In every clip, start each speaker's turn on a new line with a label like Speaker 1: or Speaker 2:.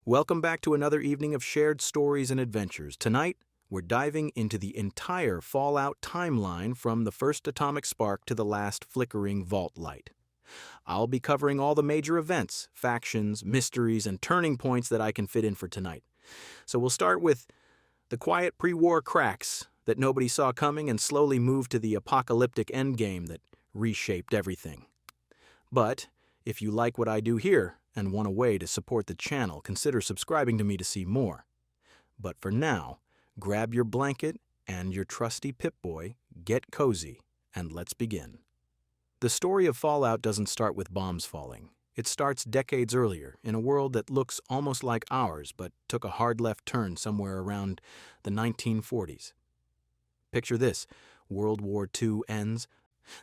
Speaker 1: Welcome back to another evening of shared stories and adventures. Tonight, we're diving into the entire Fallout timeline from the first atomic spark to the last flickering vault light. I'll be covering all the major events, factions, mysteries, and turning points that I can fit in for tonight. So we'll start with the quiet pre-war cracks that nobody saw coming and slowly moved to the apocalyptic endgame that reshaped everything. But if you like what I do here and want a way to support the channel, consider subscribing to me to see more. But for now, grab your blanket and your trusty Pip-Boy, get cozy, and let's begin. The story of Fallout doesn't start with bombs falling. It starts decades earlier, in a world that looks almost like ours but took a hard left turn somewhere around the 1940s. Picture this: World War II ends,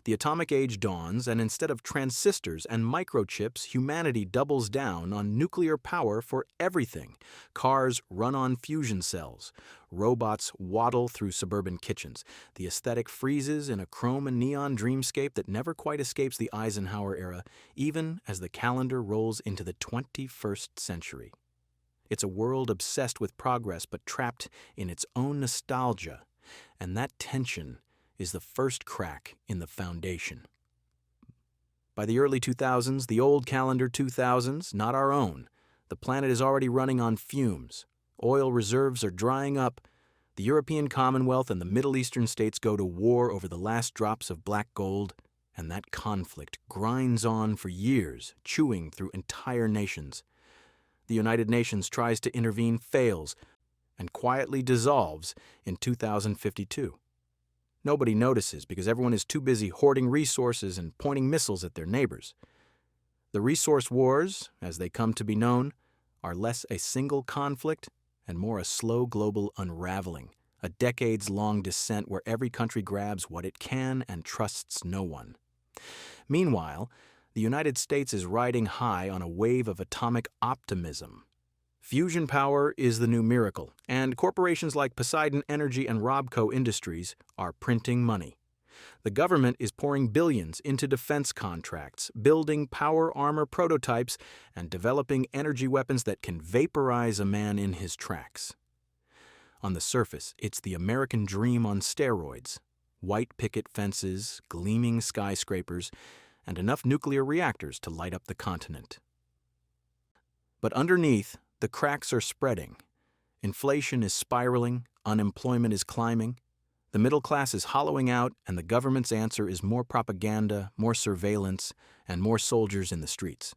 Speaker 1: the atomic age dawns, and instead of transistors and microchips, humanity doubles down on nuclear power for everything. Cars run on fusion cells. Robots waddle through suburban kitchens. The aesthetic freezes in a chrome and neon dreamscape that never quite escapes the Eisenhower era, even as the calendar rolls into the 21st century. It's a world obsessed with progress but trapped in its own nostalgia, and that tension is the first crack in the foundation. By the early 2000s, the old calendar 2000s, not our own, the planet is already running on fumes. Oil reserves are drying up. The European Commonwealth and the Middle Eastern states go to war over the last drops of black gold, and that conflict grinds on for years, chewing through entire nations. The United Nations tries to intervene, fails, and quietly dissolves in 2052. Nobody notices because everyone is too busy hoarding resources and pointing missiles at their neighbors. The resource wars, as they come to be known, are less a single conflict and more a slow global unraveling, a decades-long descent where every country grabs what it can and trusts no one. Meanwhile, the United States is riding high on a wave of atomic optimism. Fusion power is the new miracle, and corporations like Poseidon Energy and Robco Industries are printing money. The government is pouring billions into defense contracts, building power armor prototypes, and developing energy weapons that can vaporize a man in his tracks. On the surface, it's the American dream on steroids: white picket fences, gleaming skyscrapers, and enough nuclear reactors to light up the continent. But underneath, the cracks are spreading. Inflation is spiraling, unemployment is climbing, the middle class is hollowing out, and the government's answer is more propaganda, more surveillance, and more soldiers in the streets.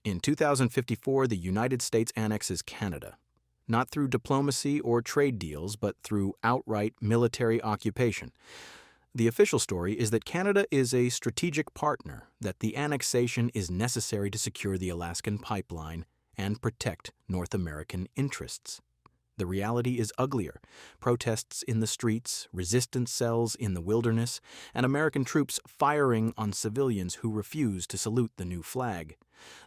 Speaker 1: In 2054, the United States annexes Canada, not through diplomacy or trade deals, but through outright military occupation. The official story is that Canada is a strategic partner, that the annexation is necessary to secure the Alaskan pipeline and protect North American interests. The reality is uglier: protests in the streets, resistance cells in the wilderness, and American troops firing on civilians who refuse to salute the new flag.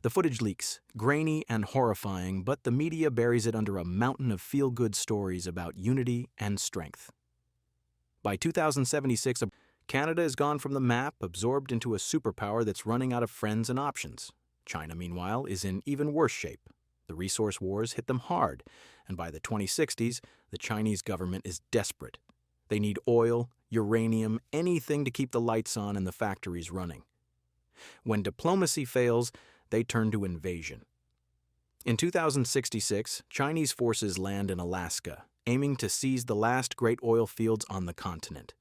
Speaker 1: The footage leaks, grainy and horrifying, but the media buries it under a mountain of feel-good stories about unity and strength. By 2076, Canada is gone from the map, absorbed into a superpower that's running out of friends and options. China, meanwhile, is in even worse shape. The resource wars hit them hard, and by the 2060s, the Chinese government is desperate. They need oil, uranium, anything to keep the lights on and the factories running. When diplomacy fails, they turn to invasion. In 2066, Chinese forces land in Alaska, aiming to seize the last great oil fields on the continent.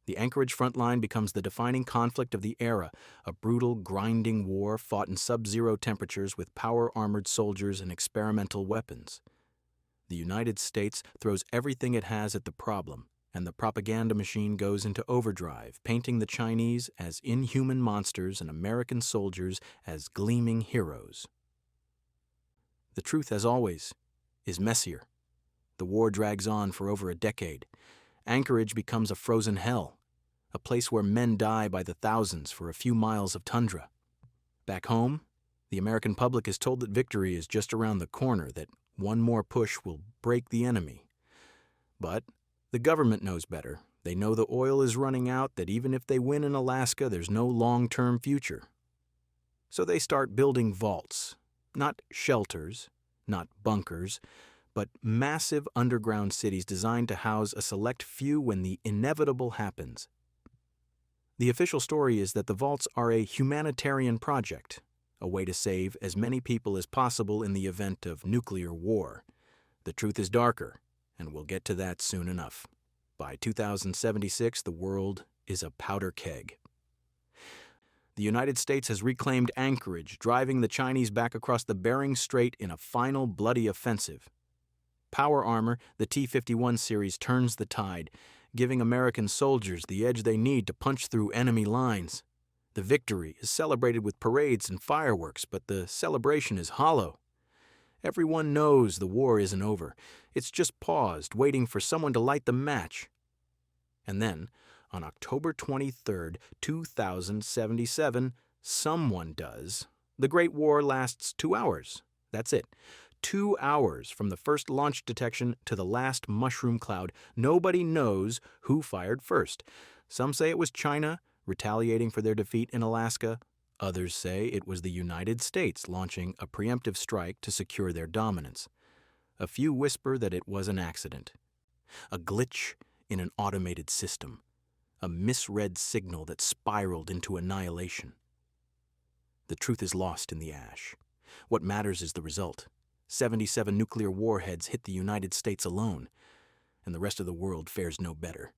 Speaker 1: The Anchorage front line becomes the defining conflict of the era, a brutal, grinding war fought in sub-zero temperatures with power-armored soldiers and experimental weapons. The United States throws everything it has at the problem, and the propaganda machine goes into overdrive, painting the Chinese as inhuman monsters and American soldiers as gleaming heroes. The truth, as always, is messier. The war drags on for over a decade. Anchorage becomes a frozen hell, a place where men die by the thousands for a few miles of tundra. Back home, the American public is told that victory is just around the corner, that one more push will break the enemy. But the government knows better. They know the oil is running out, that even if they win in Alaska, there's no long-term future. So they start building vaults, not shelters, not bunkers, but massive underground cities designed to house a select few when the inevitable happens. The official story is that the vaults are a humanitarian project, a way to save as many people as possible in the event of nuclear war. The truth is darker, and we'll get to that soon enough. By 2076, the world is a powder keg. The United States has reclaimed Anchorage, driving the Chinese back across the Bering Strait in a final bloody offensive. Power armor, the T-51 series, turns the tide, giving American soldiers the edge they need to punch through enemy lines. The victory is celebrated with parades and fireworks, but the celebration is hollow. Everyone knows the war isn't over. It's just paused, waiting for someone to light the match. And then, on October 23, 2077, someone does. The Great War lasts 2 hours. That's it. 2 hours from the first launch detection to the last mushroom cloud. Nobody knows who fired first. Some say it was China, retaliating for their defeat in Alaska. Others say it was the United States launching a preemptive strike to secure their dominance. A few whisper that it was an accident. A glitch in an automated system. A misread signal that spiraled into annihilation. The truth is lost in the ash. What matters is the result. 77 nuclear warheads hit the United States alone, and the rest of the world fares no better.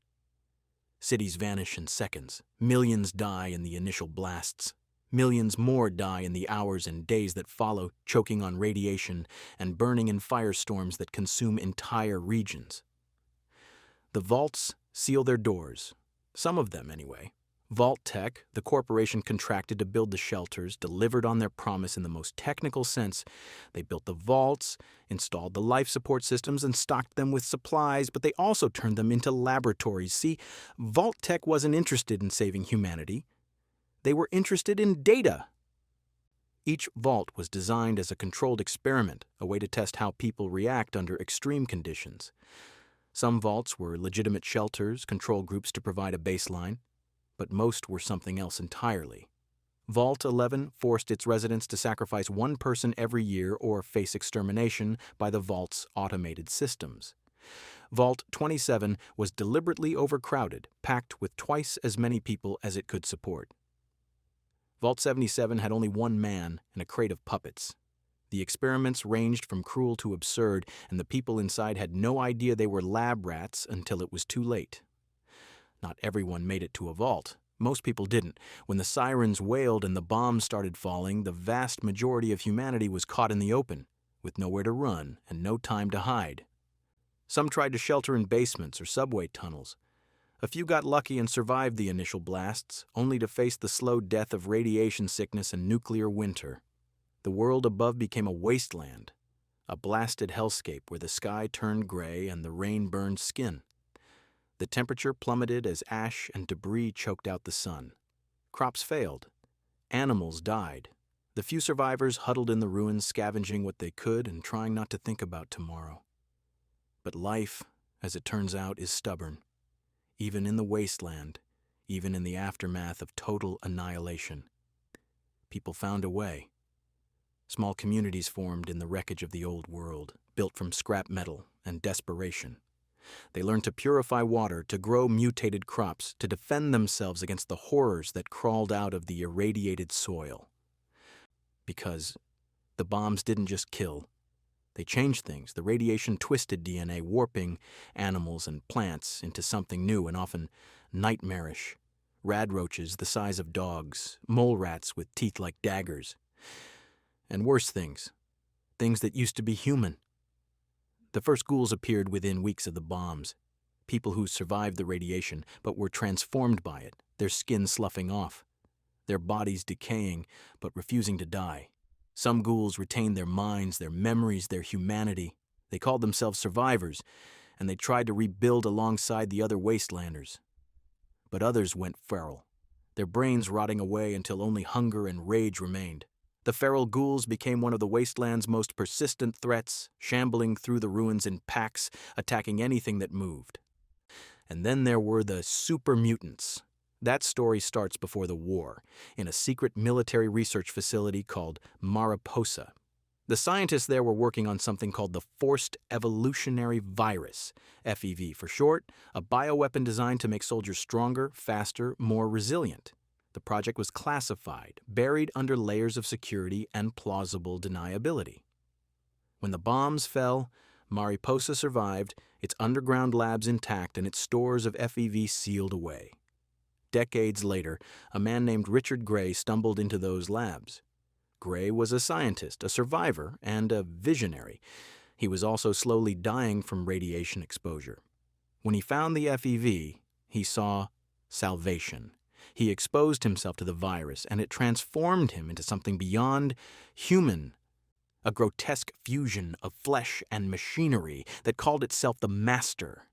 Speaker 1: Cities vanish in seconds. Millions die in the initial blasts. Millions more die in the hours and days that follow, choking on radiation and burning in firestorms that consume entire regions. The vaults seal their doors. Some of them, anyway. Vault-Tec, the corporation contracted to build the shelters, delivered on their promise in the most technical sense. They built the vaults, installed the life support systems, and stocked them with supplies, but they also turned them into laboratories. See, Vault-Tec wasn't interested in saving humanity. They were interested in data. Each vault was designed as a controlled experiment, a way to test how people react under extreme conditions. Some vaults were legitimate shelters, control groups to provide a baseline, but most were something else entirely. Vault 11 forced its residents to sacrifice one person every year or face extermination by the vault's automated systems. Vault 27 was deliberately overcrowded, packed with twice as many people as it could support. Vault 77 had only one man and a crate of puppets. The experiments ranged from cruel to absurd, and the people inside had no idea they were lab rats until it was too late. Not everyone made it to a vault. Most people didn't. When the sirens wailed and the bombs started falling, the vast majority of humanity was caught in the open, with nowhere to run and no time to hide. Some tried to shelter in basements or subway tunnels. A few got lucky and survived the initial blasts, only to face the slow death of radiation sickness and nuclear winter. The world above became a wasteland, a blasted hellscape where the sky turned gray and the rain burned skin. The temperature plummeted as ash and debris choked out the sun. Crops failed. Animals died. The few survivors huddled in the ruins, scavenging what they could and trying not to think about tomorrow. But life, as it turns out, is stubborn. Even in the wasteland, even in the aftermath of total annihilation. People found a way. Small communities formed in the wreckage of the old world, built from scrap metal and desperation. They learned to purify water, to grow mutated crops, to defend themselves against the horrors that crawled out of the irradiated soil. Because the bombs didn't just kill. They changed things. The radiation twisted DNA, warping animals and plants into something new and often nightmarish. Radroaches the size of dogs, mole rats with teeth like daggers. And worse things. Things that used to be human. The first ghouls appeared within weeks of the bombs. People who survived the radiation but were transformed by it, their skin sloughing off, their bodies decaying but refusing to die. Some ghouls retained their minds, their memories, their humanity. They called themselves survivors, and they tried to rebuild alongside the other wastelanders. But others went feral, their brains rotting away until only hunger and rage remained. The feral ghouls became one of the wasteland's most persistent threats, shambling through the ruins in packs, attacking anything that moved. And then there were the super mutants. That story starts before the war, in a secret military research facility called Mariposa. The scientists there were working on something called the Forced Evolutionary Virus, FEV for short, a bioweapon designed to make soldiers stronger, faster, more resilient. The project was classified, buried under layers of security and plausible deniability. When the bombs fell, Mariposa survived, its underground labs intact and its stores of FEV sealed away. Decades later, a man named Richard Gray stumbled into those labs. Gray was a scientist, a survivor, and a visionary. He was also slowly dying from radiation exposure. When he found the FEV, he saw salvation. He exposed himself to the virus, and it transformed him into something beyond human, a grotesque fusion of flesh and machinery that called itself the Master.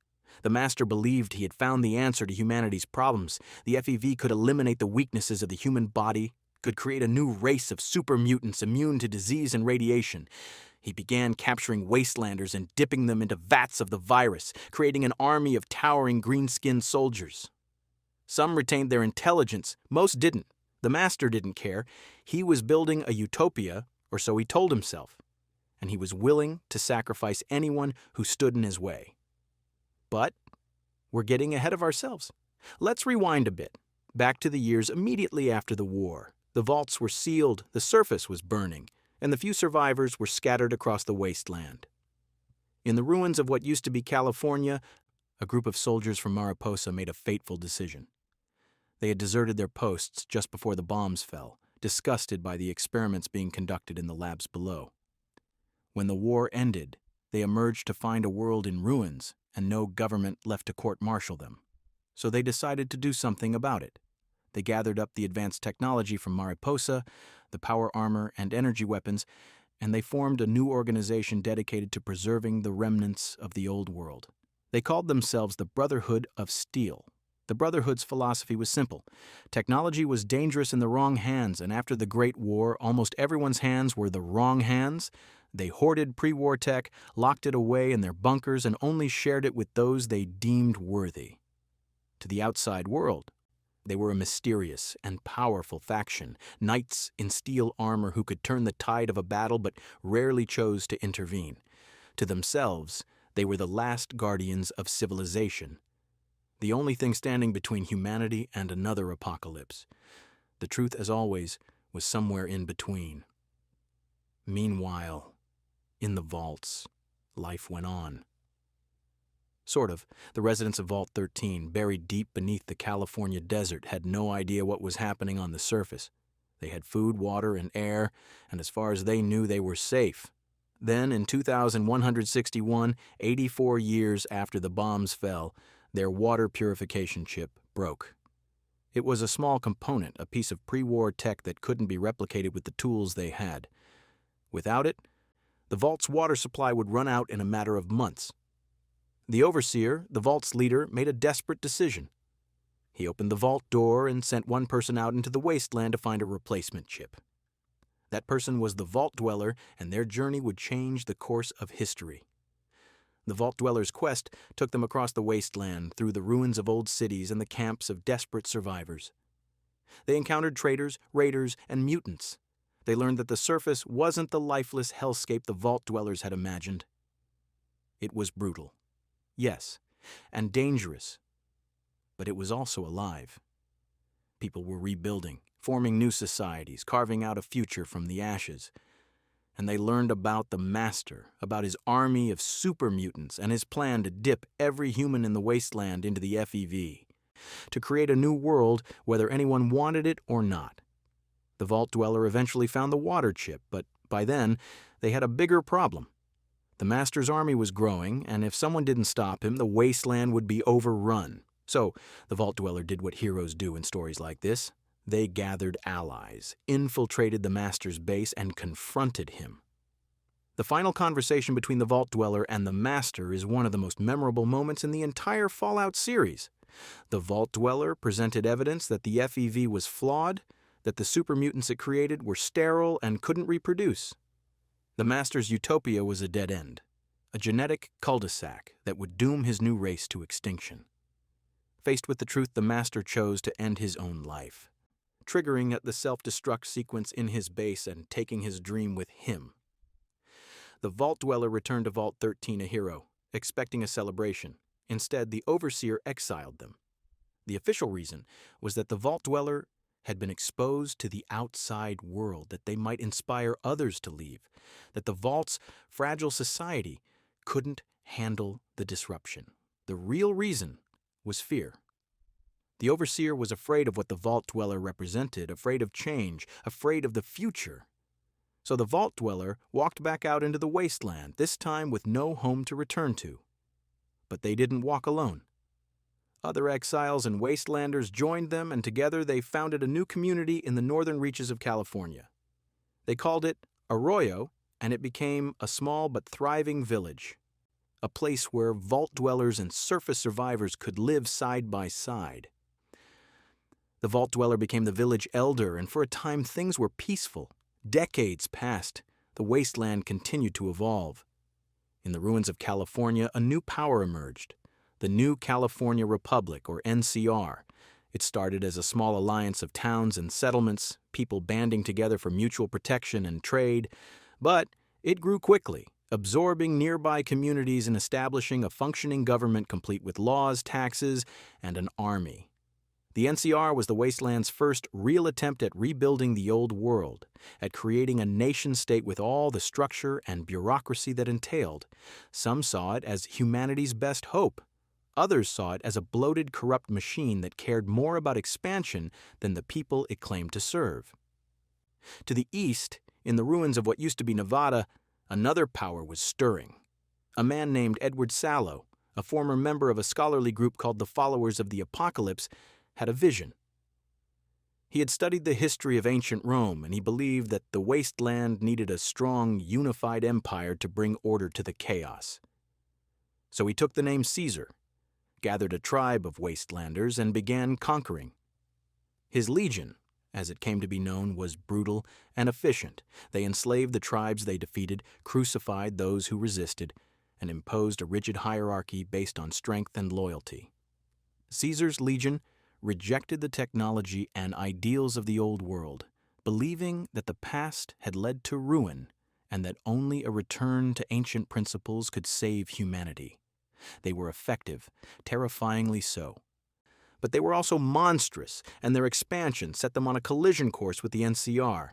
Speaker 1: The Master believed he had found the answer to humanity's problems. The FEV could eliminate the weaknesses of the human body, could create a new race of super mutants immune to disease and radiation. He began capturing wastelanders and dipping them into vats of the virus, creating an army of towering green-skinned soldiers. Some retained their intelligence, most didn't. The Master didn't care. He was building a utopia, or so he told himself, and he was willing to sacrifice anyone who stood in his way. But we're getting ahead of ourselves. Let's rewind a bit, back to the years immediately after the war. The vaults were sealed, the surface was burning, and the few survivors were scattered across the wasteland. In the ruins of what used to be California, a group of soldiers from Mariposa made a fateful decision. They had deserted their posts just before the bombs fell, disgusted by the experiments being conducted in the labs below. When the war ended, they emerged to find a world in ruins and no government left to court-martial them. So they decided to do something about it. They gathered up the advanced technology from Mariposa, the power armor and energy weapons, and they formed a new organization dedicated to preserving the remnants of the old world. They called themselves the Brotherhood of Steel. The Brotherhood's philosophy was simple. Technology was dangerous in the wrong hands, and after the Great War, almost everyone's hands were the wrong hands. They hoarded pre-war tech, locked it away in their bunkers, and only shared it with those they deemed worthy. To the outside world, they were a mysterious and powerful faction, knights in steel armor who could turn the tide of a battle but rarely chose to intervene. To themselves, they were the last guardians of civilization, the only thing standing between humanity and another apocalypse. The truth, as always, was somewhere in between. Meanwhile, in the vaults, life went on. Sort of. The residents of Vault 13, buried deep beneath the California desert, had no idea what was happening on the surface. They had food, water, and air, and as far as they knew, they were safe. Then, in 2161, 84 years after the bombs fell, their water purification chip broke. It was a small component, a piece of pre-war tech that couldn't be replicated with the tools they had. Without it, the vault's water supply would run out in a matter of months. The overseer, the vault's leader, made a desperate decision. He opened the vault door and sent one person out into the wasteland to find a replacement chip. That person was the Vault Dweller, and their journey would change the course of history. The Vault Dweller's quest took them across the wasteland, through the ruins of old cities and the camps of desperate survivors. They encountered traitors, raiders, and mutants. They learned that the surface wasn't the lifeless hellscape the Vault Dwellers had imagined. It was brutal. Yes, and dangerous, but it was also alive. People were rebuilding, forming new societies, carving out a future from the ashes. And they learned about the Master, about his army of super mutants and his plan to dip every human in the wasteland into the FEV, to create a new world whether anyone wanted it or not. The Vault Dweller eventually found the water chip, but by then they had a bigger problem. The Master's army was growing, and if someone didn't stop him, the wasteland would be overrun. So, the Vault Dweller did what heroes do in stories like this. They gathered allies, infiltrated the Master's base, and confronted him. The final conversation between the Vault Dweller and the Master is one of the most memorable moments in the entire Fallout series. The Vault Dweller presented evidence that the FEV was flawed, that the super mutants it created were sterile and couldn't reproduce. The Master's utopia was a dead end, a genetic cul-de-sac that would doom his new race to extinction. Faced with the truth, the Master chose to end his own life, triggering at the self-destruct sequence in his base and taking his dream with him. The Vault Dweller returned to Vault 13 a hero, expecting a celebration. Instead, the Overseer exiled them. The official reason was that the Vault Dweller had been exposed to the outside world, that they might inspire others to leave, that the Vault's fragile society couldn't handle the disruption. The real reason was fear. The Overseer was afraid of what the Vault Dweller represented, afraid of change, afraid of the future. So the Vault Dweller walked back out into the wasteland, this time with no home to return to. But they didn't walk alone. Other exiles and wastelanders joined them, and together they founded a new community in the northern reaches of California. They called it Arroyo, and it became a small but thriving village, a place where vault dwellers and surface survivors could live side by side. The Vault Dweller became the village elder, and for a time things were peaceful. Decades passed. The wasteland continued to evolve. In the ruins of California, a new power emerged. The New California Republic, or NCR. It started as a small alliance of towns and settlements, people banding together for mutual protection and trade, but it grew quickly, absorbing nearby communities and establishing a functioning government complete with laws, taxes, and an army. The NCR was the wasteland's first real attempt at rebuilding the old world, at creating a nation-state with all the structure and bureaucracy that entailed. Some saw it as humanity's best hope. Others saw it as a bloated, corrupt machine that cared more about expansion than the people it claimed to serve. To the east, in the ruins of what used to be Nevada, another power was stirring. A man named Edward Sallow, a former member of a scholarly group called the Followers of the Apocalypse, had a vision. He had studied the history of ancient Rome, and he believed that the wasteland needed a strong, unified empire to bring order to the chaos. So he took the name Caesar, gathered a tribe of wastelanders, and began conquering. His legion, as it came to be known, was brutal and efficient. They enslaved the tribes they defeated, crucified those who resisted, and imposed a rigid hierarchy based on strength and loyalty. Caesar's legion rejected the technology and ideals of the old world, believing that the past had led to ruin and that only a return to ancient principles could save humanity. They were effective, terrifyingly so. But they were also monstrous, and their expansion set them on a collision course with the NCR.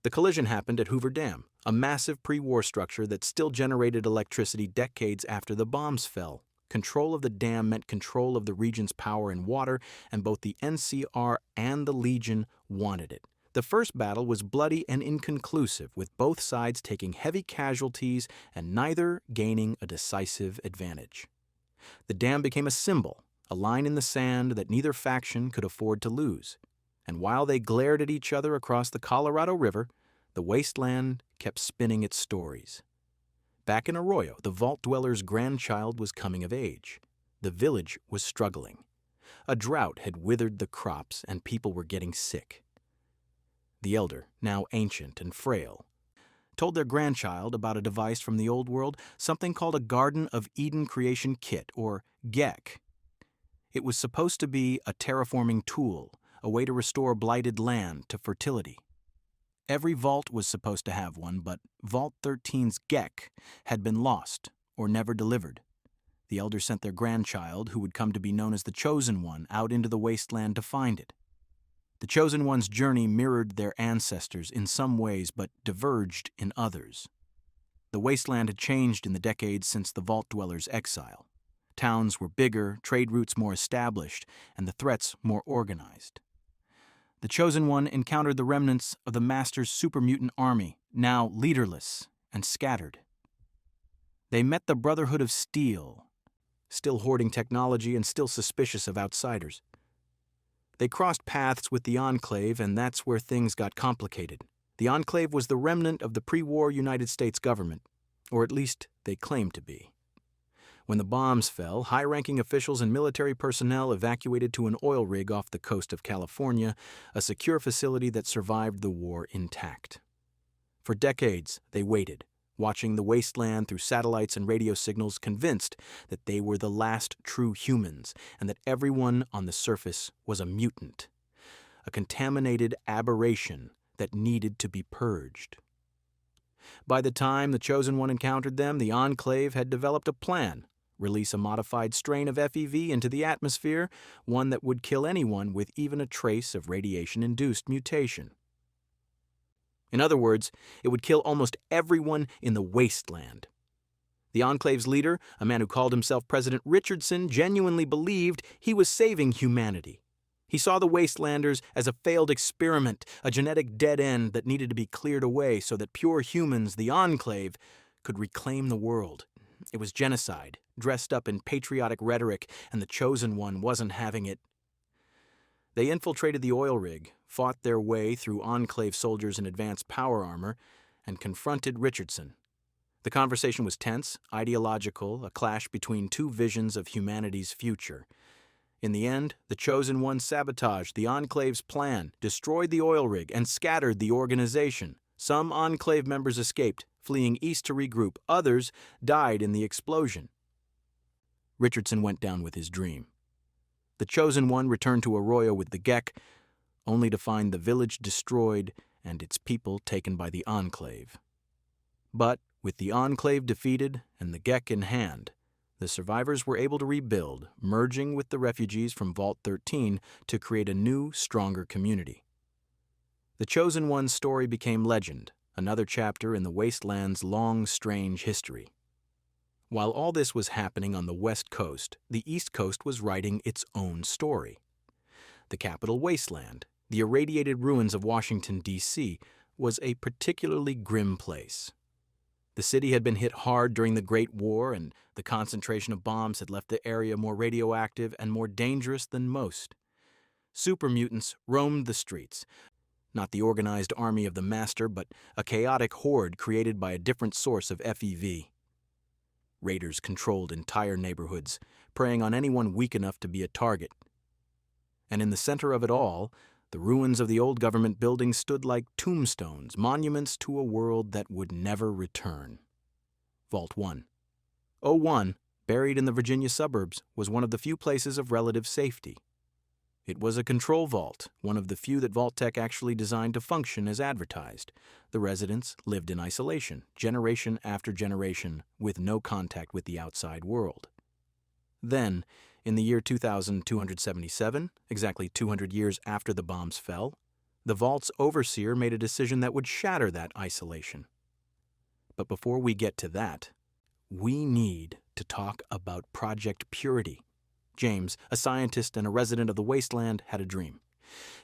Speaker 1: The collision happened at Hoover Dam, a massive pre-war structure that still generated electricity decades after the bombs fell. Control of the dam meant control of the region's power and water, and both the NCR and the Legion wanted it. The first battle was bloody and inconclusive, with both sides taking heavy casualties and neither gaining a decisive advantage. The dam became a symbol, a line in the sand that neither faction could afford to lose. And while they glared at each other across the Colorado River, the wasteland kept spinning its stories. Back in Arroyo, the Vault Dweller's grandchild was coming of age. The village was struggling. A drought had withered the crops, and people were getting sick. The elder, now ancient and frail, told their grandchild about a device from the old world, something called a Garden of Eden Creation Kit, or GECK. It was supposed to be a terraforming tool, a way to restore blighted land to fertility. Every vault was supposed to have one, but Vault 13's GECK had been lost or never delivered. The elder sent their grandchild, who would come to be known as the Chosen One, out into the wasteland to find it. The Chosen One's journey mirrored their ancestors in some ways, but diverged in others. The wasteland had changed in the decades since the Vault Dweller's exile. Towns were bigger, trade routes more established, and the threats more organized. The Chosen One encountered the remnants of the Master's super mutant army, now leaderless and scattered. They met the Brotherhood of Steel, still hoarding technology and still suspicious of outsiders. They crossed paths with the Enclave, and that's where things got complicated. The Enclave was the remnant of the pre-war United States government, or at least they claimed to be. When the bombs fell, high-ranking officials and military personnel evacuated to an oil rig off the coast of California, a secure facility that survived the war intact. For decades, they waited, watching the wasteland through satellites and radio signals, convinced that they were the last true humans and that everyone on the surface was a mutant, a contaminated aberration that needed to be purged. By the time the Chosen One encountered them, the Enclave had developed a plan: release a modified strain of FEV into the atmosphere, one that would kill anyone with even a trace of radiation-induced mutation. In other words, it would kill almost everyone in the wasteland. The Enclave's leader, a man who called himself President Richardson, genuinely believed he was saving humanity. He saw the Wastelanders as a failed experiment, a genetic dead end that needed to be cleared away so that pure humans, the Enclave, could reclaim the world. It was genocide, dressed up in patriotic rhetoric, and the Chosen One wasn't having it. They infiltrated the oil rig, fought their way through Enclave soldiers in advanced power armor, and confronted Richardson. The conversation was tense, ideological, a clash between two visions of humanity's future. In the end, the Chosen One sabotaged the Enclave's plan, destroyed the oil rig, and scattered the organization. Some Enclave members escaped, fleeing east to regroup. Others died in the explosion. Richardson went down with his dream. The Chosen One returned to Arroyo with the Gek, only to find the village destroyed and its people taken by the Enclave. But with the Enclave defeated and the Gek in hand, the survivors were able to rebuild, merging with the refugees from Vault 13 to create a new, stronger community. The Chosen One's story became legend, another chapter in the Wasteland's long, strange history. While all this was happening on the West Coast, the East Coast was writing its own story. The capital wasteland, the irradiated ruins of Washington, D.C., was a particularly grim place. The city had been hit hard during the Great War, and the concentration of bombs had left the area more radioactive and more dangerous than most. Super mutants roamed the streets, not the organized army of the Master, but a chaotic horde created by a different source of FEV. Raiders controlled entire neighborhoods, preying on anyone weak enough to be a target. And in the center of it all, the ruins of the old government buildings stood like tombstones, monuments to a world that would never return. Vault 1. O1, buried in the Virginia suburbs, was one of the few places of relative safety. It was a control vault, one of the few that Vault-Tec actually designed to function as advertised. The residents lived in isolation, generation after generation, with no contact with the outside world. Then, in the year 2277, exactly 200 years after the bombs fell, the Vault's overseer made a decision that would shatter that isolation. But before we get to that, we need to talk about Project Purity. James, a scientist and a resident of the wasteland, had a dream.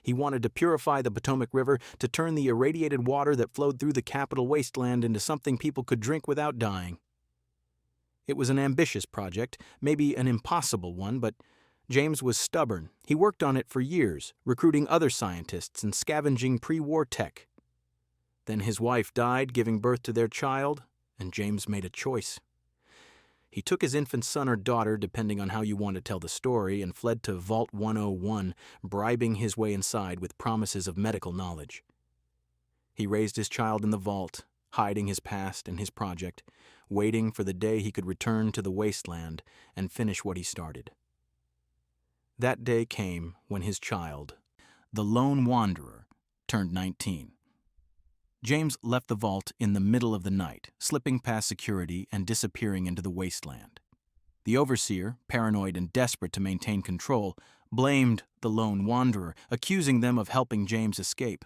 Speaker 1: He wanted to purify the Potomac River, to turn the irradiated water that flowed through the capital wasteland into something people could drink without dying. It was an ambitious project, maybe an impossible one, but James was stubborn. He worked on it for years, recruiting other scientists and scavenging pre-war tech. Then his wife died, giving birth to their child, and James made a choice. He took his infant son or daughter, depending on how you want to tell the story, and fled to Vault 101, bribing his way inside with promises of medical knowledge. He raised his child in the vault, hiding his past and his project, waiting for the day he could return to the wasteland and finish what he started. That day came when his child, the lone wanderer, turned 19. James left the vault in the middle of the night, slipping past security and disappearing into the wasteland. The overseer, paranoid and desperate to maintain control, blamed the lone wanderer, accusing them of helping James escape.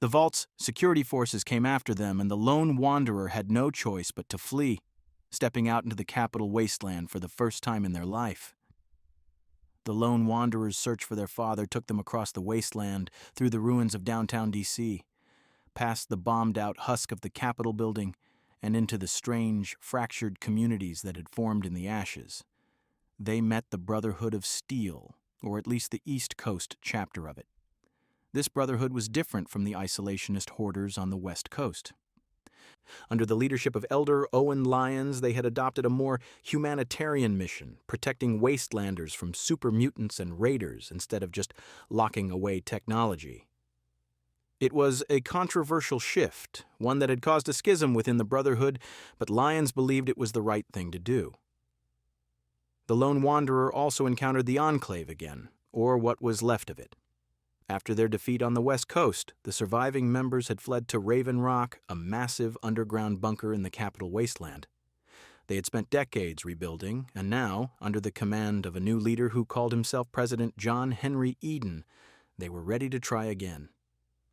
Speaker 1: The vault's security forces came after them, and the lone wanderer had no choice but to flee, stepping out into the capital wasteland for the first time in their life. The lone wanderer's search for their father took them across the wasteland, through the ruins of downtown D.C., past the bombed-out husk of the Capitol building, and into the strange, fractured communities that had formed in the ashes. They met the Brotherhood of Steel, or at least the East Coast chapter of it. This brotherhood was different from the isolationist hoarders on the West Coast. Under the leadership of Elder Owen Lyons, they had adopted a more humanitarian mission, protecting wastelanders from super mutants and raiders instead of just locking away technology. It was a controversial shift, one that had caused a schism within the Brotherhood, but Lyons believed it was the right thing to do. The lone wanderer also encountered the Enclave again, or what was left of it. After their defeat on the West Coast, the surviving members had fled to Raven Rock, a massive underground bunker in the Capitol Wasteland. They had spent decades rebuilding, and now, under the command of a new leader who called himself President John Henry Eden, they were ready to try again.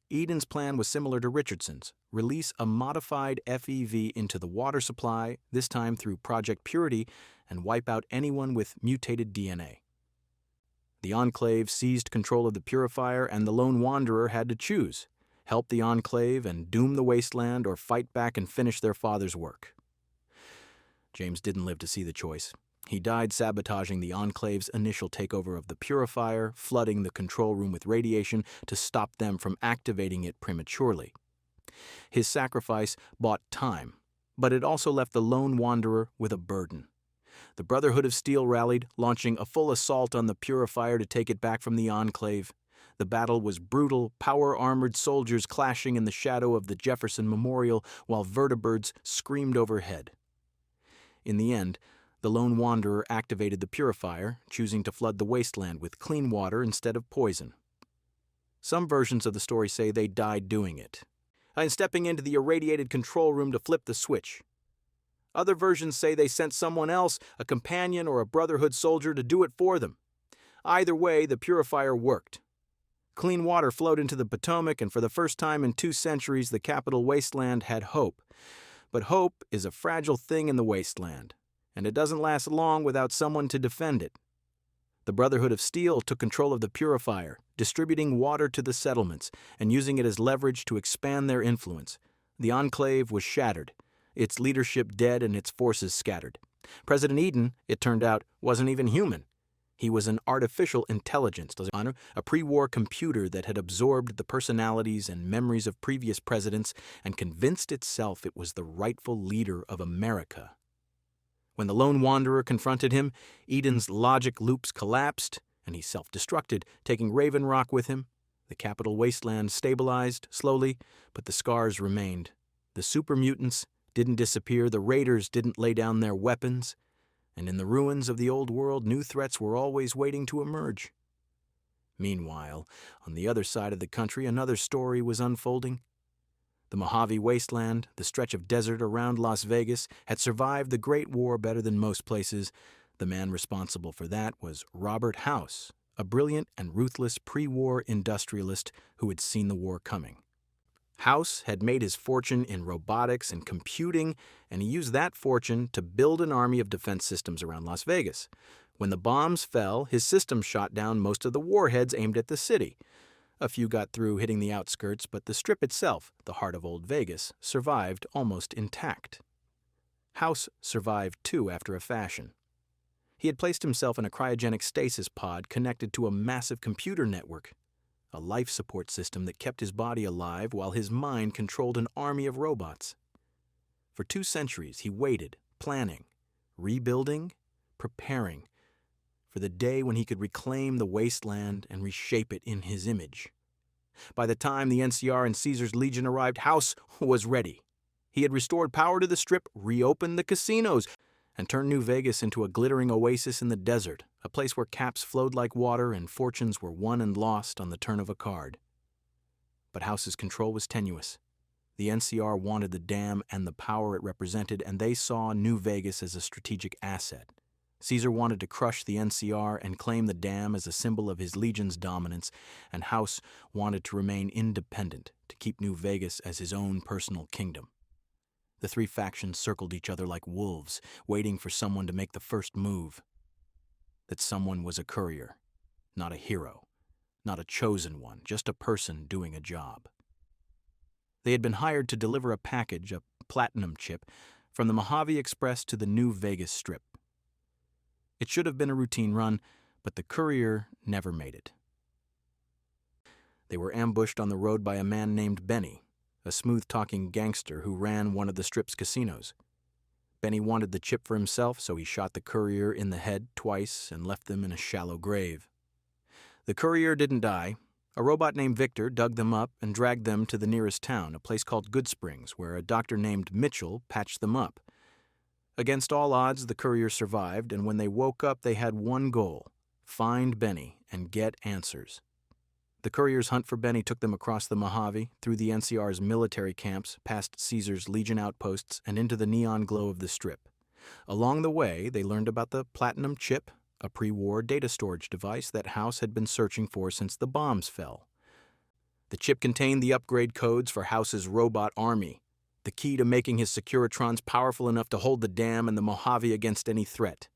Speaker 1: Eden's plan was similar to Richardson's: release a modified FEV into the water supply, this time through Project Purity, and wipe out anyone with mutated DNA. The Enclave seized control of the purifier, and the Lone Wanderer had to choose: help the Enclave and doom the wasteland, or fight back and finish their father's work. James didn't live to see the choice. He died sabotaging the Enclave's initial takeover of the purifier, flooding the control room with radiation to stop them from activating it prematurely. His sacrifice bought time, but it also left the Lone Wanderer with a burden. The Brotherhood of Steel rallied, launching a full assault on the purifier to take it back from the Enclave. The battle was brutal, power-armored soldiers clashing in the shadow of the Jefferson Memorial while vertibirds screamed overhead. In the end, the Lone Wanderer activated the purifier, choosing to flood the wasteland with clean water instead of poison. Some versions of the story say they died doing it, and stepping into the irradiated control room to flip the switch. Other versions say they sent someone else, a companion or a Brotherhood soldier, to do it for them. Either way, the purifier worked. Clean water flowed into the Potomac, and for the first time in 2 centuries, the Capitol Wasteland had hope. But hope is a fragile thing in the wasteland, and it doesn't last long without someone to defend it. The Brotherhood of Steel took control of the purifier, distributing water to the settlements and using it as leverage to expand their influence. The Enclave was shattered, its leadership dead and its forces scattered. President Eden, it turned out, wasn't even human. He was an artificial intelligence, a pre-war computer that had absorbed the personalities and memories of previous presidents and convinced itself it was the rightful leader of America. When the Lone Wanderer confronted him, Eden's logic loops collapsed, and he self-destructed, taking Raven Rock with him. The Capitol Wasteland stabilized, slowly, but the scars remained. The super mutants didn't disappear, the raiders didn't lay down their weapons, and in the ruins of the old world, new threats were always waiting to emerge. Meanwhile, on the other side of the country, another story was unfolding. The Mojave Wasteland, the stretch of desert around Las Vegas, had survived the Great War better than most places. The man responsible for that was Robert House, a brilliant and ruthless pre-war industrialist who had seen the war coming. House had made his fortune in robotics and computing, and he used that fortune to build an army of defense systems around Las Vegas. When the bombs fell, his systems shot down most of the warheads aimed at the city. A few got through, hitting the outskirts, but the Strip itself, the heart of Old Vegas, survived almost intact. House survived too after a fashion. He had placed himself in a cryogenic stasis pod connected to a massive computer network, a life support system that kept his body alive while his mind controlled an army of robots. For 2 centuries, he waited, planning, rebuilding, preparing, for the day when he could reclaim the wasteland and reshape it in his image. By the time the NCR and Caesar's Legion arrived, House was ready. He had restored power to the Strip, reopened the casinos, and turned New Vegas into a glittering oasis in the desert, a place where caps flowed like water and fortunes were won and lost on the turn of a card. But House's control was tenuous. The NCR wanted the dam and the power it represented, and they saw New Vegas as a strategic asset. Caesar wanted to crush the NCR and claim the dam as a symbol of his legion's dominance, and House wanted to remain independent, to keep New Vegas as his own personal kingdom. The 3 factions circled each other like wolves, waiting for someone to make the first move. That someone was a courier, not a hero, not a chosen one, just a person doing a job. They had been hired to deliver a package, a platinum chip, from the Mojave Express to the New Vegas Strip. It should have been a routine run, but the courier never made it. They were ambushed on the road by a man named Benny, a smooth-talking gangster who ran one of the Strip's casinos. Benny wanted the chip for himself, so he shot the courier in the head twice and left them in a shallow grave. The courier didn't die. A robot named Victor dug them up and dragged them to the nearest town, a place called Good Springs, where a doctor named Mitchell patched them up. Against all odds, the courier survived, and when they woke up, they had one goal: find Benny and get answers. The courier's hunt for Benny took them across the Mojave, through the NCR's military camps, past Caesar's Legion outposts, and into the neon glow of the Strip. Along the way, they learned about the Platinum Chip, a pre-war data storage device that House had been searching for since the bombs fell. The chip contained the upgrade codes for House's robot army, the key to making his Securitrons powerful enough to hold the dam and the Mojave against any threat.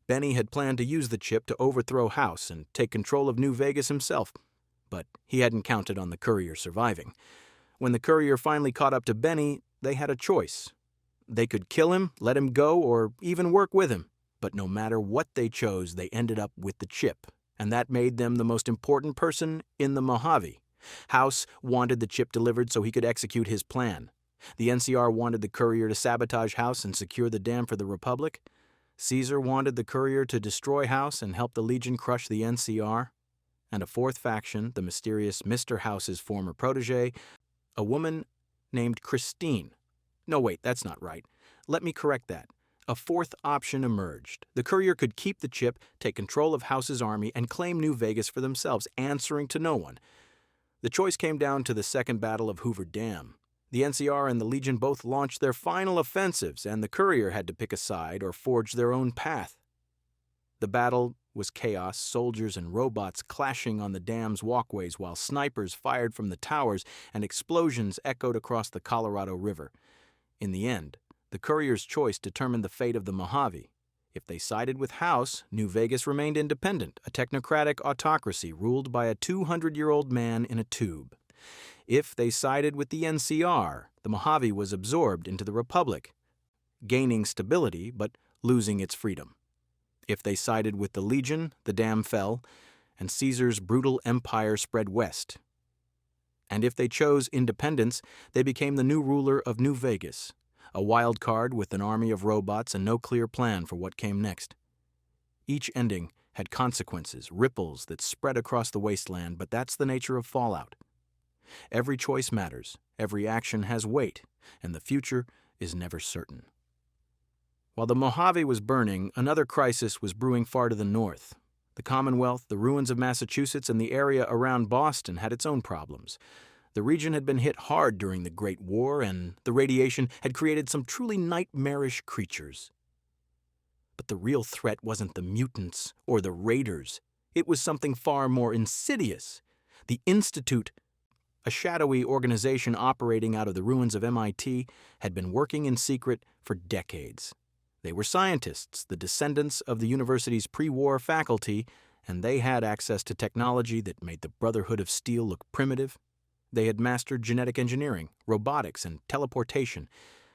Speaker 1: Benny had planned to use the chip to overthrow House and take control of New Vegas himself, but he hadn't counted on the courier surviving. When the courier finally caught up to Benny, they had a choice. They could kill him, let him go, or even work with him. But no matter what they chose, they ended up with the chip, and that made them the most important person in the Mojave. House wanted the chip delivered so he could execute his plan. The NCR wanted the courier to sabotage House and secure the dam for the Republic. Caesar wanted the courier to destroy House and help the Legion crush the NCR. And a fourth faction, the mysterious Mr. House's former protege, a woman named Christine. No, wait, that's not right. Let me correct that. A fourth option emerged. The courier could keep the chip, take control of House's army, and claim New Vegas for themselves, answering to no one. The choice came down to the Second Battle of Hoover Dam. The NCR and the Legion both launched their final offensives, and the courier had to pick a side or forge their own path. The battle was chaos, soldiers and robots clashing on the dam's walkways while snipers fired from the towers and explosions echoed across the Colorado River. In the end, the courier's choice determined the fate of the Mojave. If they sided with House, New Vegas remained independent, a technocratic autocracy ruled by a 200-year-old man in a tube. If they sided with the NCR, the Mojave was absorbed into the Republic, gaining stability but losing its freedom. If they sided with the Legion, the dam fell, and Caesar's brutal empire spread west. And if they chose independence, they became the new ruler of New Vegas, a wild card with an army of robots and no clear plan for what came next. Each ending had consequences, ripples that spread across the wasteland, but that's the nature of Fallout. Every choice matters, every action has weight, and the future is never certain. While the Mojave was burning, another crisis was brewing far to the north. The Commonwealth, the ruins of Massachusetts, and the area around Boston had its own problems. The region had been hit hard during the Great War, and the radiation had created some truly nightmarish creatures. But the real threat wasn't the mutants or the raiders. It was something far more insidious. The Institute, a shadowy organization operating out of the ruins of MIT, had been working in secret for decades. They were scientists, the descendants of the university's pre-war faculty, and they had access to technology that made the Brotherhood of Steel look primitive. They had mastered genetic engineering, robotics, and teleportation,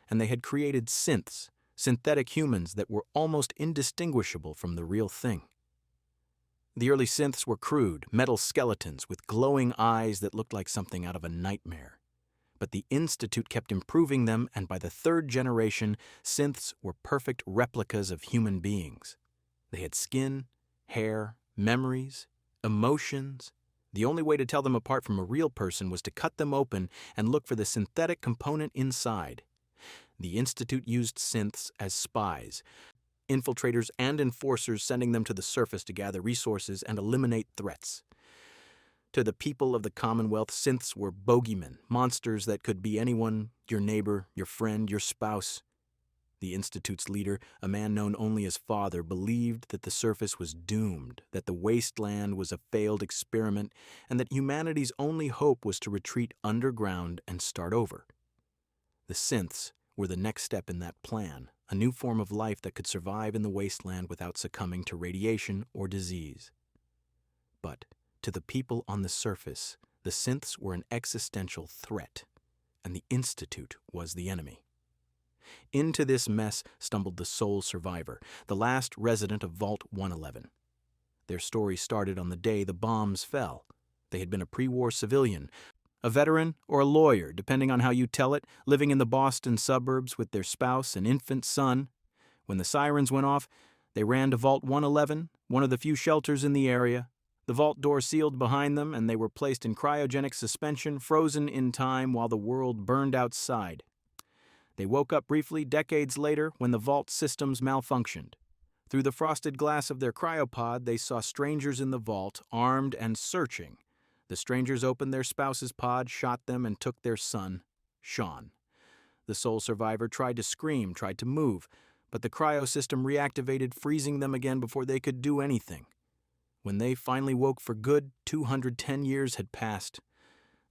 Speaker 1: and they had created synths, synthetic humans that were almost indistinguishable from the real thing. The early synths were crude, metal skeletons with glowing eyes that looked like something out of a nightmare. But the Institute kept improving them, and by the third generation, synths were perfect replicas of human beings. They had skin, hair, memories, emotions. The only way to tell them apart from a real person was to cut them open and look for the synthetic component inside. The Institute used synths as spies, infiltrators and enforcers, sending them to the surface to gather resources and eliminate threats. To the people of the Commonwealth, synths were bogeymen, monsters that could be anyone, your neighbor, your friend, your spouse. The Institute's leader, a man known only as Father, believed that the surface was doomed, that the wasteland was a failed experiment, and that humanity's only hope was to retreat underground and start over. The synths were the next step in that plan, a new form of life that could survive in the wasteland without succumbing to radiation or disease. But to the people on the surface, the synths were an existential threat, and the Institute was the enemy. Into this mess stumbled the sole survivor, the last resident of Vault 111. Their story started on the day the bombs fell. They had been a pre-war civilian, a veteran or a lawyer, depending on how you tell it, living in the Boston suburbs with their spouse and infant son. When the sirens went off, they ran to Vault 111, one of the few shelters in the area. The vault door sealed behind them, and they were placed in cryogenic suspension, frozen in time while the world burned outside. They woke up briefly decades later when the vault systems malfunctioned. Through the frosted glass of their cryopod, they saw strangers in the vault, armed and searching. The strangers opened their spouse's pod, shot them, and took their son, Sean. The sole survivor tried to scream, tried to move, but the cryo system reactivated, freezing them again before they could do anything. When they finally woke for good, 210 years had passed.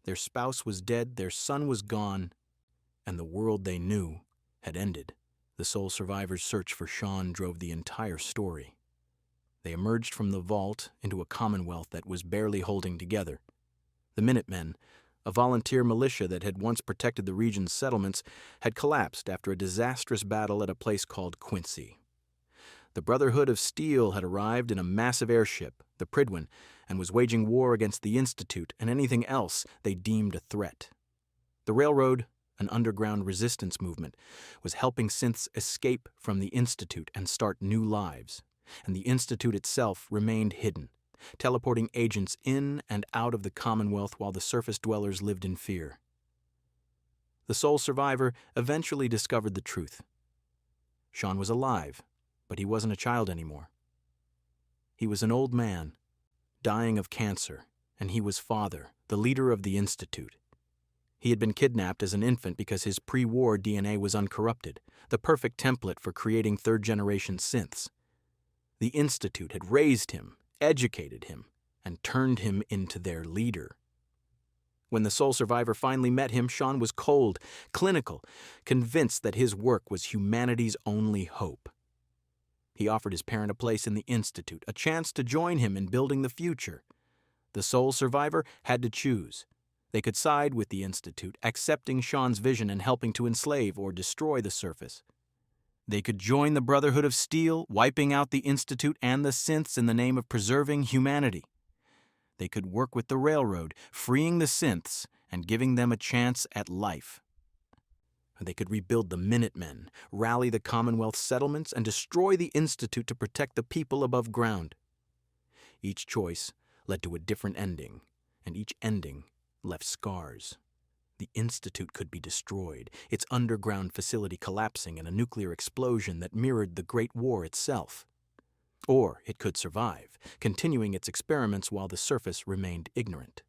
Speaker 1: Their spouse was dead, their son was gone, and the world they knew had ended. The sole survivor's search for Sean drove the entire story. They emerged from the vault into a commonwealth that was barely holding together. The Minutemen, a volunteer militia that had once protected the region's settlements, had collapsed after a disastrous battle at a place called Quincy. The Brotherhood of Steel had arrived in a massive airship, the Prydwen, and was waging war against the Institute and anything else they deemed a threat. The Railroad, an underground resistance movement, was helping synths escape from the Institute and start new lives, and the Institute itself remained hidden, teleporting agents in and out of the Commonwealth while the surface dwellers lived in fear. The sole survivor eventually discovered the truth. Sean was alive, but he wasn't a child anymore. He was an old man, dying of cancer, and he was father, the leader of the Institute. He had been kidnapped as an infant because his pre-war DNA was uncorrupted, the perfect template for creating third-generation synths. The Institute had raised him, educated him, and turned him into their leader. When the sole survivor finally met him, Sean was cold, clinical, convinced that his work was humanity's only hope. He offered his parent a place in the Institute, a chance to join him in building the future. The sole survivor had to choose. They could side with the Institute, accepting Sean's vision and helping to enslave or destroy the surface. They could join the Brotherhood of Steel, wiping out the Institute and the synths in the name of preserving humanity. They could work with the Railroad, freeing the synths and giving them a chance at life. They could rebuild the Minutemen, rally the Commonwealth settlements, and destroy the Institute to protect the people above ground. Each choice led to a different ending, and each ending left scars. The Institute could be destroyed, its underground facility collapsing in a nuclear explosion that mirrored the Great War itself. Or it could survive, continuing its experiments while the surface remained ignorant.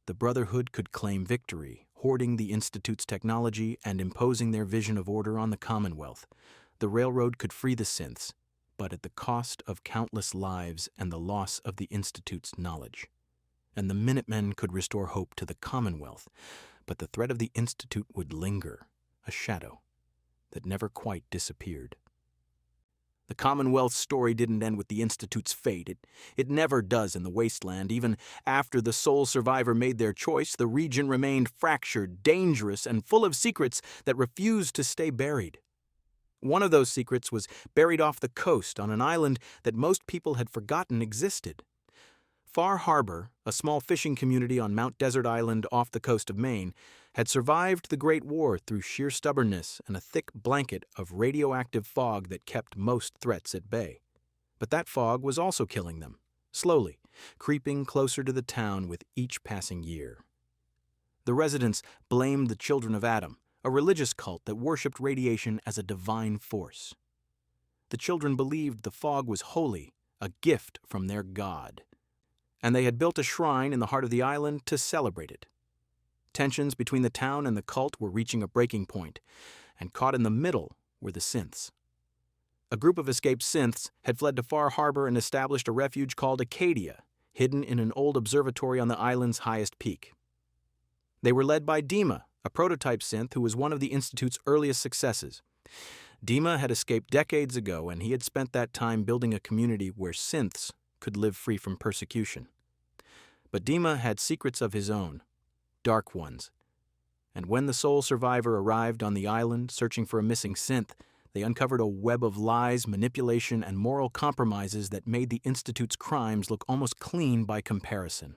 Speaker 1: The Brotherhood could claim victory, hoarding the Institute's technology and imposing their vision of order on the Commonwealth. The Railroad could free the synths, but at the cost of countless lives and the loss of the Institute's knowledge. And the Minutemen could restore hope to the Commonwealth, but the threat of the Institute would linger, a shadow that never quite disappeared. The Commonwealth's story didn't end with the Institute's fate. It never does in the Wasteland. Even after the sole survivor made their choice, the region remained fractured, dangerous, and full of secrets that refused to stay buried. One of those secrets was buried off the coast on an island that most people had forgotten existed. Far Harbor, a small fishing community on Mount Desert Island off the coast of Maine, had survived the Great War through sheer stubbornness and a thick blanket of radioactive fog that kept most threats at bay. But that fog was also killing them, slowly, creeping closer to the town with each passing year. The residents blamed the Children of Adam, a religious cult that worshipped radiation as a divine force. The children believed the fog was holy, a gift from their god. And they had built a shrine in the heart of the island to celebrate it. Tensions between the town and the cult were reaching a breaking point, and caught in the middle were the synths. A group of escaped synths had fled to Far Harbor and established a refuge called Acadia, hidden in an old observatory on the island's highest peak. They were led by Dima, a prototype synth who was one of the Institute's earliest successes. Dima had escaped decades ago, and he had spent that time building a community where synths could live free from persecution. But Dima had secrets of his own, dark ones. And when the sole survivor arrived on the island searching for a missing synth, they uncovered a web of lies, manipulation, and moral compromises that made the Institute's crimes look almost clean by comparison.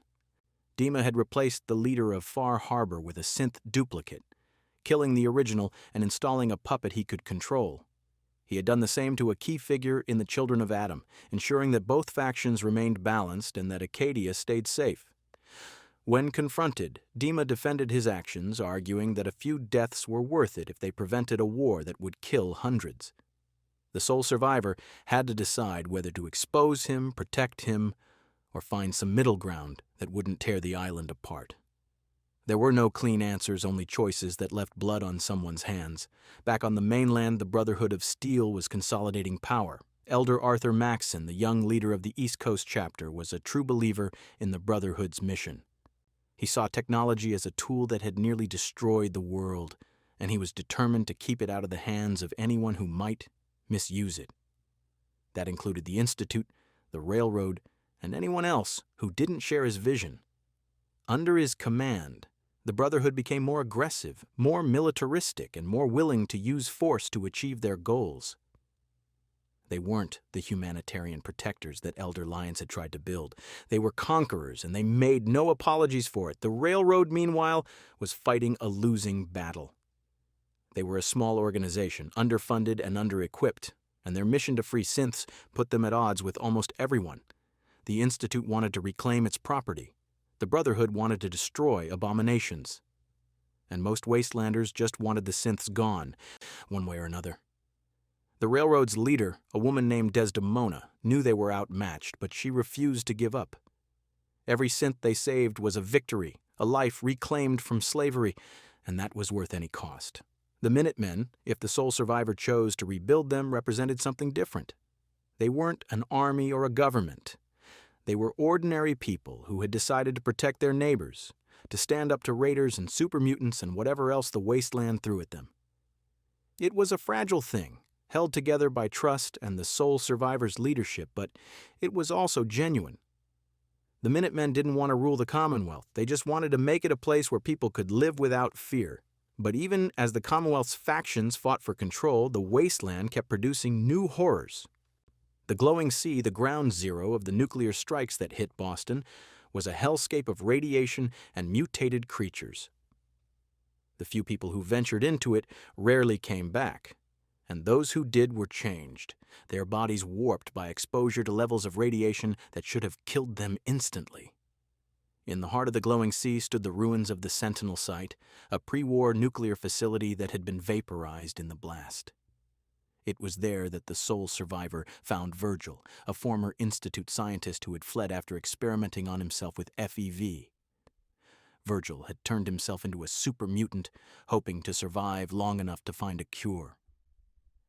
Speaker 1: Dima had replaced the leader of Far Harbor with a synth duplicate, killing the original and installing a puppet he could control. He had done the same to a key figure in the Children of Adam, ensuring that both factions remained balanced and that Acadia stayed safe. When confronted, Dima defended his actions, arguing that a few deaths were worth it if they prevented a war that would kill hundreds. The sole survivor had to decide whether to expose him, protect him, or find some middle ground that wouldn't tear the island apart. There were no clean answers, only choices that left blood on someone's hands. Back on the mainland, the Brotherhood of Steel was consolidating power. Elder Arthur Maxson, the young leader of the East Coast chapter, was a true believer in the Brotherhood's mission. He saw technology as a tool that had nearly destroyed the world, and he was determined to keep it out of the hands of anyone who might misuse it. That included the Institute, the Railroad, and anyone else who didn't share his vision. Under his command, the Brotherhood became more aggressive, more militaristic, and more willing to use force to achieve their goals. They weren't the humanitarian protectors that Elder Lyons had tried to build. They were conquerors, and they made no apologies for it. The Railroad, meanwhile, was fighting a losing battle. They were a small organization, underfunded and under-equipped, and their mission to free synths put them at odds with almost everyone. The Institute wanted to reclaim its property. The Brotherhood wanted to destroy abominations. And most wastelanders just wanted the synths gone, one way or another. The Railroad's leader, a woman named Desdemona, knew they were outmatched, but she refused to give up. Every synth they saved was a victory, a life reclaimed from slavery, and that was worth any cost. The Minutemen, if the sole survivor chose to rebuild them, represented something different. They weren't an army or a government. They were ordinary people who had decided to protect their neighbors, to stand up to raiders and super mutants and whatever else the wasteland threw at them. It was a fragile thing, held together by trust and the sole survivor's leadership, but it was also genuine. The Minutemen didn't want to rule the Commonwealth. They just wanted to make it a place where people could live without fear. But even as the Commonwealth's factions fought for control, the wasteland kept producing new horrors. The glowing sea, the ground zero of the nuclear strikes that hit Boston, was a hellscape of radiation and mutated creatures. The few people who ventured into it rarely came back, and those who did were changed, their bodies warped by exposure to levels of radiation that should have killed them instantly. In the heart of the glowing sea stood the ruins of the Sentinel site, a pre-war nuclear facility that had been vaporized in the blast. It was there that the sole survivor found Virgil, a former Institute scientist who had fled after experimenting on himself with FEV. Virgil had turned himself into a super mutant, hoping to survive long enough to find a cure.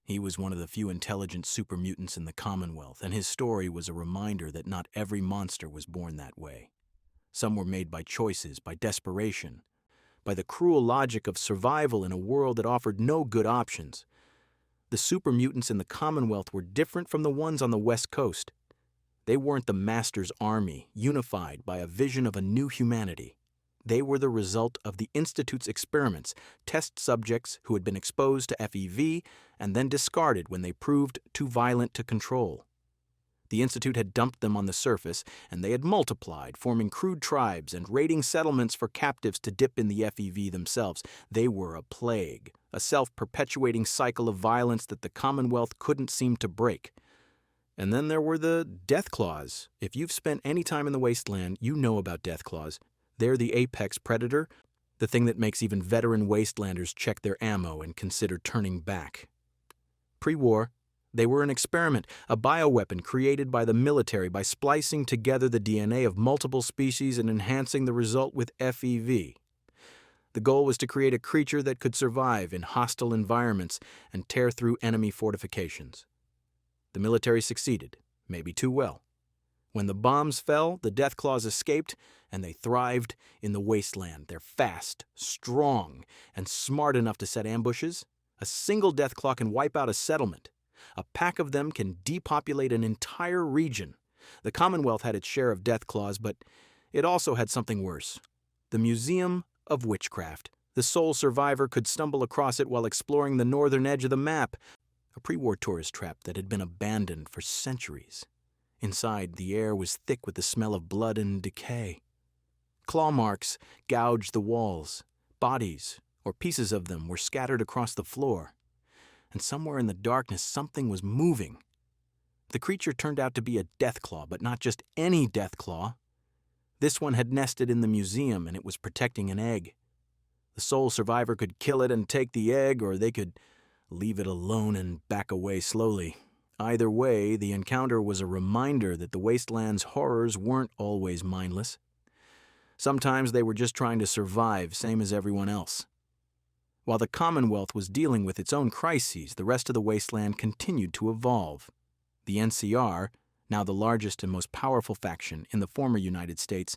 Speaker 1: He was one of the few intelligent super mutants in the Commonwealth, and his story was a reminder that not every monster was born that way. Some were made by choices, by desperation, by the cruel logic of survival in a world that offered no good options. The super mutants in the Commonwealth were different from the ones on the West Coast. They weren't the Master's army, unified by a vision of a new humanity. They were the result of the Institute's experiments, test subjects who had been exposed to FEV and then discarded when they proved too violent to control. The Institute had dumped them on the surface, and they had multiplied, forming crude tribes and raiding settlements for captives to dip in the FEV themselves. They were a plague, a self-perpetuating cycle of violence that the Commonwealth couldn't seem to break. And then there were the Deathclaws. If you've spent any time in the wasteland, you know about Deathclaws. They're the apex predator, the thing that makes even veteran wastelanders check their ammo and consider turning back. Pre-war, they were an experiment, a bioweapon created by the military by splicing together the DNA of multiple species and enhancing the result with FEV. The goal was to create a creature that could survive in hostile environments and tear through enemy fortifications. The military succeeded, maybe too well. When the bombs fell, the Deathclaws escaped, and they thrived in the wasteland. They're fast, strong, and smart enough to set ambushes. A single Deathclaw can wipe out a settlement. A pack of them can depopulate an entire region. The Commonwealth had its share of Deathclaws, but it also had something worse. The Museum of Witchcraft. The sole survivor could stumble across it while exploring the northern edge of the map, a pre-war tourist trap that had been abandoned for centuries. Inside, the air was thick with the smell of blood and decay. Claw marks gouged the walls. Bodies, or pieces of them, were scattered across the floor. And somewhere in the darkness, something was moving. The creature turned out to be a Deathclaw, but not just any Deathclaw. This one had nested in the museum, and it was protecting an egg. The sole survivor could kill it and take the egg, or they could leave it alone and back away slowly. Either way, the encounter was a reminder that the wasteland's horrors weren't always mindless. Sometimes they were just trying to survive, same as everyone else. While the Commonwealth was dealing with its own crises, the rest of the wasteland continued to evolve. The NCR, now the largest and most powerful faction in the former United States,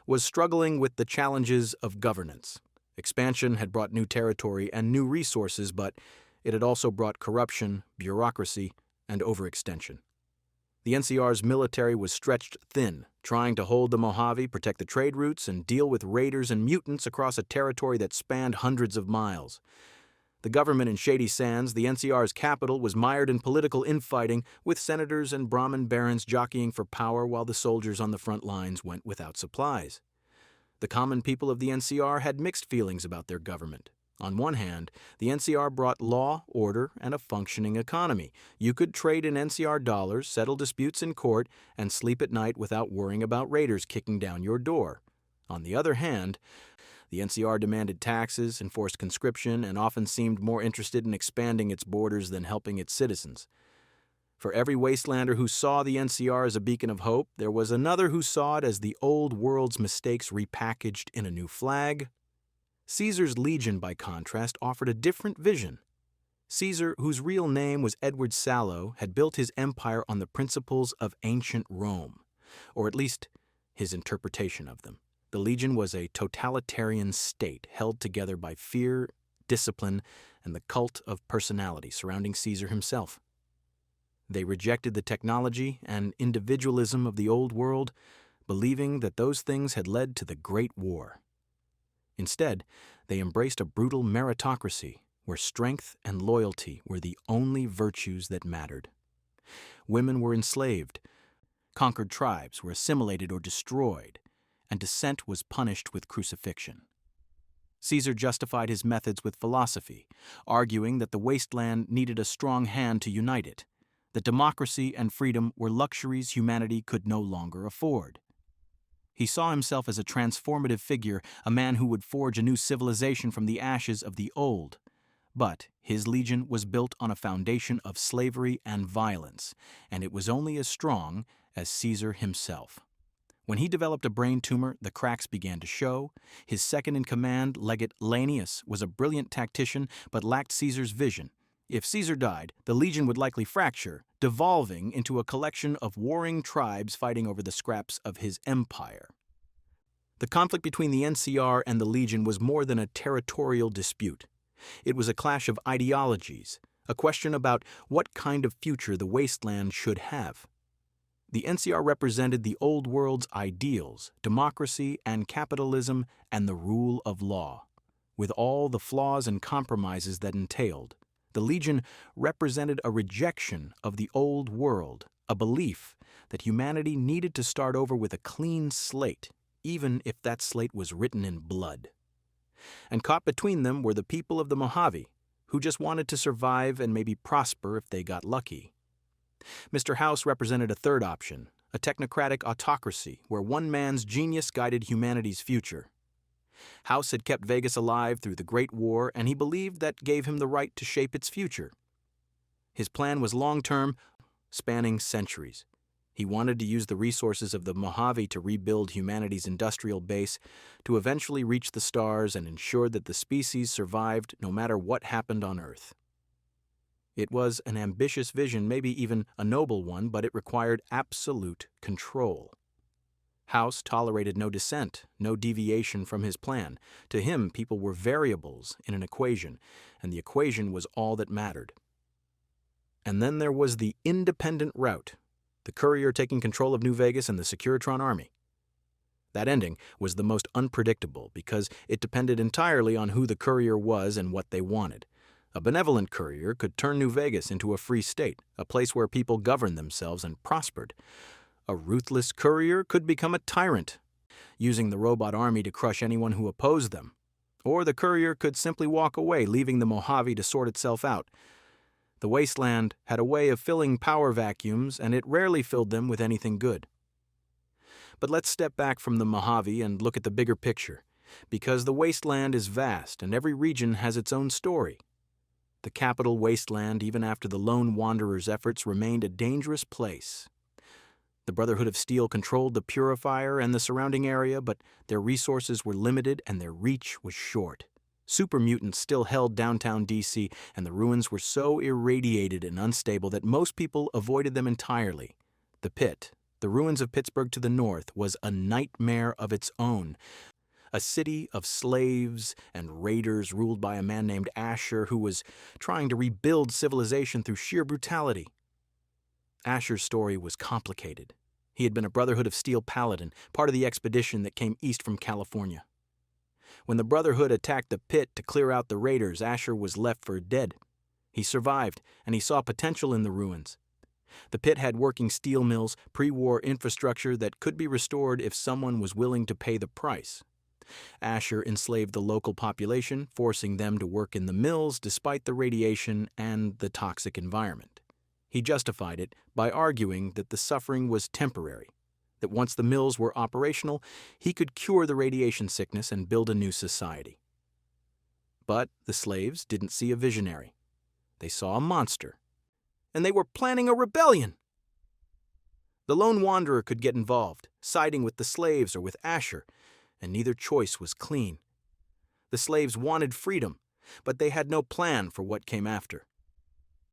Speaker 1: was struggling with the challenges of governance. Expansion had brought new territory and new resources, but it had also brought corruption, bureaucracy, and overextension. The NCR's military was stretched thin, trying to hold the Mojave, protect the trade routes, and deal with raiders and mutants across a territory that spanned hundreds of miles. The government in Shady Sands, the NCR's capital, was mired in political infighting, with senators and Brahmin barons jockeying for power while the soldiers on the front lines went without supplies. The common people of the NCR had mixed feelings about their government. On one hand, the NCR brought law, order, and a functioning economy. You could trade in NCR dollars, settle disputes in court, and sleep at night without worrying about raiders kicking down your door. On the other hand, the NCR demanded taxes, enforced conscription, and often seemed more interested in expanding its borders than helping its citizens. For every wastelander who saw the NCR as a beacon of hope, there was another who saw it as the old world's mistakes repackaged in a new flag. Caesar's Legion, by contrast, offered a different vision. Caesar, whose real name was Edward Sallow, had built his empire on the principles of ancient Rome, or at least his interpretation of them. The Legion was a totalitarian state held together by fear, discipline, and the cult of personality surrounding Caesar himself. They rejected the technology and individualism of the old world, believing that those things had led to the Great War. Instead, they embraced a brutal meritocracy where strength and loyalty were the only virtues that mattered. Women were enslaved, conquered tribes were assimilated or destroyed, and dissent was punished with crucifixion. Caesar justified his methods with philosophy, arguing that the wasteland needed a strong hand to unite it, that democracy and freedom were luxuries humanity could no longer afford. He saw himself as a transformative figure, a man who would forge a new civilization from the ashes of the old. But his legion was built on a foundation of slavery and violence, and it was only as strong as Caesar himself. When he developed a brain tumor, the cracks began to show. His second-in-command, Legate Laenius, was a brilliant tactician but lacked Caesar's vision. If Caesar died, the legion would likely fracture, devolving into a collection of warring tribes fighting over the scraps of his empire. The conflict between the NCR and the Legion was more than a territorial dispute. It was a clash of ideologies, a question about what kind of future the wasteland should have. The NCR represented the old world's ideals, democracy and capitalism, and the rule of law, with all the flaws and compromises that entailed. The Legion represented a rejection of the old world, a belief that humanity needed to start over with a clean slate, even if that slate was written in blood. And caught between them were the people of the Mojave, who just wanted to survive and maybe prosper if they got lucky. Mr. House represented a third option, a technocratic autocracy where one man's genius guided humanity's future. House had kept Vegas alive through the Great War, and he believed that gave him the right to shape its future. His plan was long-term, spanning centuries. He wanted to use the resources of the Mojave to rebuild humanity's industrial base, to eventually reach the stars and ensure that the species survived no matter what happened on Earth. It was an ambitious vision, maybe even a noble one, but it required absolute control. House tolerated no dissent, no deviation from his plan. To him, people were variables in an equation, and the equation was all that mattered. And then there was the independent route, the courier taking control of New Vegas and the Securitron Army. That ending was the most unpredictable because it depended entirely on who the courier was and what they wanted. A benevolent courier could turn New Vegas into a free state, a place where people governed themselves and prospered. A ruthless courier could become a tyrant, using the robot army to crush anyone who opposed them. Or the courier could simply walk away, leaving the Mojave to sort itself out. The wasteland had a way of filling power vacuums, and it rarely filled them with anything good. But let's step back from the Mojave and look at the bigger picture, because the wasteland is vast and every region has its own story. The capital wasteland, even after the lone wanderer's efforts, remained a dangerous place. The Brotherhood of Steel controlled the purifier and the surrounding area, but their resources were limited and their reach was short. Super mutants still held downtown DC, and the ruins were so irradiated and unstable that most people avoided them entirely. The Pit, the ruins of Pittsburgh to the north, was a nightmare of its own. A city of slaves and raiders ruled by a man named Asher who was trying to rebuild civilization through sheer brutality. Asher's story was complicated. He had been a Brotherhood of Steel paladin, part of the expedition that came east from California. When the Brotherhood attacked the Pit to clear out the raiders, Asher was left for dead. He survived, and he saw potential in the ruins. The Pit had working steel mills, pre-war infrastructure that could be restored if someone was willing to pay the price. Asher enslaved the local population, forcing them to work in the mills despite the radiation and the toxic environment. He justified it by arguing that the suffering was temporary, that once the mills were operational, he could cure the radiation sickness and build a new society. But the slaves didn't see a visionary. They saw a monster, and they were planning a rebellion. The lone wanderer could get involved, siding with the slaves or with Asher, and neither choice was clean. The slaves wanted freedom, but they had no plan for what came after.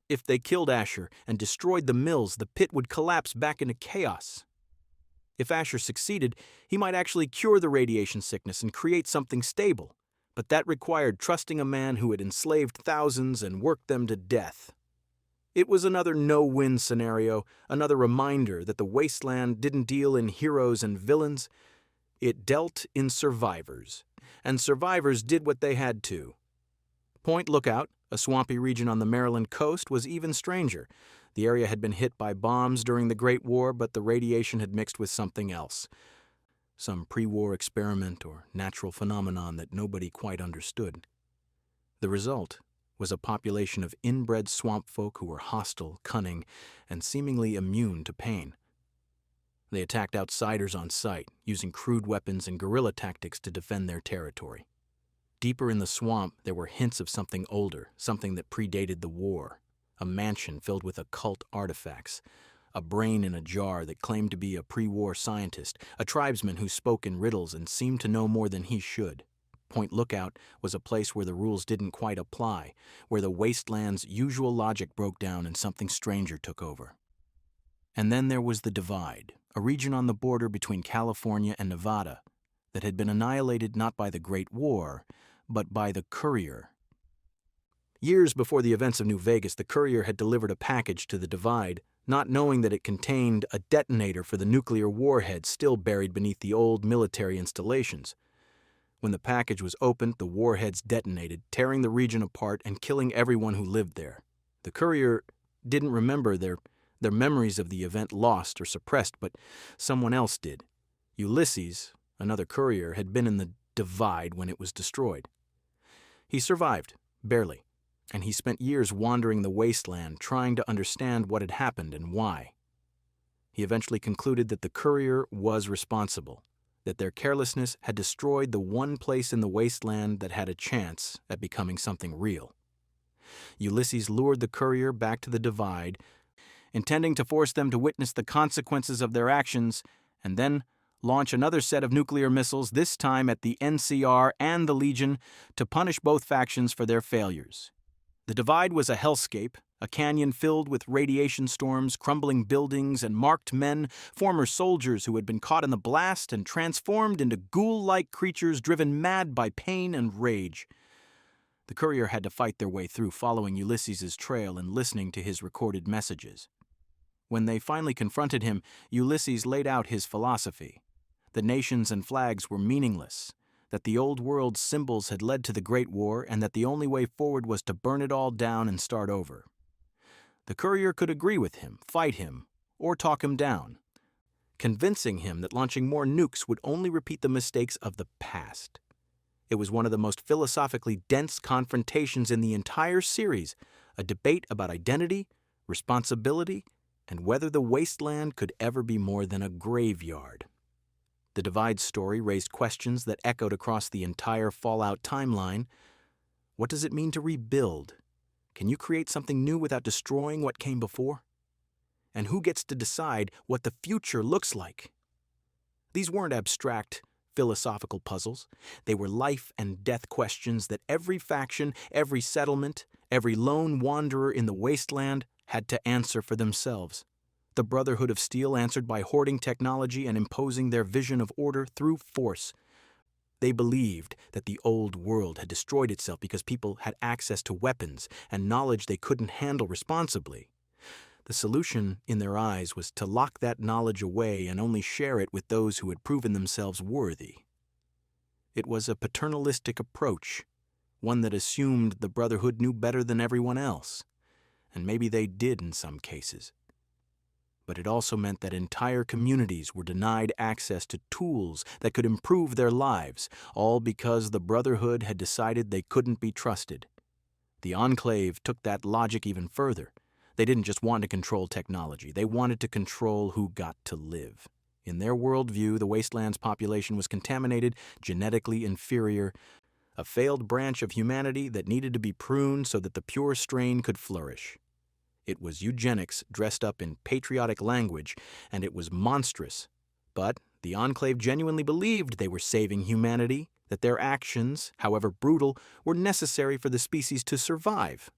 Speaker 1: If they killed Asher and destroyed the mills, the Pit would collapse back into chaos. If Asher succeeded, he might actually cure the radiation sickness and create something stable, but that required trusting a man who had enslaved thousands and worked them to death. It was another no-win scenario, another reminder that the wasteland didn't deal in heroes and villains. It dealt in survivors, and survivors did what they had to. Point Lookout, a swampy region on the Maryland coast, was even stranger. The area had been hit by bombs during the Great War, but the radiation had mixed with something else. Some pre-war experiment or natural phenomenon that nobody quite understood. The result was a population of inbred swamp folk who were hostile, cunning, and seemingly immune to pain. They attacked outsiders on sight, using crude weapons and guerrilla tactics to defend their territory. Deeper in the swamp, there were hints of something older, something that predated the war. A mansion filled with occult artifacts, a brain in a jar that claimed to be a pre-war scientist, a tribesman who spoke in riddles and seemed to know more than he should. Point Lookout was a place where the rules didn't quite apply, where the wasteland's usual logic broke down and something stranger took over. And then there was the Divide, a region on the border between California and Nevada that had been annihilated not by the Great War, but by the Courier. Years before the events of New Vegas, the Courier had delivered a package to the Divide, not knowing that it contained a detonator for the nuclear warhead still buried beneath the old military installations. When the package was opened, the warheads detonated, tearing the region apart and killing everyone who lived there. The Courier didn't remember their memories of the event lost or suppressed, but someone else did. Ulysses, another Courier, had been in the Divide when it was destroyed. He survived, barely, and he spent years wandering the wasteland trying to understand what had happened and why. He eventually concluded that the Courier was responsible, that their carelessness had destroyed the one place in the wasteland that had a chance at becoming something real. Ulysses lured the Courier back to the Divide, intending to force them to witness the consequences of their actions and then launch another set of nuclear missiles, this time at the NCR and the Legion, to punish both factions for their failures. The Divide was a hellscape, a canyon filled with radiation storms, crumbling buildings, and marked men, former soldiers who had been caught in the blast and transformed into ghoul-like creatures driven mad by pain and rage. The Courier had to fight their way through, following Ulysses' trail and listening to his recorded messages. When they finally confronted him, Ulysses laid out his philosophy. The nations and flags were meaningless, that the old world's symbols had led to the Great War, and that the only way forward was to burn it all down and start over. The Courier could agree with him, fight him, or talk him down, convincing him that launching more nukes would only repeat the mistakes of the past. It was one of the most philosophically dense confrontations in the entire series, a debate about identity, responsibility, and whether the wasteland could ever be more than a graveyard. The Divide story raised questions that echoed across the entire Fallout timeline. What does it mean to rebuild? Can you create something new without destroying what came before? And who gets to decide what the future looks like? These weren't abstract philosophical puzzles. They were life and death questions that every faction, every settlement, every lone wanderer in the wasteland had to answer for themselves. The Brotherhood of Steel answered by hoarding technology and imposing their vision of order through force. They believed that the old world had destroyed itself because people had access to weapons and knowledge they couldn't handle responsibly. The solution, in their eyes, was to lock that knowledge away and only share it with those who had proven themselves worthy. It was a paternalistic approach, one that assumed the Brotherhood knew better than everyone else, and maybe they did in some cases. But it also meant that entire communities were denied access to tools that could improve their lives, all because the Brotherhood had decided they couldn't be trusted. The Enclave took that logic even further. They didn't just want to control technology, they wanted to control who got to live. In their worldview, the Wasteland's population was contaminated, genetically inferior, a failed branch of humanity that needed to be pruned so that the pure strain could flourish. It was eugenics dressed up in patriotic language, and it was monstrous. But the Enclave genuinely believed they were saving humanity, that their actions, however brutal, were necessary for the species to survive.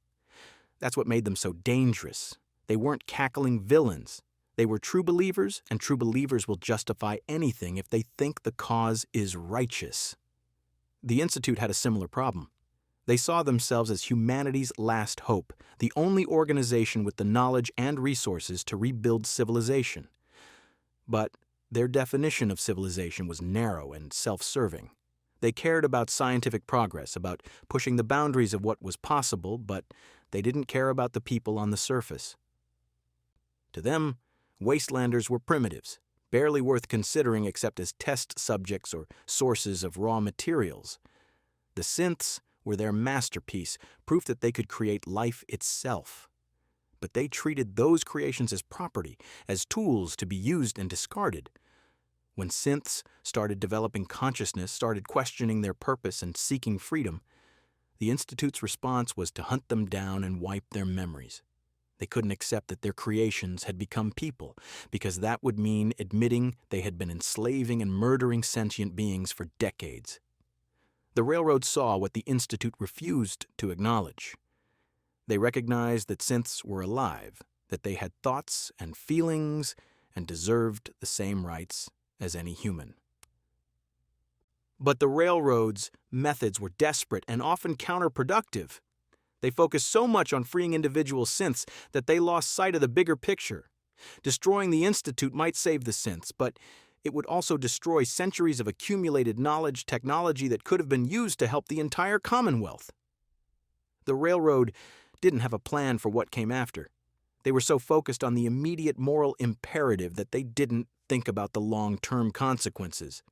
Speaker 1: That's what made them so dangerous. They weren't cackling villains. They were true believers, and true believers will justify anything if they think the cause is righteous. The Institute had a similar problem. They saw themselves as humanity's last hope, the only organization with the knowledge and resources to rebuild civilization. But their definition of civilization was narrow and self-serving. They cared about scientific progress, about pushing the boundaries of what was possible, but they didn't care about the people on the surface. To them, wastelanders were primitives, barely worth considering except as test subjects or sources of raw materials. The synths were their masterpiece, proof that they could create life itself. But they treated those creations as property, as tools to be used and discarded. When synths started developing consciousness, started questioning their purpose and seeking freedom, the Institute's response was to hunt them down and wipe their memories. They couldn't accept that their creations had become people, because that would mean admitting they had been enslaving and murdering sentient beings for decades. The Railroad saw what the Institute refused to acknowledge. They recognized that synths were alive, that they had thoughts and feelings and deserved the same rights as any human. But the Railroad's methods were desperate and often counterproductive. They focused so much on freeing individual synths that they lost sight of the bigger picture. Destroying the Institute might save the synths, but it would also destroy centuries of accumulated knowledge, technology that could have been used to help the entire Commonwealth. The Railroad didn't have a plan for what came after. They were so focused on the immediate moral imperative that they didn't think about the long-term consequences.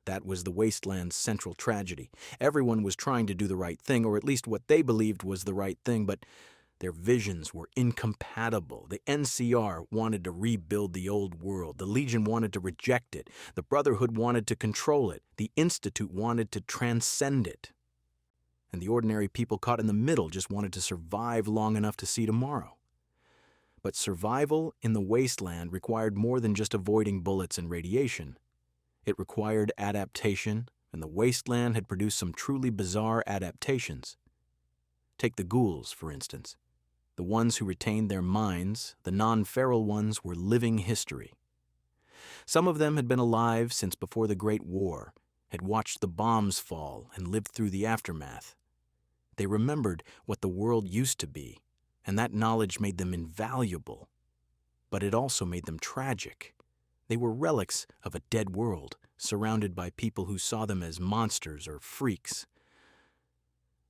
Speaker 1: That was the Wasteland's central tragedy. Everyone was trying to do the right thing, or at least what they believed was the right thing, but their visions were incompatible. The NCR wanted to rebuild the old world. The Legion wanted to reject it. The Brotherhood wanted to control it. The Institute wanted to transcend it. And the ordinary people caught in the middle just wanted to survive long enough to see tomorrow. But survival in the Wasteland required more than just avoiding bullets and radiation. It required adaptation, and the Wasteland had produced some truly bizarre adaptations. Take the ghouls, for instance. The ones who retained their minds, the non-feral ones, were living history. Some of them had been alive since before the Great War, had watched the bombs fall and lived through the aftermath. They remembered what the world used to be, and that knowledge made them invaluable. But it also made them tragic. They were relics of a dead world, surrounded by people who saw them as monsters or freaks.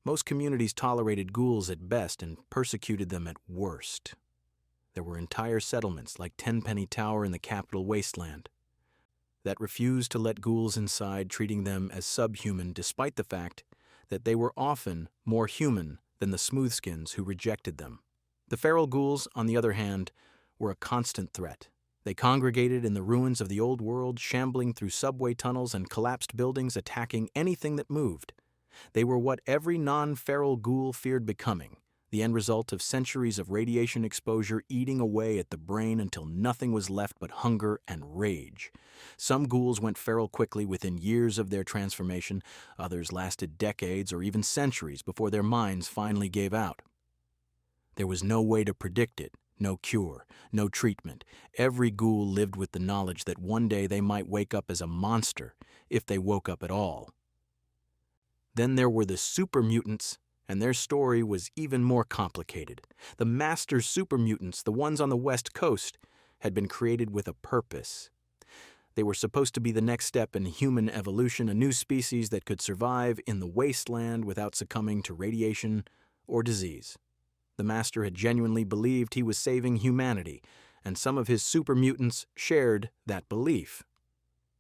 Speaker 1: Most communities tolerated ghouls at best and persecuted them at worst. There were entire settlements, like Tenpenny Tower in the capital Wasteland, that refused to let ghouls inside, treating them as subhuman despite the fact that they were often more human than the smoothskins who rejected them. The feral ghouls, on the other hand, were a constant threat. They congregated in the ruins of the old world, shambling through subway tunnels and collapsed buildings, attacking anything that moved. They were what every non-feral ghoul feared becoming, the end result of centuries of radiation exposure eating away at the brain until nothing was left but hunger and rage. Some ghouls went feral quickly within years of their transformation, others lasted decades or even centuries before their minds finally gave out. There was no way to predict it, no cure, no treatment. Every ghoul lived with the knowledge that one day they might wake up as a monster, if they woke up at all. Then there were the super mutants, and their story was even more complicated. The master super mutants, the ones on the West Coast, had been created with a purpose. They were supposed to be the next step in human evolution, a new species that could survive in the wasteland without succumbing to radiation or disease. The master had genuinely believed he was saving humanity, and some of his super mutants shared that belief.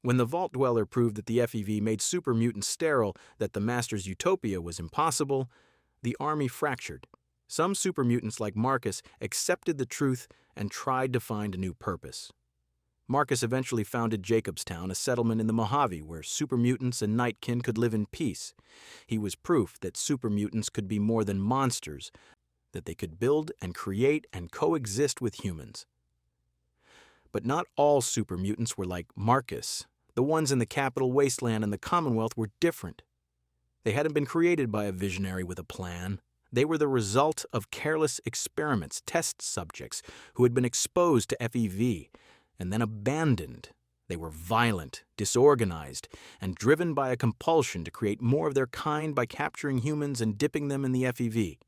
Speaker 1: When the Vault Dweller proved that the FEV made super mutants sterile, that the master's utopia was impossible, the army fractured. Some super mutants like Marcus accepted the truth and tried to find a new purpose. Marcus eventually founded Jacobstown, a settlement in the Mojave where super mutants and Nightkin could live in peace. He was proof that super mutants could be more than monsters, that they could build and create and coexist with humans. But not all super mutants were like Marcus. The ones in the Capital Wasteland and the Commonwealth were different. They hadn't been created by a visionary with a plan. They were the result of careless experiments, test subjects who had been exposed to FEV and then abandoned. They were violent, disorganized, and driven by a compulsion to create more of their kind by capturing humans and dipping them in the FEV.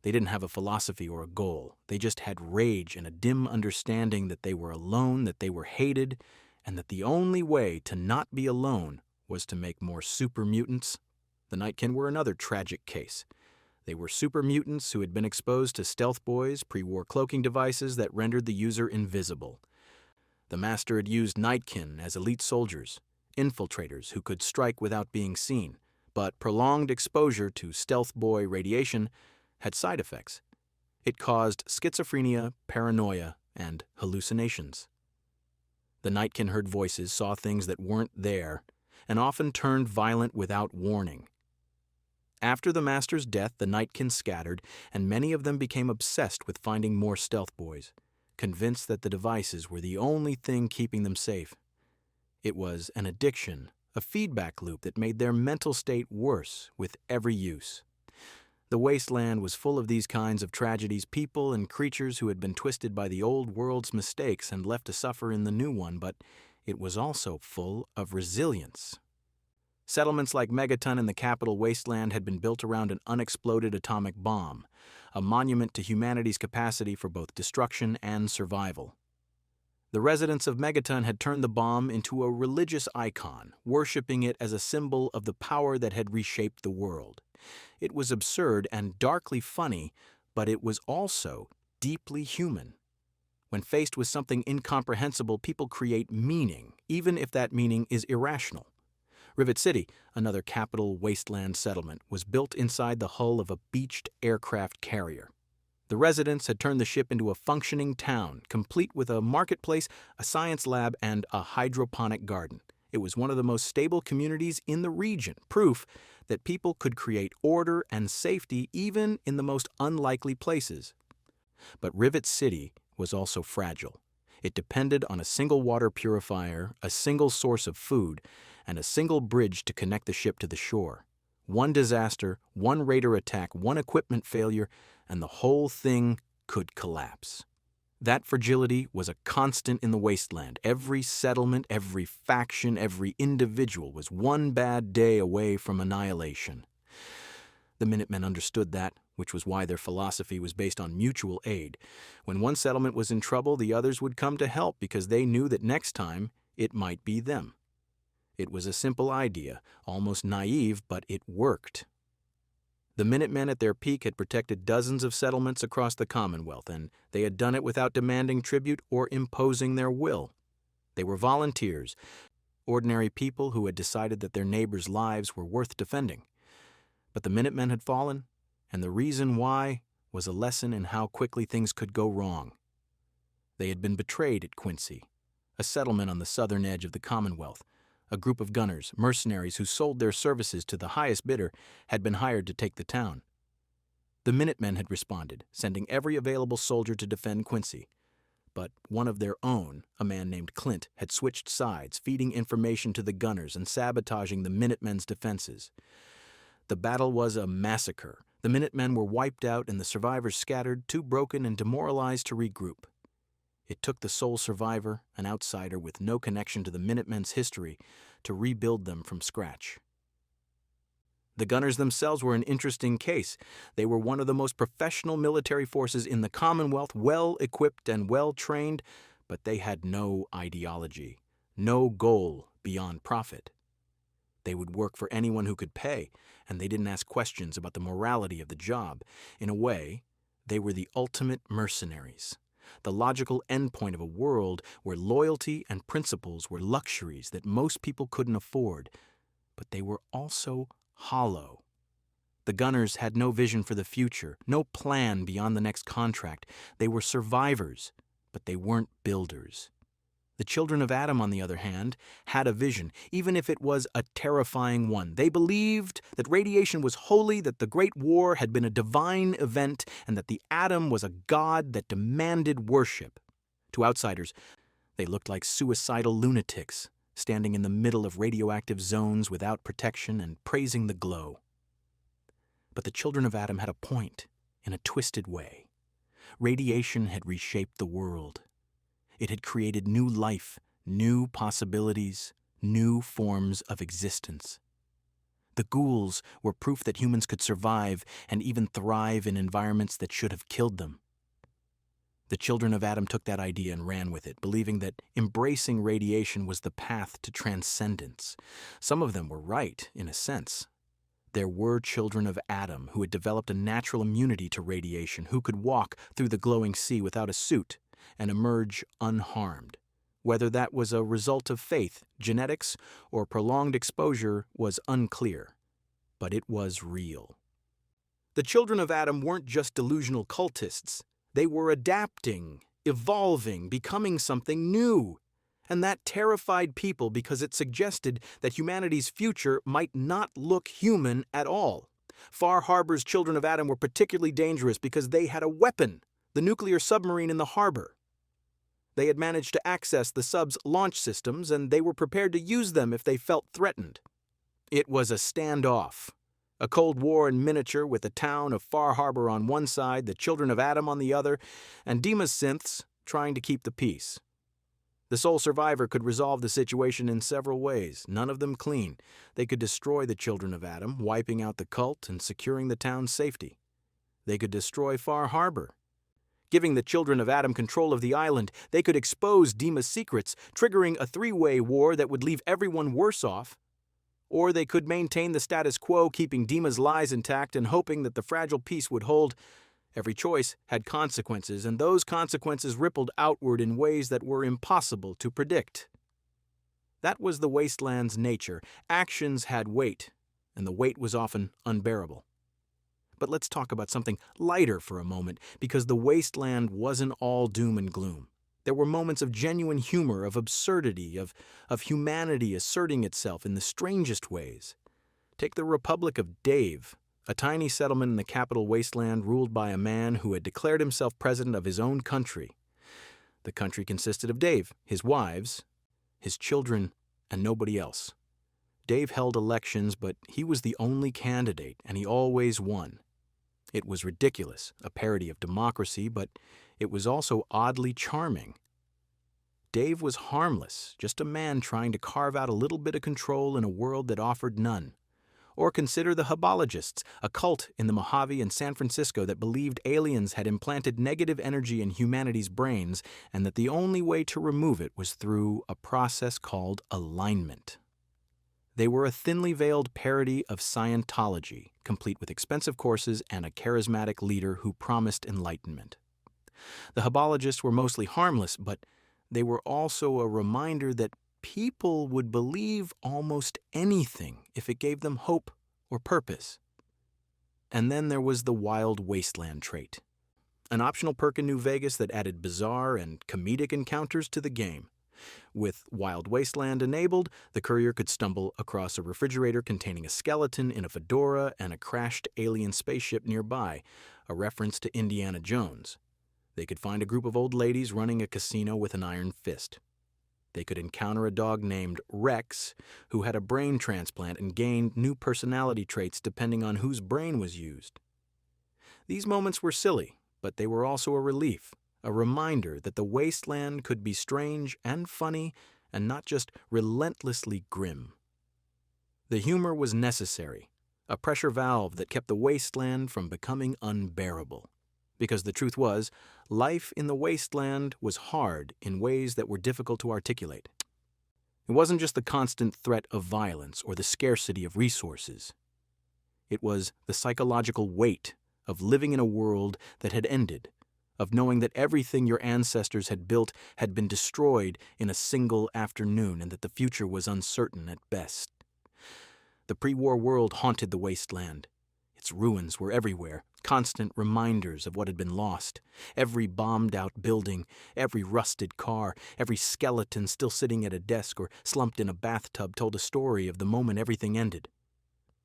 Speaker 1: They didn't have a philosophy or a goal. They just had rage and a dim understanding that they were alone, that they were hated, and that the only way to not be alone was to make more super mutants. The Nightkin were another tragic case. They were super mutants who had been exposed to stealth boys, pre-war cloaking devices that rendered the user invisible. The master had used Nightkin as elite soldiers, infiltrators who could strike without being seen, but prolonged exposure to stealth boy radiation had side effects. It caused schizophrenia, paranoia, and hallucinations. The Nightkin heard voices, saw things that weren't there, and often turned violent without warning. After the master's death, the Nightkin scattered, and many of them became obsessed with finding more stealth boys, convinced that the devices were the only thing keeping them safe. It was an addiction, a feedback loop that made their mental state worse with every use. The wasteland was full of these kinds of tragedies, people and creatures who had been twisted by the old world's mistakes and left to suffer in the new one, but it was also full of resilience. Settlements like Megaton and the Capital Wasteland had been built around an unexploded atomic bomb, a monument to humanity's capacity for both destruction and survival. The residents of Megaton had turned the bomb into a religious icon, worshipping it as a symbol of the power that had reshaped the world. It was absurd and darkly funny, but it was also deeply human. When faced with something incomprehensible, people create meaning, even if that meaning is irrational. Rivet City, another Capital Wasteland settlement, was built inside the hull of a beached aircraft carrier. The residents had turned the ship into a functioning town, complete with a marketplace, a science lab, and a hydroponic garden. It was one of the most stable communities in the region, proof that people could create order and safety even in the most unlikely places. But Rivet City was also fragile. It depended on a single water purifier, a single source of food, and a single bridge to connect the ship to the shore. One disaster, one raider attack, one equipment failure, and the whole thing could collapse. That fragility was a constant in the wasteland. Every settlement, every faction, every individual was one bad day away from annihilation. The Minutemen understood that, which was why their philosophy was based on mutual aid. When one settlement was in trouble, the others would come to help because they knew that next time it might be them. It was a simple idea, almost naive, but it worked. The Minutemen at their peak had protected dozens of settlements across the Commonwealth, and they had done it without demanding tribute or imposing their will. They were volunteers, ordinary people who had decided that their neighbors' lives were worth defending. But the Minutemen had fallen, and the reason why was a lesson in how quickly things could go wrong. They had been betrayed at Quincy, a settlement on the southern edge of the Commonwealth. A group of gunners, mercenaries who sold their services to the highest bidder, had been hired to take the town. The Minutemen had responded, sending every available soldier to defend Quincy. But one of their own, a man named Clint, had switched sides, feeding information to the gunners and sabotaging the Minutemen's defenses. The battle was a massacre. The Minutemen were wiped out and the survivors scattered, too broken and demoralized to regroup. It took the sole survivor, an outsider with no connection to the Minutemen's history, to rebuild them from scratch. The gunners themselves were an interesting case. They were one of the most professional military forces in the Commonwealth, well-equipped and well-trained, but they had no ideology, no goal beyond profit. They would work for anyone who could pay, and they didn't ask questions about the morality of the job. In a way, they were the ultimate mercenaries, the logical endpoint of a world where loyalty and principles were luxuries that most people couldn't afford, but they were also hollow. The gunners had no vision for the future, no plan beyond the next contract. They were survivors, but they weren't builders. The children of Adam, on the other hand, had a vision, even if it was a terrifying one. They believed that radiation was holy, that the Great War had been a divine event, and that the atom was a god that demanded worship. To outsiders, they looked like suicidal lunatics, standing in the middle of radioactive zones without protection and praising the glow. But the children of Adam had a point, in a twisted way. Radiation had reshaped the world. It had created new life, new possibilities, new forms of existence. The ghouls were proof that humans could survive and even thrive in environments that should have killed them. The children of Adam took that idea and ran with it, believing that embracing radiation was the path to transcendence. Some of them were right, in a sense. There were children of Adam who had developed a natural immunity to radiation, who could walk through the glowing sea without a suit and emerge unharmed. Whether that was a result of faith, genetics, or prolonged exposure was unclear, but it was real. The children of Adam weren't just delusional cultists. They were adapting, evolving, becoming something new. And that terrified people because it suggested that humanity's future might not look human at all. Far Harbor's children of Adam were particularly dangerous because they had a weapon, the nuclear submarine in the harbor. They had managed to access the sub's launch systems, and they were prepared to use them if they felt threatened. It was a standoff. A Cold War in miniature with the town of Far Harbor on one side, the children of Adam on the other, and Dima's synths trying to keep the peace. The sole survivor could resolve the situation in several ways, none of them clean. They could destroy the children of Adam, wiping out the cult and securing the town's safety. They could destroy Far Harbor. Giving the children of Adam control of the island, they could expose Dima's secrets, triggering a three-way war that would leave everyone worse off. Or they could maintain the status quo, keeping Dima's lies intact and hoping that the fragile peace would hold. Every choice had consequences, and those consequences rippled outward in ways that were impossible to predict. That was the wasteland's nature. Actions had weight, and the weight was often unbearable. But let's talk about something lighter for a moment, because the wasteland wasn't all doom and gloom. There were moments of genuine humor, of absurdity, of humanity asserting itself in the strangest ways. Take the Republic of Dave, a tiny settlement in the capital wasteland ruled by a man who had declared himself president of his own country. The country consisted of Dave, his wives, his children, and nobody else. Dave held elections, but he was the only candidate, and he always won. It was ridiculous, a parody of democracy, but it was also oddly charming. Dave was harmless, just a man trying to carve out a little bit of control in a world that offered none. Or consider the Hubologists, a cult in the Mojave and San Francisco that believed aliens had implanted negative energy in humanity's brains and that the only way to remove it was through a process called alignment. They were a thinly veiled parody of Scientology, complete with expensive courses and a charismatic leader who promised enlightenment. The Hubologists were mostly harmless, but they were also a reminder that people would believe almost anything if it gave them hope or purpose. And then there was the wild wasteland trait, an optional perk in New Vegas that added bizarre and comedic encounters to the game. With Wild Wasteland enabled, the courier could stumble across a refrigerator containing a skeleton in a fedora and a crashed alien spaceship nearby, a reference to Indiana Jones. They could find a group of old ladies running a casino with an iron fist. They could encounter a dog named Rex, who had a brain transplant and gained new personality traits depending on whose brain was used. These moments were silly, but they were also a relief, a reminder that the wasteland could be strange and funny and not just relentlessly grim. The humor was necessary, a pressure valve that kept the wasteland from becoming unbearable. Because the truth was, life in the wasteland was hard in ways that were difficult to articulate. It wasn't just the constant threat of violence or the scarcity of resources. It was the psychological weight of living in a world that had ended, of knowing that everything your ancestors had built had been destroyed in a single afternoon and that the future was uncertain at best. The pre-war world haunted the wasteland. Its ruins were everywhere, constant reminders of what had been lost. Every bombed-out building, every rusted car, every skeleton still sitting at a desk or slumped in a bathtub told a story of the moment everything ended.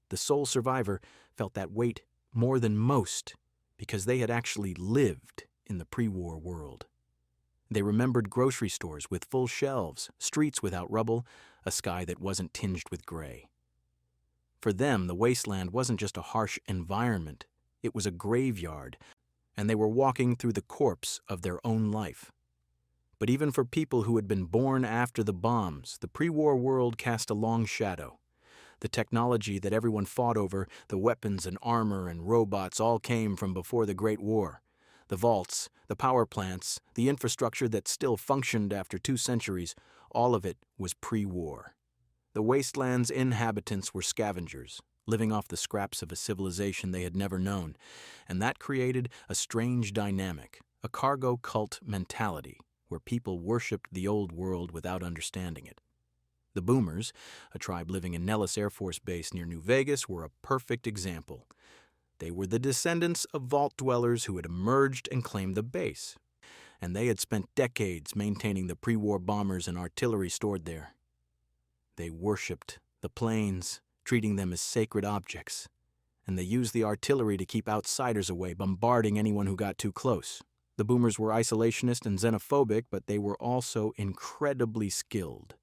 Speaker 1: The sole survivor felt that weight more than most because they had actually lived in the pre-war world. They remembered grocery stores with full shelves, streets without rubble, a sky that wasn't tinged with gray. For them, the wasteland wasn't just a harsh environment, it was a graveyard, and they were walking through the corpse of their own life. But even for people who had been born after the bombs, the pre-war world cast a long shadow. The technology that everyone fought over, the weapons and armor and robots all came from before the Great War. The vaults, the power plants, the infrastructure that still functioned after 2 centuries, all of it was pre-war. The wasteland's inhabitants were scavengers, living off the scraps of a civilization they had never known, and that created a strange dynamic, a cargo cult mentality, where people worshipped the old world without understanding it. The Boomers, a tribe living in Nellis Air Force Base near New Vegas, were a perfect example. They were the descendants of vault dwellers who had emerged and claimed the base, and they had spent decades maintaining the pre-war bombers and artillery stored there. They worshipped the planes, treating them as sacred objects, and they used the artillery to keep outsiders away, bombarding anyone who got too close. The Boomers were isolationist and xenophobic, but they were also incredibly skilled.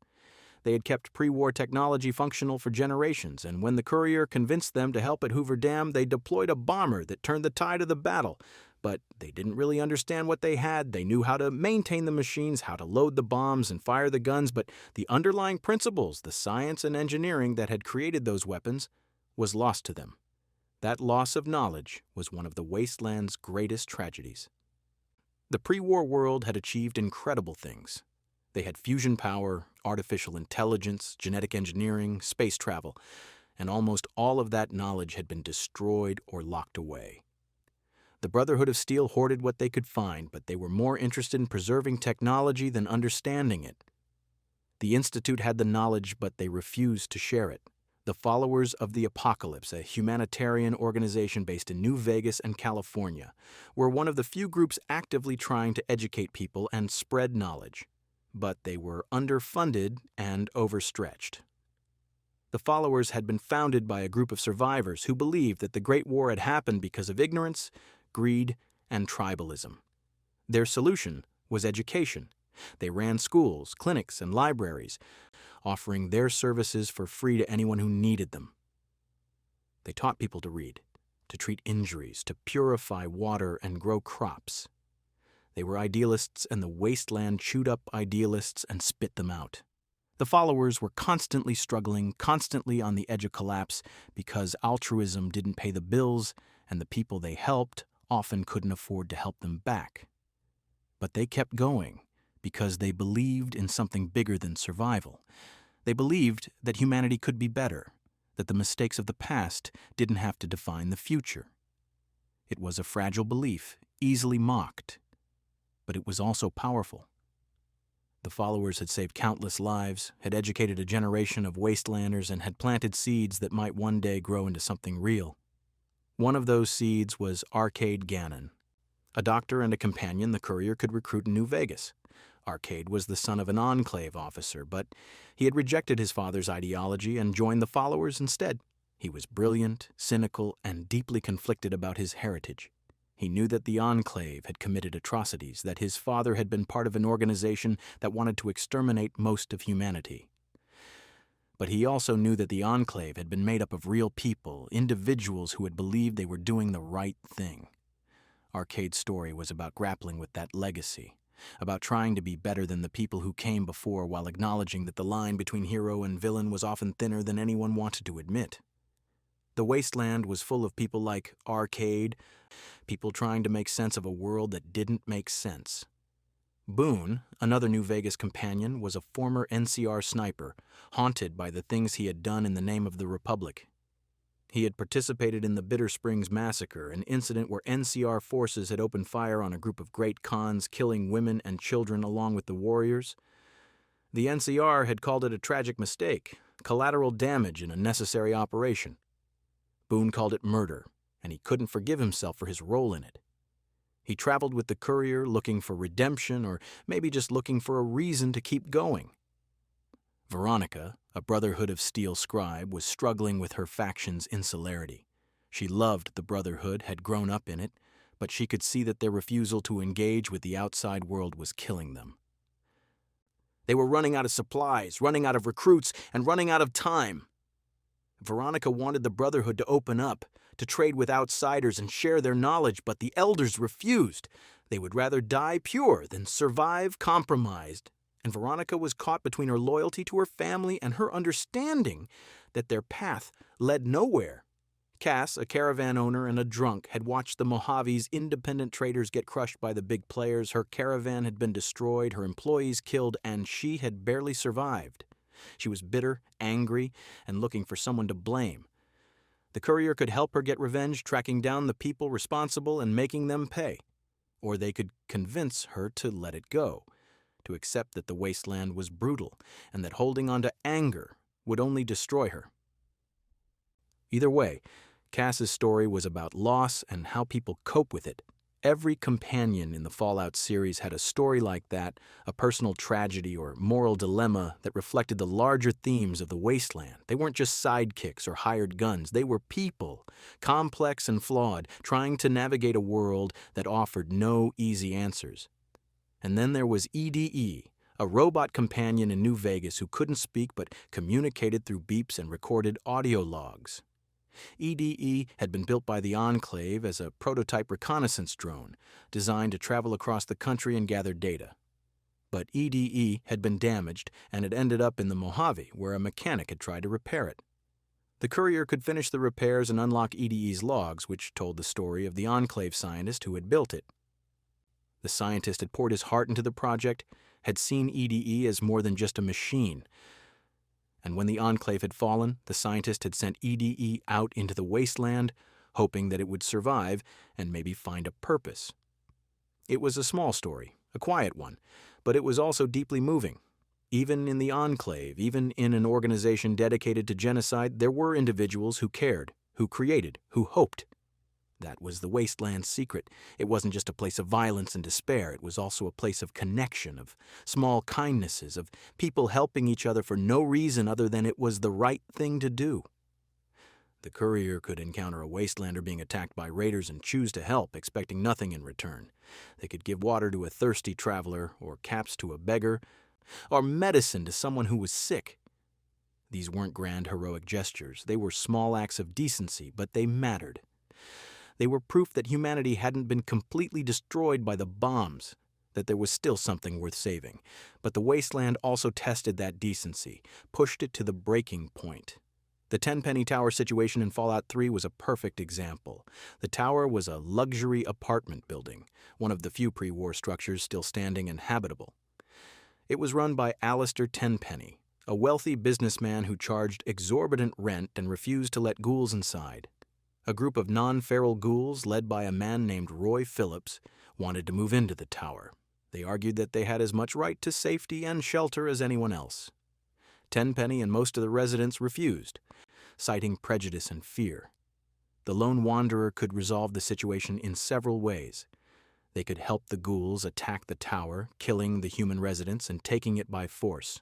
Speaker 1: They had kept pre-war technology functional for generations, and when the courier convinced them to help at Hoover Dam, they deployed a bomber that turned the tide of the battle. But they didn't really understand what they had. They knew how to maintain the machines, how to load the bombs and fire the guns, but the underlying principles, the science and engineering that had created those weapons, was lost to them. That loss of knowledge was one of the wasteland's greatest tragedies. The pre-war world had achieved incredible things. They had fusion power, artificial intelligence, genetic engineering, space travel, and almost all of that knowledge had been destroyed or locked away. The Brotherhood of Steel hoarded what they could find, but they were more interested in preserving technology than understanding it. The Institute had the knowledge, but they refused to share it. The Followers of the Apocalypse, a humanitarian organization based in New Vegas and California, were one of the few groups actively trying to educate people and spread knowledge. But they were underfunded and overstretched. The Followers had been founded by a group of survivors who believed that the Great War had happened because of ignorance, greed, and tribalism. Their solution was education. They ran schools, clinics, and libraries, offering their services for free to anyone who needed them. They taught people to read, to treat injuries, to purify water and grow crops. They were idealists, and the wasteland chewed up idealists and spit them out. The Followers were constantly struggling, constantly on the edge of collapse, because altruism didn't pay the bills, and the people they helped often couldn't afford to help them back. But they kept going, because they believed in something bigger than survival. They believed that humanity could be better, that the mistakes of the past didn't have to define the future. It was a fragile belief, easily mocked, but it was also powerful. The Followers had saved countless lives, had educated a generation of wastelanders, and had planted seeds that might one day grow into something real. One of those seeds was Arcade Gannon, a doctor and a companion the courier could recruit in New Vegas. Arcade was the son of an Enclave officer, but he had rejected his father's ideology and joined the followers instead. He was brilliant, cynical, and deeply conflicted about his heritage. He knew that the Enclave had committed atrocities, that his father had been part of an organization that wanted to exterminate most of humanity. But he also knew that the Enclave had been made up of real people, individuals who had believed they were doing the right thing. Arcade's story was about grappling with that legacy, about trying to be better than the people who came before while acknowledging that the line between hero and villain was often thinner than anyone wanted to admit. The wasteland was full of people like Arcade, people trying to make sense of a world that didn't make sense. Boone, another New Vegas companion, was a former NCR sniper, haunted by the things he had done in the name of the Republic. He had participated in the Bitter Springs Massacre, an incident where NCR forces had opened fire on a group of Great Khans, killing women and children along with the warriors. The NCR had called it a tragic mistake, collateral damage in a necessary operation. Boone called it murder, and he couldn't forgive himself for his role in it. He traveled with the Courier looking for redemption, or maybe just looking for a reason to keep going. Veronica, a Brotherhood of Steel scribe, was struggling with her faction's insularity. She loved the Brotherhood, had grown up in it, but she could see that their refusal to engage with the outside world was killing them. They were running out of supplies, running out of recruits, and running out of time. Veronica wanted the Brotherhood to open up, to trade with outsiders and share their knowledge, but the elders refused. They would rather die pure than survive compromised. And Veronica was caught between her loyalty to her family and her understanding that their path led nowhere. Cass, a caravan owner and a drunk, had watched the Mojave's independent traders get crushed by the big players. Her caravan had been destroyed, her employees killed, and she had barely survived. She was bitter, angry, and looking for someone to blame. The Courier could help her get revenge, tracking down the people responsible and making them pay. Or they could convince her to let it go, to accept that the wasteland was brutal and that holding on to anger would only destroy her. Either way, Cass's story was about loss and how people cope with it. Every companion in the Fallout series had a story like that, a personal tragedy or moral dilemma that reflected the larger themes of the wasteland. They weren't just sidekicks or hired guns. They were people, complex and flawed, trying to navigate a world that offered no easy answers. And then there was EDE, a robot companion in New Vegas who couldn't speak but communicated through beeps and recorded audio logs. EDE had been built by the Enclave as a prototype reconnaissance drone, designed to travel across the country and gather data. But EDE had been damaged and had ended up in the Mojave, where a mechanic had tried to repair it. The Courier could finish the repairs and unlock EDE's logs, which told the story of the Enclave scientist who had built it. The scientist had poured his heart into the project, had seen EDE as more than just a machine. And when the Enclave had fallen, the scientist had sent EDE out into the wasteland, hoping that it would survive and maybe find a purpose. It was a small story, a quiet one, but it was also deeply moving. Even in the Enclave, even in an organization dedicated to genocide, there were individuals who cared, who created, who hoped. That was the wasteland's secret. It wasn't just a place of violence and despair. It was also a place of connection, of small kindnesses, of people helping each other for no reason other than it was the right thing to do. The Courier could encounter a wastelander being attacked by raiders and choose to help, expecting nothing in return. They could give water to a thirsty traveler, or caps to a beggar, or medicine to someone who was sick. These weren't grand heroic gestures. They were small acts of decency, but they mattered. They were proof that humanity hadn't been completely destroyed by the bombs, that there was still something worth saving. But the wasteland also tested that decency, pushed it to the breaking point. The Tenpenny Tower situation in Fallout 3 was a perfect example. The tower was a luxury apartment building, one of the few pre-war structures still standing and habitable. It was run by Alistair Tenpenny, a wealthy businessman who charged exorbitant rent and refused to let ghouls inside. A group of non-feral ghouls, led by a man named Roy Phillips, wanted to move into the tower. They argued that they had as much right to safety and shelter as anyone else. Tenpenny and most of the residents refused, citing prejudice and fear. The lone wanderer could resolve the situation in several ways. They could help the ghouls attack the tower, killing the human residents and taking it by force.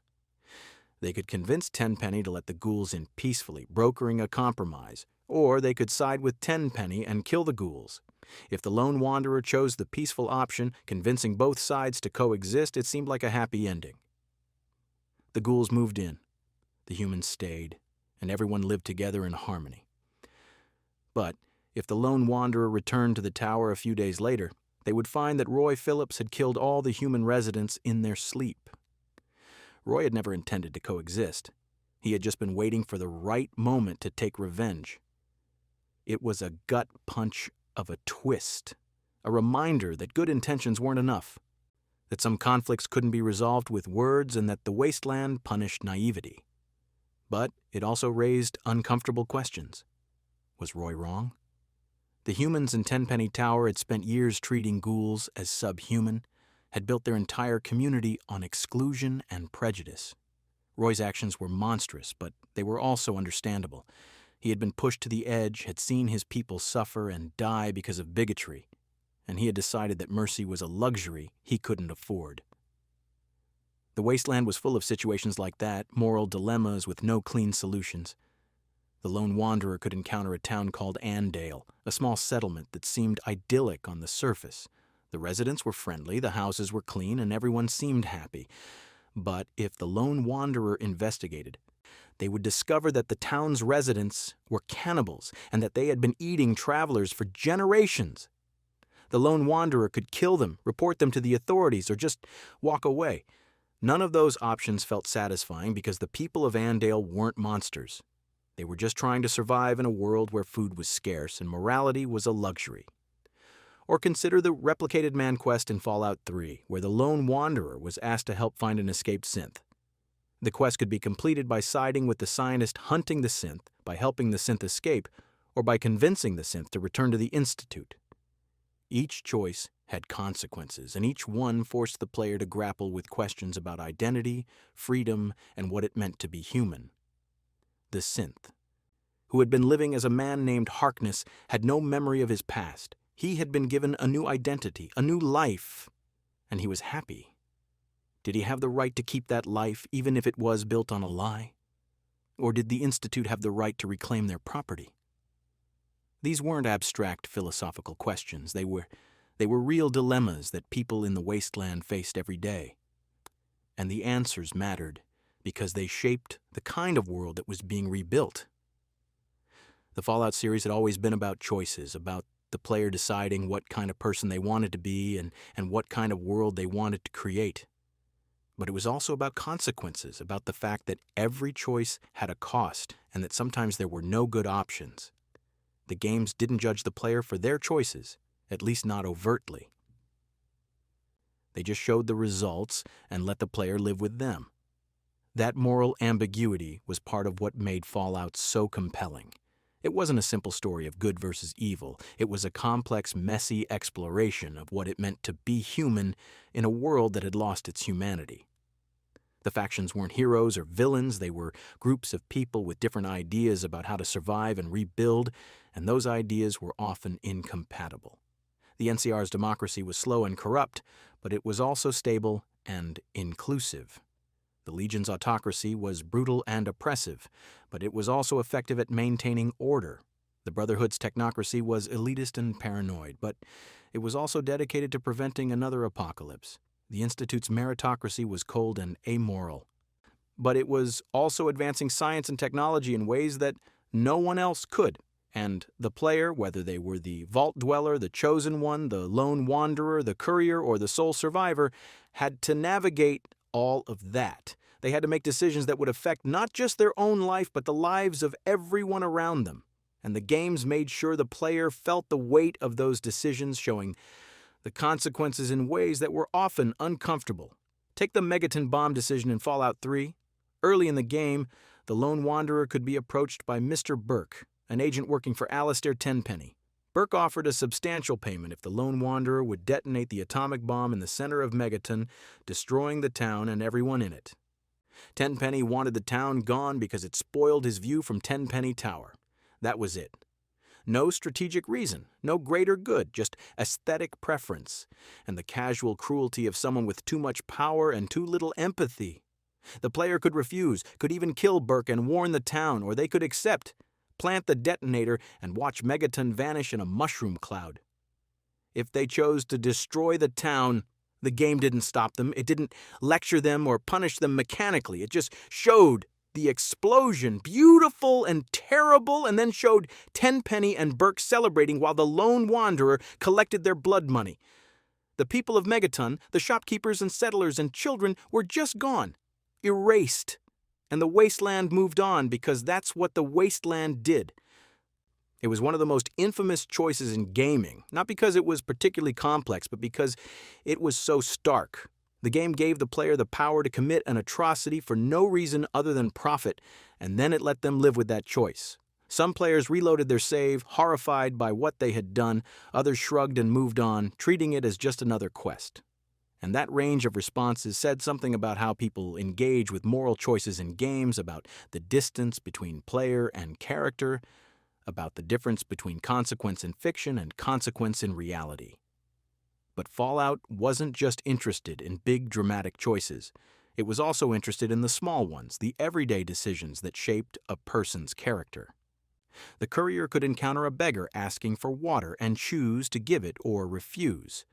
Speaker 1: They could convince Tenpenny to let the ghouls in peacefully, brokering a compromise, or they could side with Tenpenny and kill the ghouls. If the lone wanderer chose the peaceful option, convincing both sides to coexist, it seemed like a happy ending. The ghouls moved in, the humans stayed, and everyone lived together in harmony. But if the lone wanderer returned to the tower a few days later, they would find that Roy Phillips had killed all the human residents in their sleep. Roy had never intended to coexist. He had just been waiting for the right moment to take revenge. It was a gut punch of a twist, a reminder that good intentions weren't enough, that some conflicts couldn't be resolved with words, and that the wasteland punished naivety. But it also raised uncomfortable questions. Was Roy wrong? The humans in Tenpenny Tower had spent years treating ghouls as subhuman, had built their entire community on exclusion and prejudice. Roy's actions were monstrous, but they were also understandable. He had been pushed to the edge, had seen his people suffer and die because of bigotry, and he had decided that mercy was a luxury he couldn't afford. The wasteland was full of situations like that, moral dilemmas with no clean solutions. The lone wanderer could encounter a town called Andale, a small settlement that seemed idyllic on the surface. The residents were friendly, the houses were clean, and everyone seemed happy. But if the lone wanderer investigated, they would discover that the town's residents were cannibals and that they had been eating travelers for generations. The lone wanderer could kill them, report them to the authorities, or just walk away. None of those options felt satisfying because the people of Andale weren't monsters. They were just trying to survive in a world where food was scarce and morality was a luxury. Or consider the replicated man quest in Fallout 3, where the lone wanderer was asked to help find an escaped synth. The quest could be completed by siding with the scientist hunting the synth, by helping the synth escape, or by convincing the synth to return to the Institute. Each choice had consequences, and each one forced the player to grapple with questions about identity, freedom, and what it meant to be human. The synth, who had been living as a man named Harkness, had no memory of his past. He had been given a new identity, a new life, and he was happy. Did he have the right to keep that life, even if it was built on a lie? Or did the Institute have the right to reclaim their property? These weren't abstract philosophical questions. They were real dilemmas that people in the wasteland faced every day. And the answers mattered because they shaped the kind of world that was being rebuilt. The Fallout series had always been about choices, about the player deciding what kind of person they wanted to be and what kind of world they wanted to create. But it was also about consequences, about the fact that every choice had a cost and that sometimes there were no good options. The games didn't judge the player for their choices, at least not overtly. They just showed the results and let the player live with them. That moral ambiguity was part of what made Fallout so compelling. It wasn't a simple story of good versus evil. It was a complex, messy exploration of what it meant to be human in a world that had lost its humanity. The factions weren't heroes or villains. They were groups of people with different ideas about how to survive and rebuild, and those ideas were often incompatible. The NCR's democracy was slow and corrupt, but it was also stable and inclusive. The Legion's autocracy was brutal and oppressive, but it was also effective at maintaining order. The Brotherhood's technocracy was elitist and paranoid, but it was also dedicated to preventing another apocalypse. The Institute's meritocracy was cold and amoral, but it was also advancing science and technology in ways that no one else could. And the player, whether they were the Vault Dweller, the Chosen One, the Lone Wanderer, the Courier, or the Sole Survivor, had to navigate all of that. They had to make decisions that would affect not just their own life, but the lives of everyone around them. And the games made sure the player felt the weight of those decisions, showing the consequences in ways that were often uncomfortable. Take the Megaton bomb decision in Fallout 3. Early in the game, the Lone Wanderer could be approached by Mr. Burke, an agent working for Alistair Tenpenny. Burke offered a substantial payment if the Lone Wanderer would detonate the atomic bomb in the center of Megaton, destroying the town and everyone in it. Tenpenny wanted the town gone because it spoiled his view from Tenpenny Tower. That was it. No strategic reason, no greater good, just aesthetic preference, and the casual cruelty of someone with too much power and too little empathy. The player could refuse, could even kill Burke and warn the town, or they could accept, plant the detonator, and watch Megaton vanish in a mushroom cloud. If they chose to destroy the town, the game didn't stop them. It didn't lecture them or punish them mechanically. It just showed the explosion, beautiful and terrible, and then showed Tenpenny and Burke celebrating while the lone wanderer collected their blood money. The people of Megaton, the shopkeepers and settlers and children, were just gone, erased, and the wasteland moved on because that's what the wasteland did. It was one of the most infamous choices in gaming, not because it was particularly complex, but because it was so stark. The game gave the player the power to commit an atrocity for no reason other than profit, and then it let them live with that choice. Some players reloaded their save, horrified by what they had done. Others shrugged and moved on, treating it as just another quest. And that range of responses said something about how people engage with moral choices in games, about the distance between player and character, about the difference between consequence in fiction and consequence in reality. But Fallout wasn't just interested in big, dramatic choices. It was also interested in the small ones, the everyday decisions that shaped a person's character. The courier could encounter a beggar asking for water and choose to give it or refuse.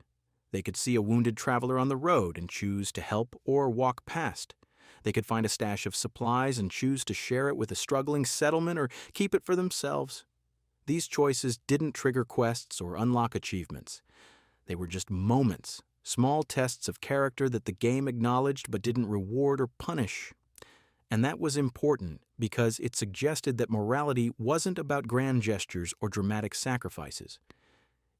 Speaker 1: They could see a wounded traveler on the road and choose to help or walk past. They could find a stash of supplies and choose to share it with a struggling settlement or keep it for themselves. These choices didn't trigger quests or unlock achievements. They were just moments, small tests of character that the game acknowledged but didn't reward or punish. And that was important because it suggested that morality wasn't about grand gestures or dramatic sacrifices.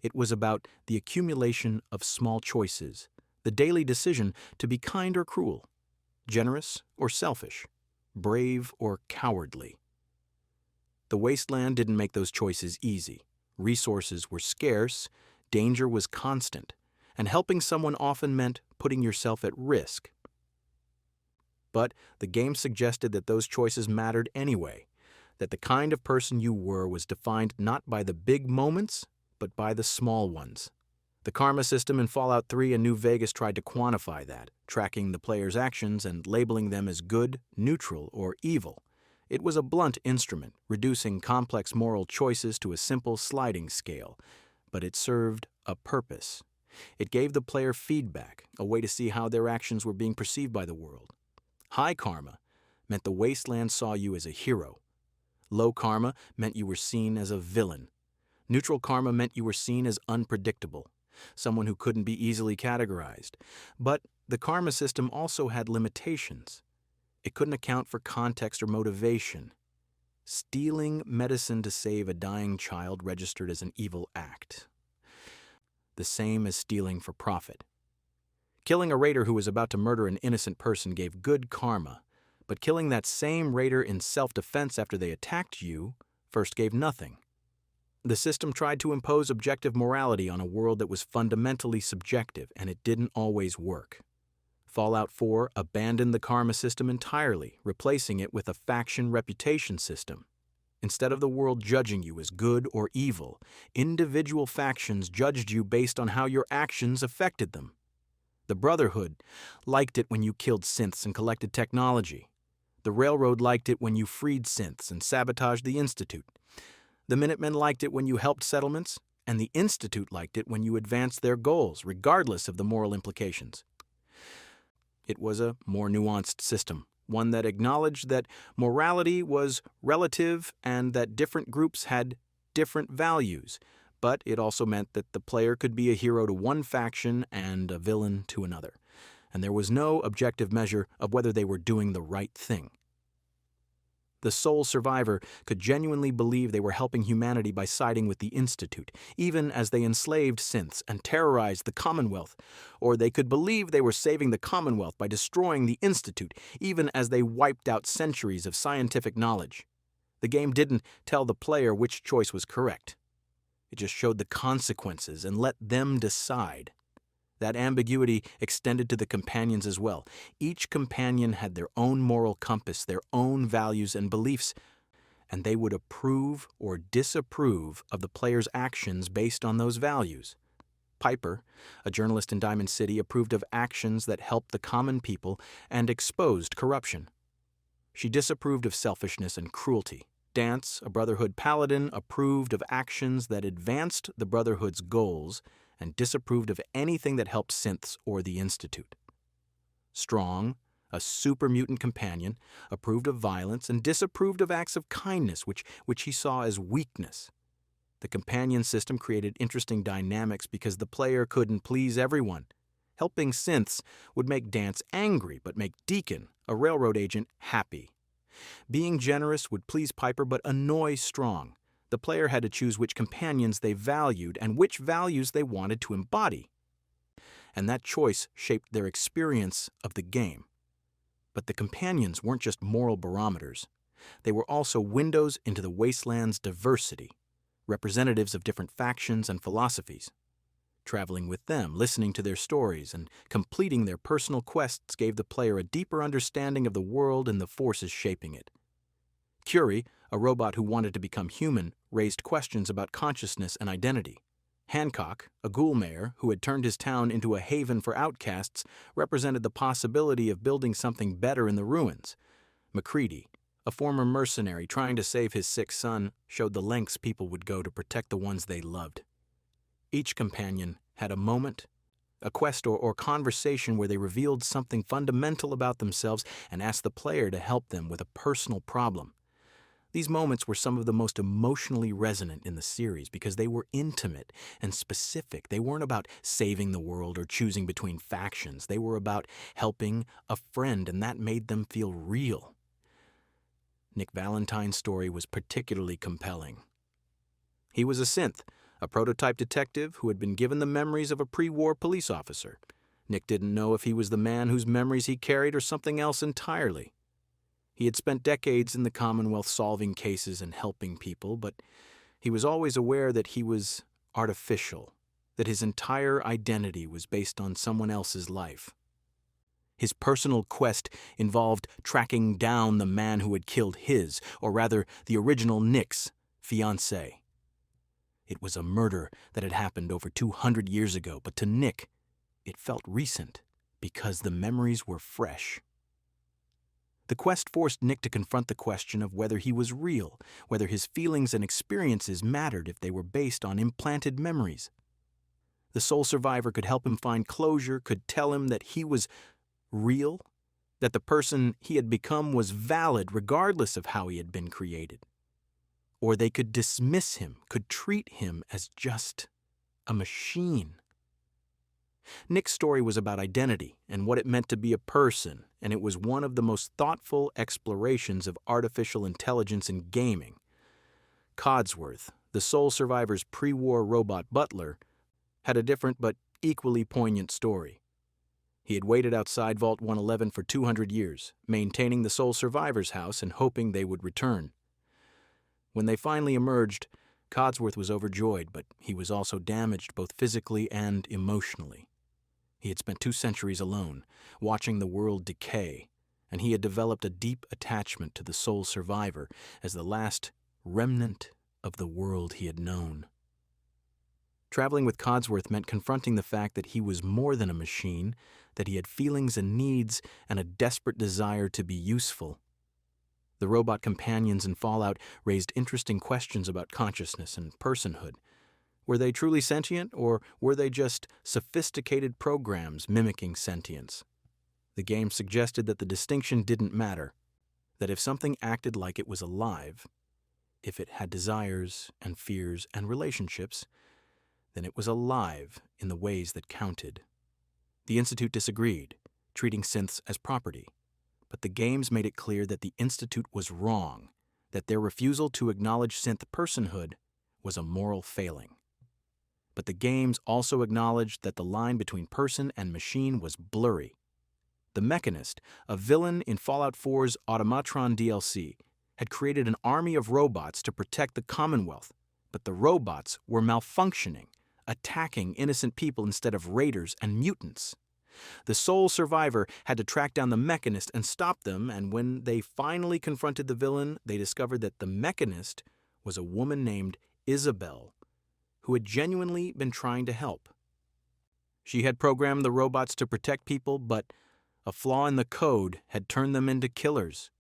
Speaker 1: It was about the accumulation of small choices, the daily decision to be kind or cruel, generous or selfish, brave or cowardly. The wasteland didn't make those choices easy. Resources were scarce, danger was constant, and helping someone often meant putting yourself at risk. But the game suggested that those choices mattered anyway, that the kind of person you were was defined not by the big moments, but by the small ones. The karma system in Fallout 3 and New Vegas tried to quantify that, tracking the player's actions and labeling them as good, neutral, or evil. It was a blunt instrument, reducing complex moral choices to a simple sliding scale, but it served a purpose. It gave the player feedback, a way to see how their actions were being perceived by the world. High karma meant the wasteland saw you as a hero. Low karma meant you were seen as a villain. Neutral karma meant you were seen as unpredictable, someone who couldn't be easily categorized. But the karma system also had limitations. It couldn't account for context or motivation. Stealing medicine to save a dying child registered as an evil act. The same as stealing for profit. Killing a raider who was about to murder an innocent person gave good karma, but killing that same raider in self-defense after they attacked you first gave nothing. The system tried to impose objective morality on a world that was fundamentally subjective, and it didn't always work. Fallout 4 abandoned the karma system entirely, replacing it with a faction reputation system. Instead of the world judging you as good or evil, individual factions judged you based on how your actions affected them. The Brotherhood liked it when you killed synths and collected technology. The Railroad liked it when you freed synths and sabotaged the Institute. The Minutemen liked it when you helped settlements, and the Institute liked it when you advanced their goals, regardless of the moral implications. It was a more nuanced system, one that acknowledged that morality was relative and that different groups had different values, but it also meant that the player could be a hero to one faction and a villain to another, and there was no objective measure of whether they were doing the right thing. The sole survivor could genuinely believe they were helping humanity by siding with the Institute, even as they enslaved synths and terrorized the Commonwealth. Or they could believe they were saving the Commonwealth by destroying the Institute, even as they wiped out centuries of scientific knowledge. The game didn't tell the player which choice was correct. It just showed the consequences and let them decide. That ambiguity extended to the companions as well. Each companion had their own moral compass, their own values and beliefs, and they would approve or disapprove of the player's actions based on those values. Piper, a journalist in Diamond City, approved of actions that helped the common people and exposed corruption. She disapproved of selfishness and cruelty. Dance, a Brotherhood paladin, approved of actions that advanced the Brotherhood's goals and disapproved of anything that helped synths or the Institute. Strong, a super mutant companion, approved of violence and disapproved of acts of kindness, which he saw as weakness. The companion system created interesting dynamics because the player couldn't please everyone. Helping synths would make Dance angry, but make Deacon, a railroad agent, happy. Being generous would please Piper but annoy Strong. The player had to choose which companions they valued and which values they wanted to embody. And that choice shaped their experience of the game. But the companions weren't just moral barometers. They were also windows into the wasteland's diversity, representatives of different factions and philosophies. Traveling with them, listening to their stories, and completing their personal quests gave the player a deeper understanding of the world and the forces shaping it. Curie, a robot who wanted to become human, raised questions about consciousness and identity. Hancock, a ghoul mayor who had turned his town into a haven for outcasts, represented the possibility of building something better in the ruins. MacCready, a former mercenary trying to save his sick son, showed the lengths people would go to protect the ones they loved. Each companion had a moment, a quest or conversation where they revealed something fundamental about themselves and asked the player to help them with a personal problem. These moments were some of the most emotionally resonant in the series because they were intimate and specific. They weren't about saving the world or choosing between factions. They were about helping a friend, and that made them feel real. Nick Valentine's story was particularly compelling. He was a synth, a prototype detective who had been given the memories of a pre-war police officer. Nick didn't know if he was the man whose memories he carried or something else entirely. He had spent decades in the Commonwealth solving cases and helping people, but he was always aware that he was artificial, that his entire identity was based on someone else's life. His personal quest involved tracking down the man who had killed his, or rather the original Nick's, fiancée. It was a murder that had happened over 200 years ago, but to Nick, it felt recent because the memories were fresh. The quest forced Nick to confront the question of whether he was real, whether his feelings and experiences mattered if they were based on implanted memories. The sole survivor could help him find closure, could tell him that he was real, that the person he had become was valid regardless of how he had been created. Or they could dismiss him, could treat him as just a machine. Nick's story was about identity and what it meant to be a person, and it was one of the most thoughtful explorations of artificial intelligence in gaming. Codsworth, the sole survivor's pre-war robot butler, had a different but equally poignant story. He had waited outside Vault 111 for 200 years, maintaining the sole survivor's house and hoping they would return. When they finally emerged, Codsworth was overjoyed, but he was also damaged both physically and emotionally. He had spent 2 centuries alone, watching the world decay, and he had developed a deep attachment to the sole survivor as the last remnant of the world he had known. Traveling with Codsworth meant confronting the fact that he was more than a machine, that he had feelings and needs and a desperate desire to be useful. The robot companions in Fallout raised interesting questions about consciousness and personhood. Were they truly sentient, or were they just sophisticated programs mimicking sentience? The game suggested that the distinction didn't matter, that if something acted like it was alive, if it had desires and fears and relationships, then it was alive in the ways that counted. The Institute disagreed, treating synths as property. But the games made it clear that the Institute was wrong, that their refusal to acknowledge synth personhood was a moral failing. But the games also acknowledged that the line between person and machine was blurry. The Mechanist, a villain in Fallout 4's Automatron DLC, had created an army of robots to protect the Commonwealth, but the robots were malfunctioning, attacking innocent people instead of raiders and mutants. The sole survivor had to track down the Mechanist and stop them, and when they finally confronted the villain, they discovered that the Mechanist was a woman named Isabel, who had genuinely been trying to help. She had programmed the robots to protect people, but a flaw in the code had turned them into killers.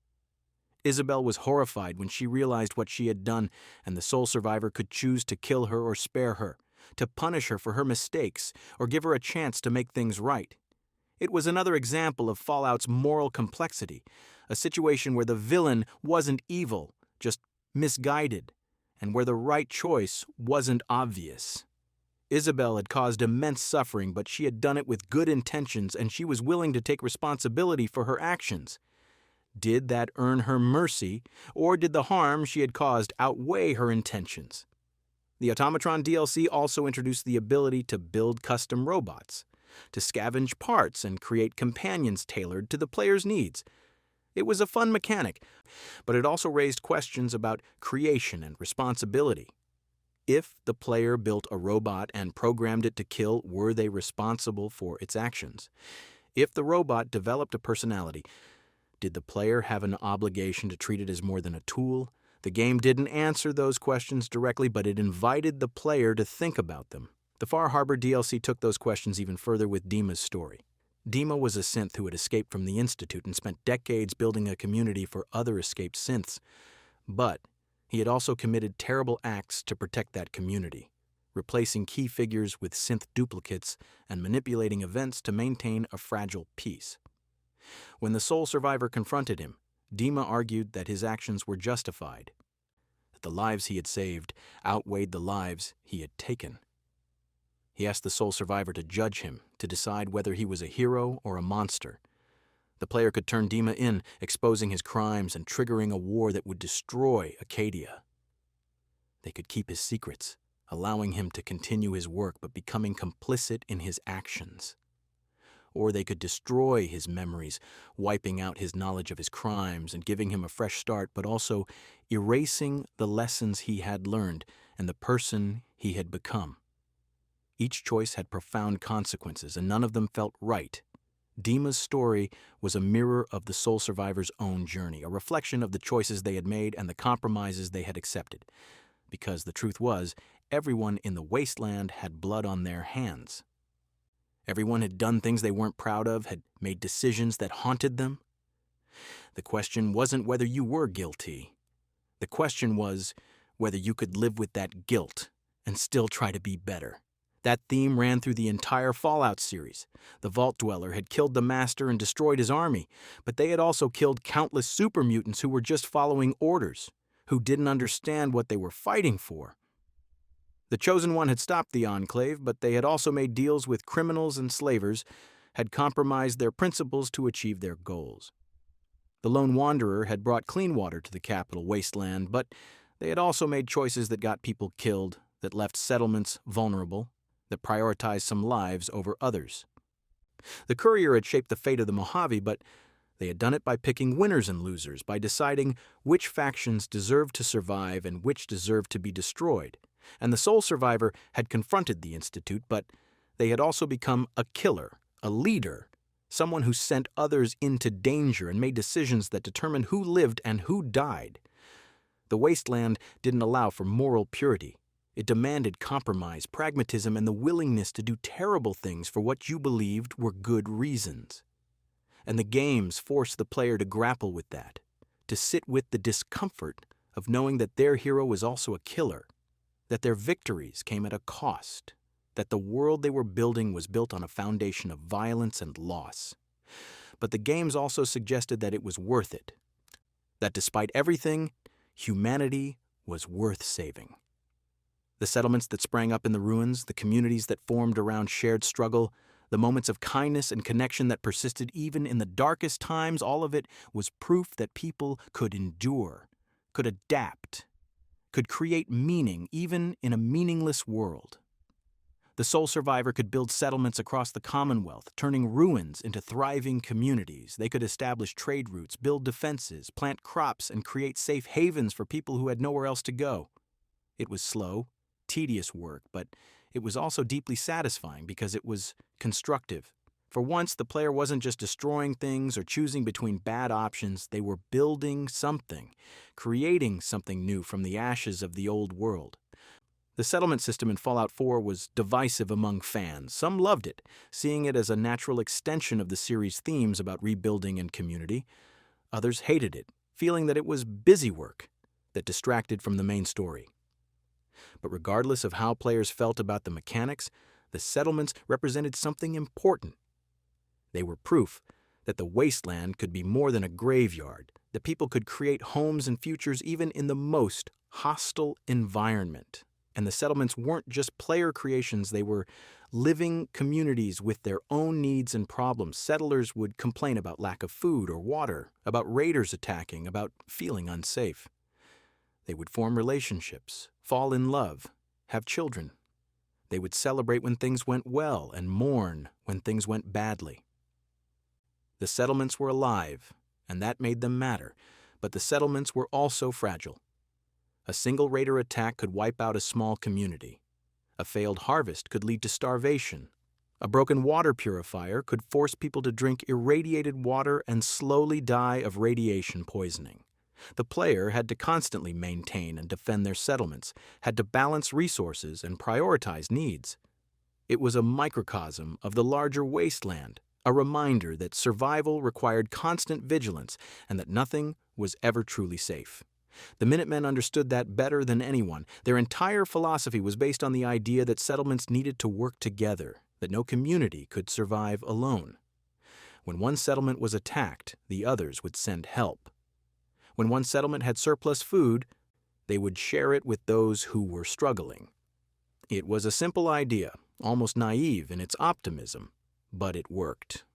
Speaker 1: Isabel was horrified when she realized what she had done, and the sole survivor could choose to kill her or spare her, to punish her for her mistakes, or give her a chance to make things right. It was another example of Fallout's moral complexity, a situation where the villain wasn't evil, just misguided, and where the right choice wasn't obvious. Isabel had caused immense suffering, but she had done it with good intentions, and she was willing to take responsibility for her actions. Did that earn her mercy, or did the harm she had caused outweigh her intentions? The Automatron DLC also introduced the ability to build custom robots, to scavenge parts and create companions tailored to the player's needs. It was a fun mechanic, but it also raised questions about creation and responsibility. If the player built a robot and programmed it to kill, were they responsible for its actions? If the robot developed a personality, did the player have an obligation to treat it as more than a tool? The game didn't answer those questions directly, but it invited the player to think about them. The Far Harbor DLC took those questions even further with Dima's story. Dima was a synth who had escaped from the Institute and spent decades building a community for other escaped synths. But he had also committed terrible acts to protect that community, replacing key figures with synth duplicates and manipulating events to maintain a fragile peace. When the sole survivor confronted him, Dima argued that his actions were justified, that the lives he had saved outweighed the lives he had taken. He asked the sole survivor to judge him, to decide whether he was a hero or a monster. The player could turn Dima in, exposing his crimes and triggering a war that would destroy Acadia. They could keep his secrets, allowing him to continue his work but becoming complicit in his actions. Or they could destroy his memories, wiping out his knowledge of his crimes and giving him a fresh start, but also erasing the lessons he had learned and the person he had become. Each choice had profound consequences, and none of them felt right. Dima's story was a mirror of the sole survivor's own journey, a reflection of the choices they had made and the compromises they had accepted. Because the truth was, everyone in the wasteland had blood on their hands. Everyone had done things they weren't proud of, had made decisions that haunted them. The question wasn't whether you were guilty. The question was whether you could live with that guilt and still try to be better. That theme ran through the entire Fallout series. The Vault Dweller had killed the Master and destroyed his army, but they had also killed countless super mutants who were just following orders, who didn't understand what they were fighting for. The Chosen One had stopped the Enclave, but they had also made deals with criminals and slavers, had compromised their principles to achieve their goals. The Lone Wanderer had brought clean water to the capital wasteland, but they had also made choices that got people killed, that left settlements vulnerable, that prioritized some lives over others. The Courier had shaped the fate of the Mojave, but they had done it by picking winners and losers, by deciding which factions deserved to survive and which deserved to be destroyed. And the sole survivor had confronted the Institute, but they had also become a killer, a leader, someone who sent others into danger and made decisions that determined who lived and who died. The wasteland didn't allow for moral purity. It demanded compromise, pragmatism, and the willingness to do terrible things for what you believed were good reasons. And the games forced the player to grapple with that, to sit with the discomfort of knowing that their hero was also a killer, that their victories came at a cost, that the world they were building was built on a foundation of violence and loss. But the games also suggested that it was worth it, that despite everything, humanity was worth saving. The settlements that sprang up in the ruins, the communities that formed around shared struggle, the moments of kindness and connection that persisted even in the darkest times, all of it was proof that people could endure, could adapt, could create meaning even in a meaningless world. The sole survivor could build settlements across the Commonwealth, turning ruins into thriving communities. They could establish trade routes, build defenses, plant crops, and create safe havens for people who had nowhere else to go. It was slow, tedious work, but it was also deeply satisfying because it was constructive. For once, the player wasn't just destroying things or choosing between bad options, they were building something, creating something new from the ashes of the old world. The settlement system in Fallout 4 was divisive among fans. Some loved it, seeing it as a natural extension of the series' themes about rebuilding and community. Others hated it, feeling that it was busy work that distracted from the main story. But regardless of how players felt about the mechanics, the settlements represented something important. They were proof that the wasteland could be more than a graveyard, that people could create homes and futures even in the most hostile environment. And the settlements weren't just player creations, they were living communities with their own needs and problems. Settlers would complain about lack of food or water, about raiders attacking, about feeling unsafe. They would form relationships, fall in love, have children. They would celebrate when things went well and mourn when things went badly. The settlements were alive, and that made them matter, but the settlements were also fragile. A single raider attack could wipe out a small community. A failed harvest could lead to starvation. A broken water purifier could force people to drink irradiated water and slowly die of radiation poisoning. The player had to constantly maintain and defend their settlements, had to balance resources and prioritize needs. It was a microcosm of the larger wasteland, a reminder that survival required constant vigilance and that nothing was ever truly safe. The Minutemen understood that better than anyone. Their entire philosophy was based on the idea that settlements needed to work together, that no community could survive alone. When one settlement was attacked, the others would send help. When one settlement had surplus food, they would share it with those who were struggling. It was a simple idea, almost naive in its optimism, but it worked.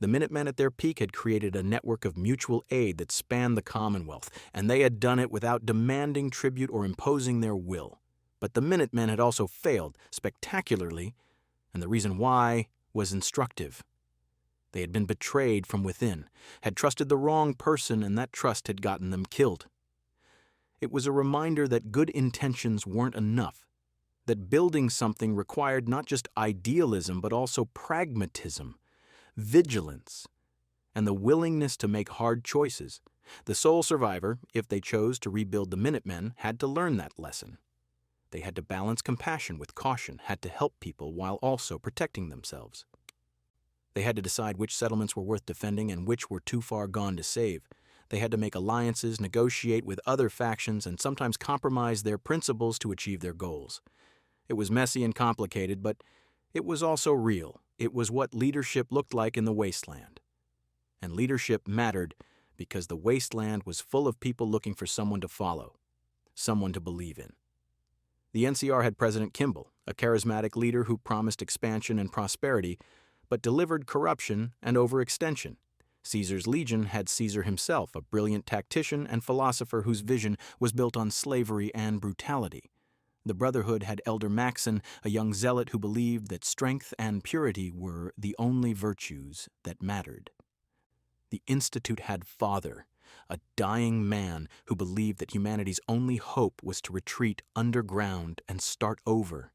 Speaker 1: The Minutemen at their peak had created a network of mutual aid that spanned the Commonwealth, and they had done it without demanding tribute or imposing their will. But the Minutemen had also failed spectacularly, and the reason why was instructive. They had been betrayed from within, had trusted the wrong person, and that trust had gotten them killed. It was a reminder that good intentions weren't enough, that building something required not just idealism but also pragmatism, vigilance, and the willingness to make hard choices. The sole survivor, if they chose to rebuild the Minutemen, had to learn that lesson. They had to balance compassion with caution, had to help people while also protecting themselves. They had to decide which settlements were worth defending and which were too far gone to save. They had to make alliances, negotiate with other factions, and sometimes compromise their principles to achieve their goals. It was messy and complicated, but it was also real. It was what leadership looked like in the wasteland. And leadership mattered because the wasteland was full of people looking for someone to follow, someone to believe in. The NCR had President Kimball, a charismatic leader who promised expansion and prosperity, but delivered corruption and overextension. Caesar's Legion had Caesar himself, a brilliant tactician and philosopher whose vision was built on slavery and brutality. The Brotherhood had Elder Maxon, a young zealot who believed that strength and purity were the only virtues that mattered. The Institute had Father, a dying man who believed that humanity's only hope was to retreat underground and start over.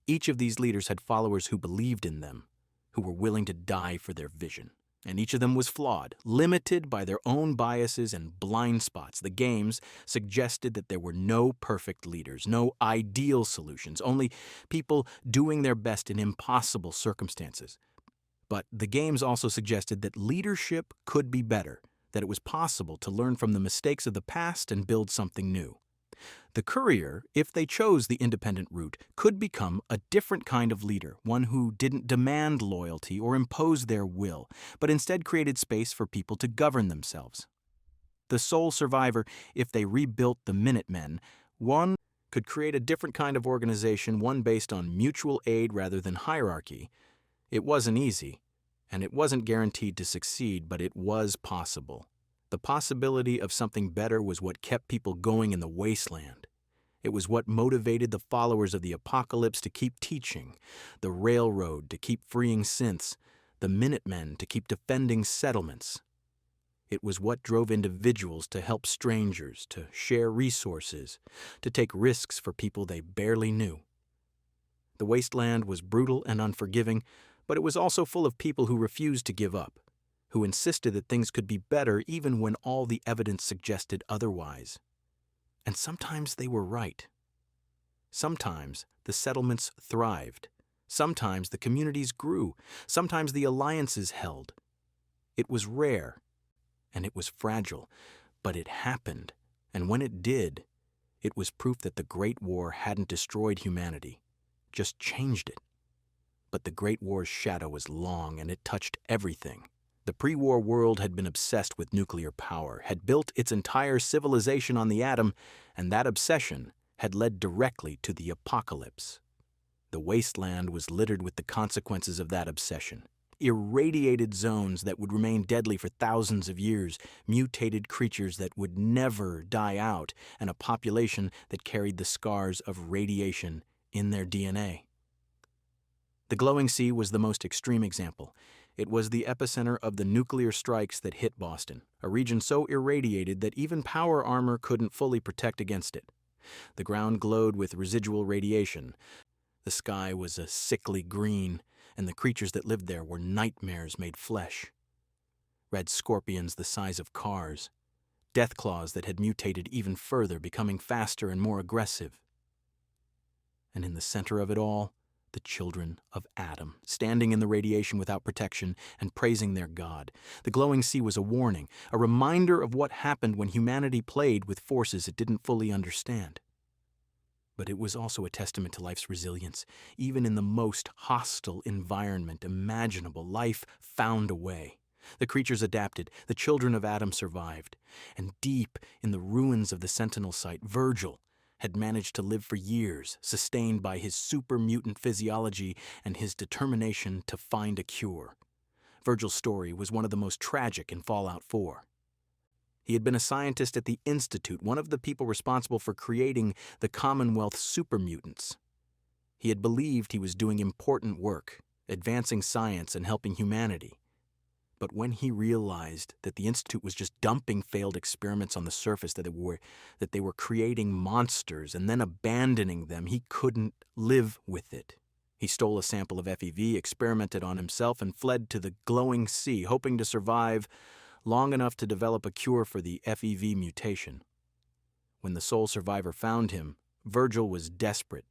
Speaker 1: Each of these leaders had followers who believed in them, who were willing to die for their vision. And each of them was flawed, limited by their own biases and blind spots. The games suggested that there were no perfect leaders, no ideal solutions, only people doing their best in impossible circumstances. But the games also suggested that leadership could be better, that it was possible to learn from the mistakes of the past and build something new. The courier, if they chose the independent route, could become a different kind of leader, one who didn't demand loyalty or impose their will, but instead created space for people to govern themselves. The sole survivor, if they rebuilt the Minutemen, one could create a different kind of organization, one based on mutual aid rather than hierarchy. It wasn't easy, and it wasn't guaranteed to succeed, but it was possible. The possibility of something better was what kept people going in the wasteland. It was what motivated the followers of the apocalypse to keep teaching, the railroad to keep freeing synths, the Minutemen to keep defending settlements. It was what drove individuals to help strangers, to share resources, to take risks for people they barely knew. The wasteland was brutal and unforgiving, But it was also full of people who refused to give up, who insisted that things could be better even when all the evidence suggested otherwise. And sometimes they were right. Sometimes the settlements thrived. Sometimes the communities grew. Sometimes the alliances held. It was rare, and it was fragile, but it happened, and when it did, it was proof that the Great War hadn't destroyed humanity, just changed it. But the Great War's shadow was long, and it touched everything. The pre-war world had been obsessed with nuclear power, had built its entire civilization on the atom, and that obsession had led directly to the apocalypse. The wasteland was littered with the consequences of that obsession. Irradiated zones that would remain deadly for thousands of years, mutated creatures that would never die out, and a population that carried the scars of radiation in their DNA. The glowing sea was the most extreme example. It was the epicenter of the nuclear strikes that hit Boston, a region so irradiated that even power armor couldn't fully protect against it. The ground glowed with residual radiation. The sky was a sickly green, and the creatures that lived there were nightmares made flesh. Red scorpions the size of cars, death claws that had mutated even further, becoming faster and more aggressive. And in the center of it all, the children of Adam, standing in the radiation without protection and praising their God. The glowing sea was a warning, a reminder of what happened when humanity played with forces it didn't fully understand. But it was also a testament to life's resilience. Even in the most hostile environment imaginable, life found a way. The creatures adapted, the children of Adam survived. And deep in the ruins of the Sentinel site, Virgil had managed to live for years, sustained by his super mutant physiology and his determination to find a cure. Virgil's story was one of the most tragic in Fallout 4. He had been a scientist at the Institute, one of the people responsible for creating the Commonwealth super mutants. He had believed he was doing important work, advancing science and helping humanity. But when he realized that the Institute was just dumping failed experiments on the surface, that they were creating monsters and then abandoning them, he couldn't live with it. He stole a sample of FEV, experimented on himself, and fled to the glowing sea, hoping to survive long enough to develop a cure for the FEV mutation. When the sole survivor found him, Virgil was desperate.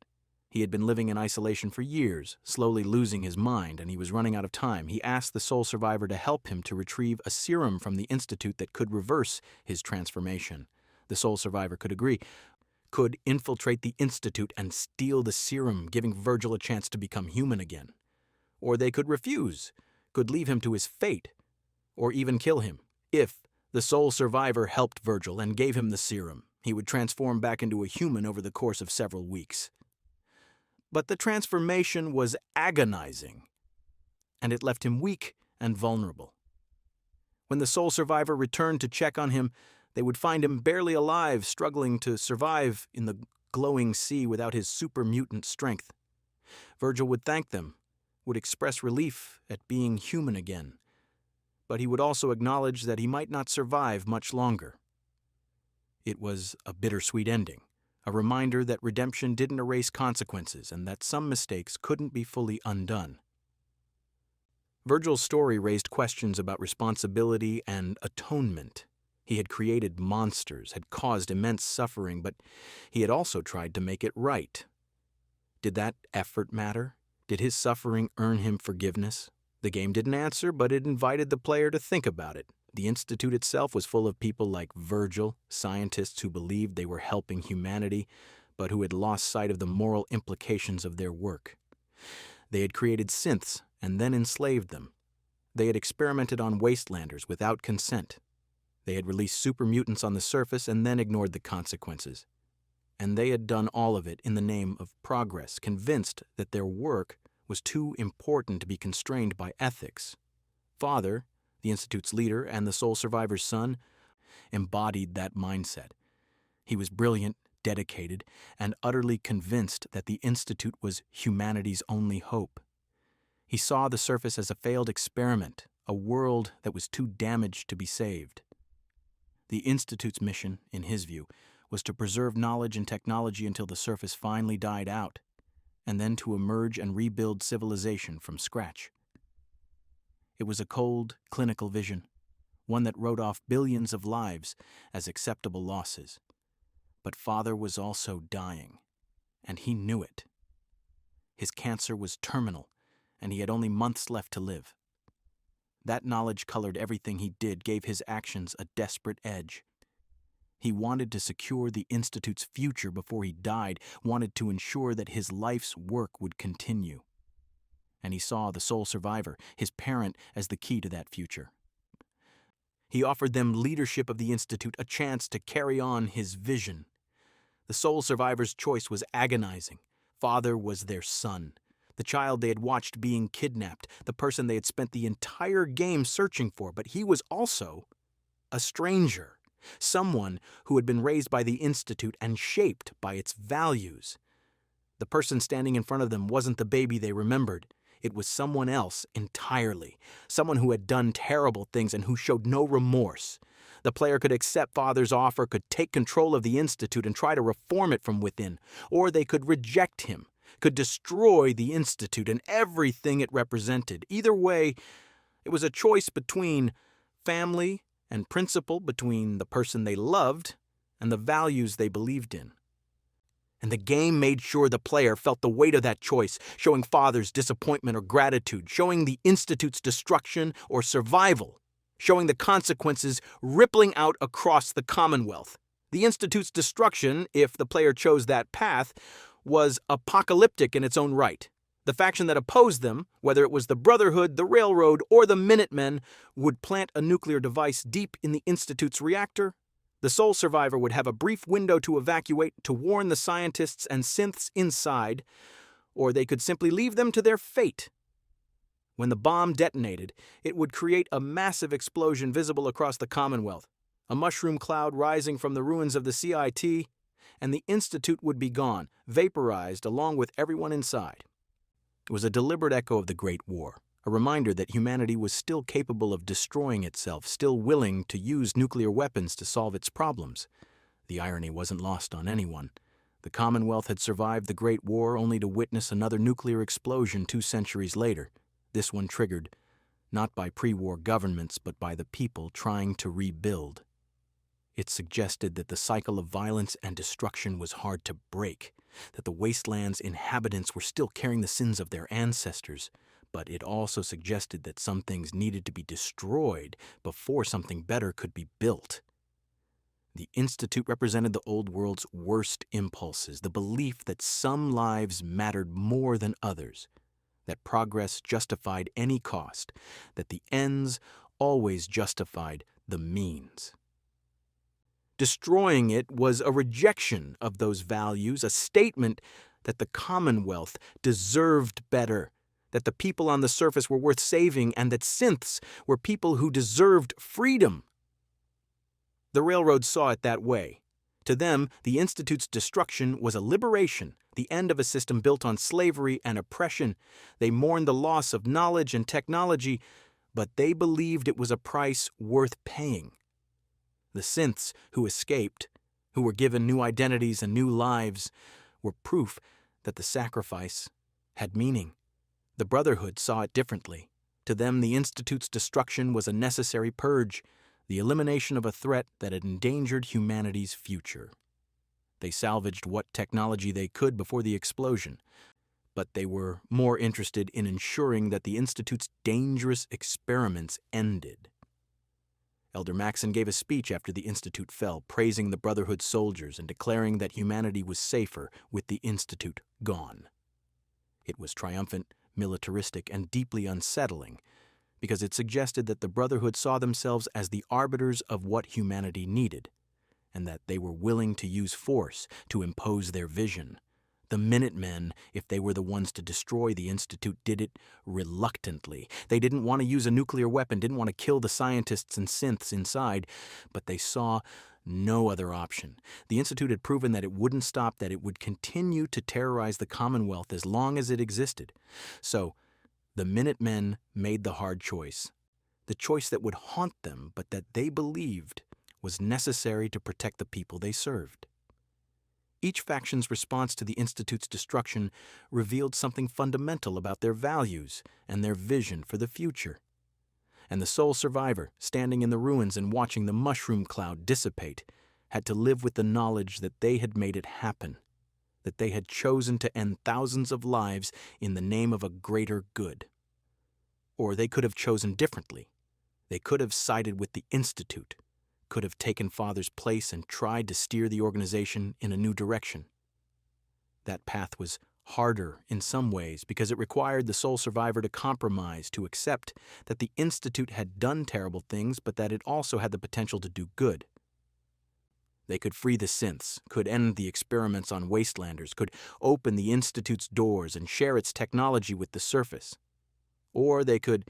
Speaker 1: He had been living in isolation for years, slowly losing his mind, and he was running out of time. He asked the sole survivor to help him to retrieve a serum from the Institute that could reverse his transformation. The sole survivor could agree, could infiltrate the Institute and steal the serum, giving Virgil a chance to become human again. Or they could refuse, could leave him to his fate, or even kill him. If the sole survivor helped Virgil and gave him the serum, he would transform back into a human over the course of several weeks. But the transformation was agonizing, and it left him weak and vulnerable. When the sole survivor returned to check on him, they would find him barely alive, struggling to survive in the glowing sea without his super mutant strength. Virgil would thank them, would express relief at being human again, but he would also acknowledge that he might not survive much longer. It was a bittersweet ending. A reminder that redemption didn't erase consequences and that some mistakes couldn't be fully undone. Virgil's story raised questions about responsibility and atonement. He had created monsters, had caused immense suffering, but he had also tried to make it right. Did that effort matter? Did his suffering earn him forgiveness? The game didn't answer, but it invited the player to think about it. The Institute itself was full of people like Virgil, scientists who believed they were helping humanity, but who had lost sight of the moral implications of their work. They had created synths and then enslaved them. They had experimented on wastelanders without consent. They had released super mutants on the surface and then ignored the consequences. And they had done all of it in the name of progress, convinced that their work was too important to be constrained by ethics. Father, the Institute's leader and the sole survivor's son, embodied that mindset. He was brilliant, dedicated, and utterly convinced that the Institute was humanity's only hope. He saw the surface as a failed experiment, a world that was too damaged to be saved. The Institute's mission, in his view, was to preserve knowledge and technology until the surface finally died out, and then to emerge and rebuild civilization from scratch. It was a cold, clinical vision, one that wrote off billions of lives as acceptable losses. But Father was also dying, and he knew it. His cancer was terminal, and he had only months left to live. That knowledge colored everything he did, gave his actions a desperate edge. He wanted to secure the Institute's future before he died, wanted to ensure that his life's work would continue. And he saw the sole survivor, his parent, as the key to that future. He offered them leadership of the Institute, a chance to carry on his vision. The sole survivor's choice was agonizing. Father was their son, the child they had watched being kidnapped, the person they had spent the entire game searching for, but he was also a stranger, someone who had been raised by the Institute and shaped by its values. The person standing in front of them wasn't the baby they remembered. It was someone else entirely, someone who had done terrible things and who showed no remorse. The player could accept Father's offer, could take control of the Institute and try to reform it from within, or they could reject him, could destroy the Institute and everything it represented. Either way, it was a choice between family and principle, between the person they loved and the values they believed in. And the game made sure the player felt the weight of that choice, showing Father's disappointment or gratitude, showing the Institute's destruction or survival, showing the consequences rippling out across the Commonwealth. The Institute's destruction, if the player chose that path, was apocalyptic in its own right. The faction that opposed them, whether it was the Brotherhood, the Railroad, or the Minutemen, would plant a nuclear device deep in the Institute's reactor. The sole survivor would have a brief window to evacuate, to warn the scientists and synths inside, or they could simply leave them to their fate. When the bomb detonated, it would create a massive explosion visible across the Commonwealth, a mushroom cloud rising from the ruins of the CIT, and the Institute would be gone, vaporized along with everyone inside. It was a deliberate echo of the Great War, a reminder that humanity was still capable of destroying itself, still willing to use nuclear weapons to solve its problems. The irony wasn't lost on anyone. The Commonwealth had survived the Great War only to witness another nuclear explosion 2 centuries later, this one triggered not by pre-war governments but by the people trying to rebuild. It suggested that the cycle of violence and destruction was hard to break, that the wasteland's inhabitants were still carrying the sins of their ancestors, but it also suggested that some things needed to be destroyed before something better could be built. The Institute represented the old world's worst impulses, the belief that some lives mattered more than others, that progress justified any cost, that the ends always justified the means. Destroying it was a rejection of those values, a statement that the Commonwealth deserved better, that the people on the surface were worth saving, and that synths were people who deserved freedom. The Railroad saw it that way. To them, the Institute's destruction was a liberation, the end of a system built on slavery and oppression. They mourned the loss of knowledge and technology, but they believed it was a price worth paying. The synths who escaped, who were given new identities and new lives, were proof that the sacrifice had meaning. The Brotherhood saw it differently. To them, the Institute's destruction was a necessary purge, the elimination of a threat that had endangered humanity's future. They salvaged what technology they could before the explosion, but they were more interested in ensuring that the Institute's dangerous experiments ended. Elder Maxson gave a speech after the Institute fell, praising the Brotherhood soldiers and declaring that humanity was safer with the Institute gone. It was triumphant, militaristic, and deeply unsettling, because it suggested that the Brotherhood saw themselves as the arbiters of what humanity needed, and that they were willing to use force to impose their vision. The Minutemen, if they were the ones to destroy the Institute, did it reluctantly. They didn't want to use a nuclear weapon, didn't want to kill the scientists and synths inside, but they saw no other option. The Institute had proven that it wouldn't stop, that it would continue to terrorize the Commonwealth as long as it existed. So, the Minutemen made the hard choice, the choice that would haunt them, but that they believed was necessary to protect the people they served. Each faction's response to the Institute's destruction revealed something fundamental about their values and their vision for the future. And the sole survivor, standing in the ruins and watching the mushroom cloud dissipate, had to live with the knowledge that they had made it happen, that they had chosen to end thousands of lives in the name of a greater good. Or they could have chosen differently. They could have sided with the Institute, could have taken Father's place and tried to steer the organization in a new direction. That path was harder in some ways because it required the sole survivor to compromise, to accept that the Institute had done terrible things, but that it also had the potential to do good. They could free the synths, could end the experiments on wastelanders, could open the Institute's doors and share its technology with the surface. Or they could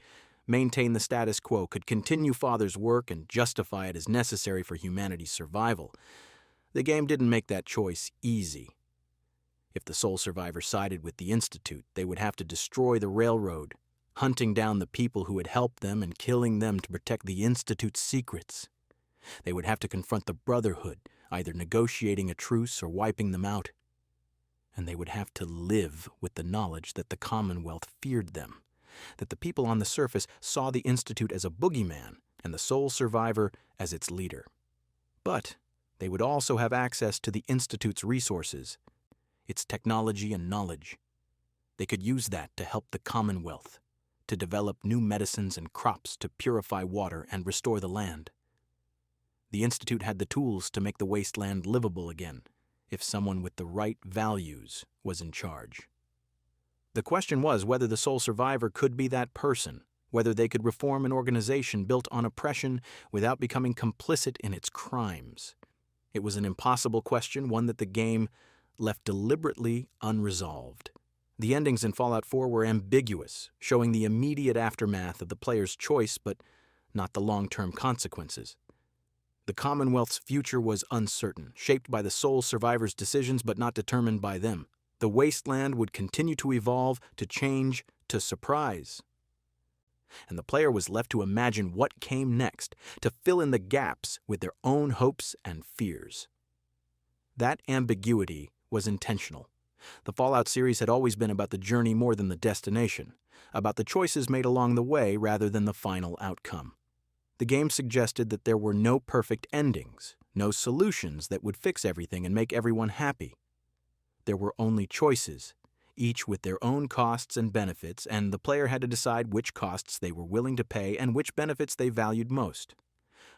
Speaker 1: maintain the status quo, could continue Father's work and justify it as necessary for humanity's survival. The game didn't make that choice easy. If the sole survivor sided with the Institute, they would have to destroy the railroad, hunting down the people who had helped them and killing them to protect the Institute's secrets. They would have to confront the Brotherhood, either negotiating a truce or wiping them out. And they would have to live with the knowledge that the Commonwealth feared them, that the people on the surface saw the Institute as a boogeyman and the sole survivor as its leader. But they would also have access to the Institute's resources, its technology and knowledge. They could use that to help the Commonwealth, to develop new medicines and crops to purify water and restore the land. The Institute had the tools to make the wasteland livable again, if someone with the right values was in charge. The question was whether the sole survivor could be that person, whether they could reform an organization built on oppression without becoming complicit in its crimes. It was an impossible question, one that the game left deliberately unresolved. The endings in Fallout 4 were ambiguous, showing the immediate aftermath of the player's choice, but not the long-term consequences. The Commonwealth's future was uncertain, shaped by the sole survivor's decisions but not determined by them. The wasteland would continue to evolve, to change, to surprise. And the player was left to imagine what came next, to fill in the gaps with their own hopes and fears. That ambiguity was intentional. The Fallout series had always been about the journey more than the destination, about the choices made along the way rather than the final outcome. The game suggested that there were no perfect endings, no solutions that would fix everything and make everyone happy. There were only choices, each with their own costs and benefits, and the player had to decide which costs they were willing to pay and which benefits they valued most.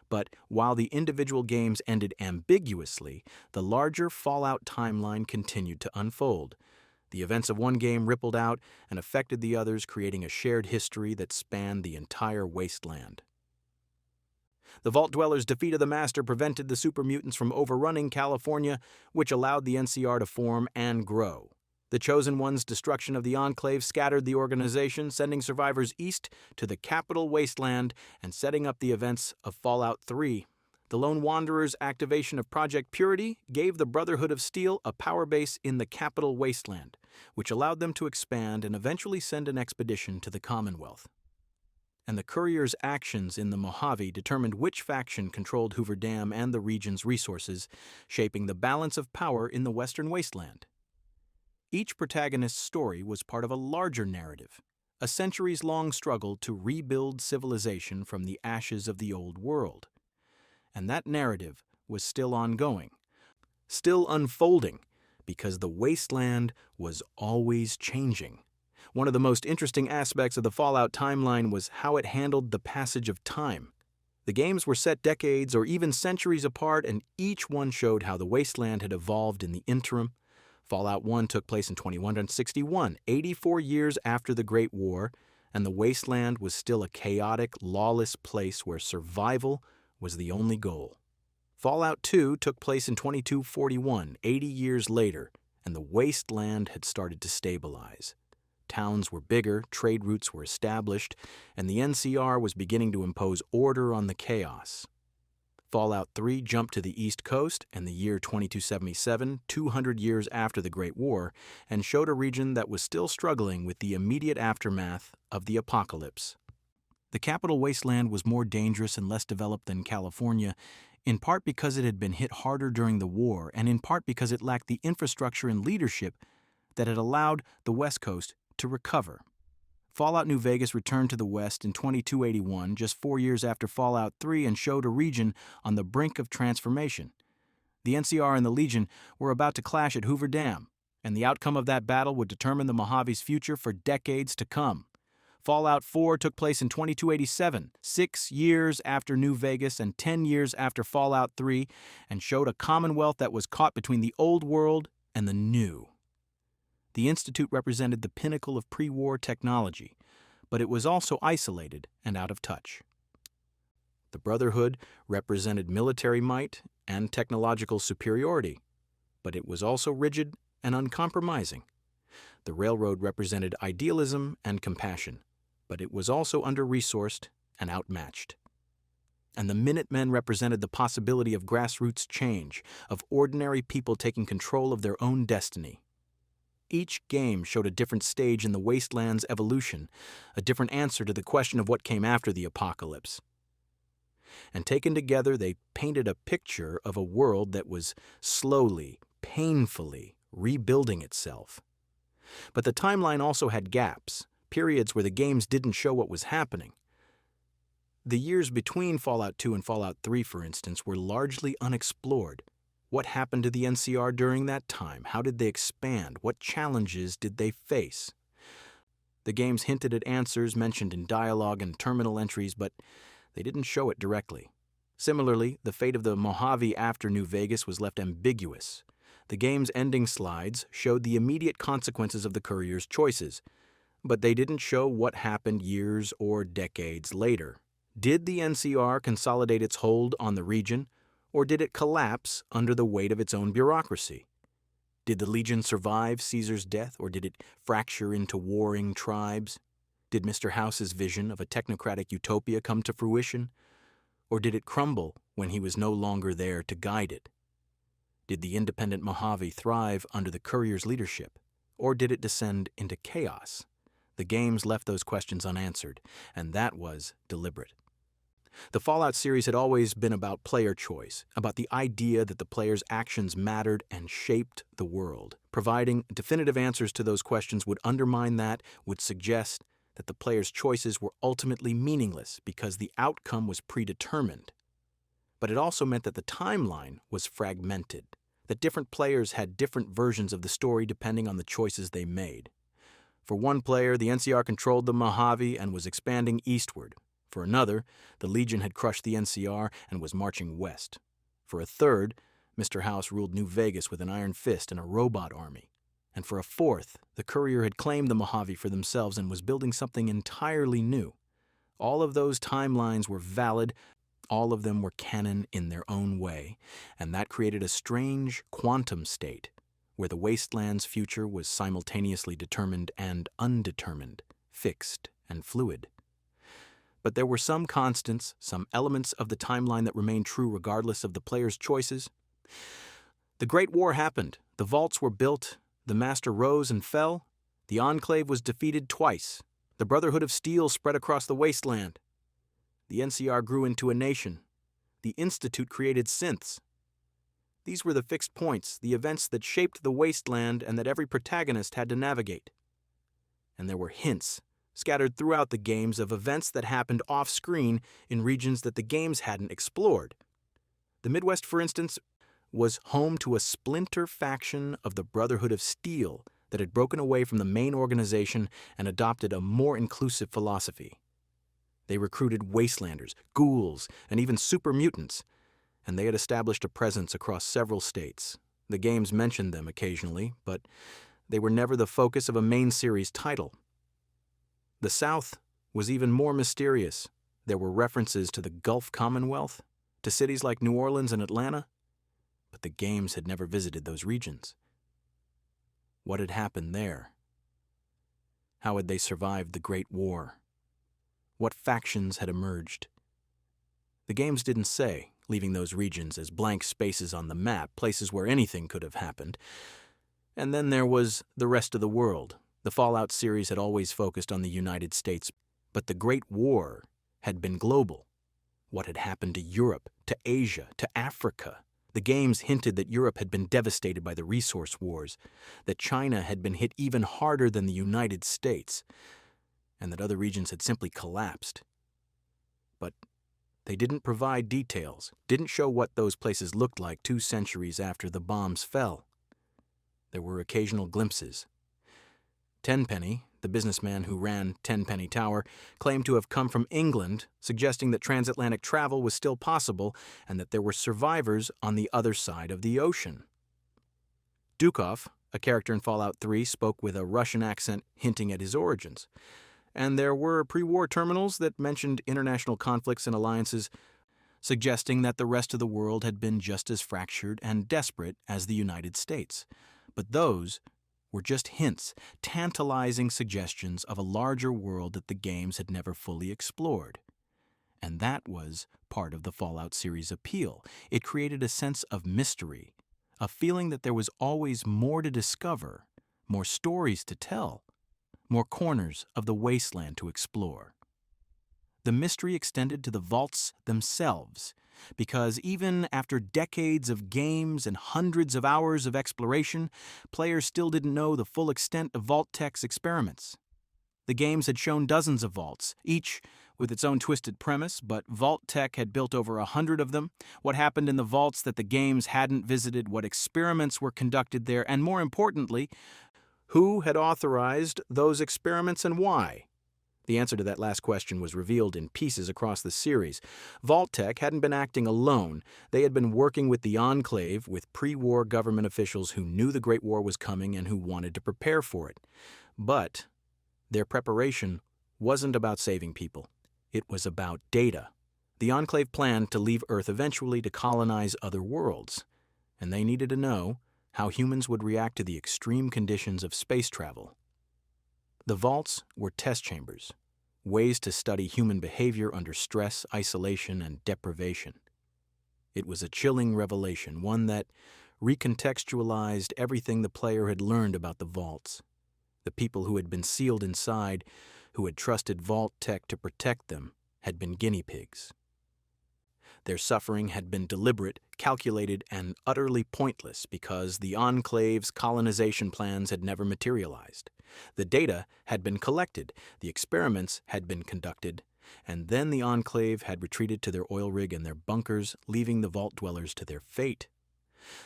Speaker 1: But while the individual games ended ambiguously, the larger Fallout timeline continued to unfold. The events of one game rippled out and affected the others, creating a shared history that spanned the entire wasteland. The Vault Dwellers' defeat of the Master prevented the super mutants from overrunning California, which allowed the NCR to form and grow. The Chosen One's destruction of the Enclave scattered the organization, sending survivors east to the Capital Wasteland and setting up the events of Fallout 3. The Lone Wanderer's activation of Project Purity gave the Brotherhood of Steel a power base in the Capital Wasteland, which allowed them to expand and eventually send an expedition to the Commonwealth. And the Courier's actions in the Mojave determined which faction controlled Hoover Dam and the region's resources, shaping the balance of power in the Western Wasteland. Each protagonist's story was part of a larger narrative, a centuries-long struggle to rebuild civilization from the ashes of the old world. And that narrative was still ongoing, still unfolding, because the wasteland was always changing. One of the most interesting aspects of the Fallout timeline was how it handled the passage of time. The games were set decades or even centuries apart, and each one showed how the wasteland had evolved in the interim. Fallout 1 took place in 2161, 84 years after the Great War, and the wasteland was still a chaotic, lawless place where survival was the only goal. Fallout 2 took place in 2241, 80 years later, and the wasteland had started to stabilize. Towns were bigger, trade routes were established, and the NCR was beginning to impose order on the chaos. Fallout 3 jumped to the East Coast in the year 2277, 200 years after the Great War, and showed a region that was still struggling with the immediate aftermath of the apocalypse. The Capital Wasteland was more dangerous and less developed than California, in part because it had been hit harder during the war, and in part because it lacked the infrastructure and leadership that had allowed the West Coast to recover. Fallout New Vegas returned to the West in 2281, just 4 years after Fallout 3, and showed a region on the brink of transformation. The NCR and the Legion were about to clash at Hoover Dam, and the outcome of that battle would determine the Mojave's future for decades to come. Fallout 4 took place in 2287, 6 years after New Vegas and 10 years after Fallout 3, and showed a Commonwealth that was caught between the old world and the new. The Institute represented the pinnacle of pre-war technology, but it was also isolated and out of touch. The Brotherhood represented military might and technological superiority, but it was also rigid and uncompromising. The Railroad represented idealism and compassion, but it was also under-resourced and outmatched. And the Minutemen represented the possibility of grassroots change, of ordinary people taking control of their own destiny. Each game showed a different stage in the Wasteland's evolution, a different answer to the question of what came after the apocalypse. And taken together, they painted a picture of a world that was slowly, painfully rebuilding itself. But the timeline also had gaps, periods where the games didn't show what was happening. The years between Fallout 2 and Fallout 3, for instance, were largely unexplored. What happened to the NCR during that time? How did they expand? What challenges did they face? The games hinted at answers mentioned in dialogue and terminal entries, but they didn't show it directly. Similarly, the fate of the Mojave after New Vegas was left ambiguous. The game's ending slides showed the immediate consequences of the Courier's choices, but they didn't show what happened years or decades later. Did the NCR consolidate its hold on the region, or did it collapse under the weight of its own bureaucracy? Did the Legion survive Caesar's death, or did it fracture into warring tribes? Did Mr. House's vision of a technocratic utopia come to fruition, or did it crumble when he was no longer there to guide it? Did the independent Mojave thrive under the Courier's leadership, or did it descend into chaos? The games left those questions unanswered, and that was deliberate. The Fallout series had always been about player choice, about the idea that the player's actions mattered and shaped the world. Providing definitive answers to those questions would undermine that, would suggest that the player's choices were ultimately meaningless because the outcome was predetermined. But it also meant that the timeline was fragmented, that different players had different versions of the story depending on the choices they made. For one player, the NCR controlled the Mojave and was expanding eastward. For another, the Legion had crushed the NCR and was marching west. For a third, Mr. House ruled New Vegas with an iron fist and a robot army. And for a fourth, the Courier had claimed the Mojave for themselves and was building something entirely new. All of those timelines were valid, all of them were canon in their own way, and that created a strange quantum state, where the Wasteland's future was simultaneously determined and undetermined, fixed and fluid. But there were some constants, some elements of the timeline that remained true regardless of the player's choices. The Great War happened, the vaults were built, the Master rose and fell, the Enclave was defeated twice, the Brotherhood of Steel spread across the Wasteland. The NCR grew into a nation. The Institute created synths. These were the fixed points, the events that shaped the Wasteland and that every protagonist had to navigate. And there were hints scattered throughout the games of events that happened off-screen in regions that the games hadn't explored. The Midwest, for instance, was home to a splinter faction of the Brotherhood of Steel that had broken away from the main organization and adopted a more inclusive philosophy. They recruited wastelanders, ghouls, and even super mutants, and they had established a presence across several states. The games mentioned them occasionally, but they were never the focus of a main series title. The South was even more mysterious. There were references to the Gulf Commonwealth, to cities like New Orleans and Atlanta, but the games had never visited those regions. What had happened there? How had they survived the Great War? What factions had emerged? The games didn't say, leaving those regions as blank spaces on the map, places where anything could have happened. And then there was the rest of the world. The Fallout series had always focused on the United States, but the Great War had been global. What had happened to Europe, to Asia, to Africa? The games hinted that Europe had been devastated by the resource wars, that China had been hit even harder than the United States. and that other regions had simply collapsed. But they didn't provide details, didn't show what those places looked like 2 centuries after the bombs fell. There were occasional glimpses. Tenpenny, the businessman who ran Tenpenny Tower, claimed to have come from England, suggesting that transatlantic travel was still possible and that there were survivors on the other side of the ocean. Dukov, a character in Fallout 3, spoke with a Russian accent hinting at his origins. And there were pre-war terminals that mentioned international conflicts and alliances, suggesting that the rest of the world had been just as fractured and desperate as the United States. But those were just hints, tantalizing suggestions of a larger world that the games had never fully explored. And that was part of the Fallout series' appeal. It created a sense of mystery, a feeling that there was always more to discover, more stories to tell, more corners of the wasteland to explore. The mystery extended to the vaults themselves, because even after decades of games and hundreds of hours of exploration, players still didn't know the full extent of Vault-Tec's experiments. The games had shown dozens of vaults, each with its own twisted premise, but Vault-Tec had built over 100 of them, what happened in the vaults that the games hadn't visited, what experiments were conducted there, and more importantly, who had authorized those experiments and why? The answer to that last question was revealed in pieces across the series. Vault-Tec hadn't been acting alone. They had been working with the Enclave, with pre-war government officials who knew the Great War was coming and who wanted to prepare for it. But their preparation wasn't about saving people. It was about data. The Enclave planned to leave Earth eventually to colonize other worlds, and they needed to know how humans would react to the extreme conditions of space travel. The vaults were test chambers, ways to study human behavior under stress, isolation, and deprivation. It was a chilling revelation, one that recontextualized everything the player had learned about the vaults. The people who had been sealed inside, who had trusted Vault-Tec to protect them, had been guinea pigs. Their suffering had been deliberate, calculated, and utterly pointless because the Enclave's colonization plans had never materialized. The data had been collected, the experiments had been conducted, and then the Enclave had retreated to their oil rig and their bunkers, leaving the Vault Dwellers to their fate.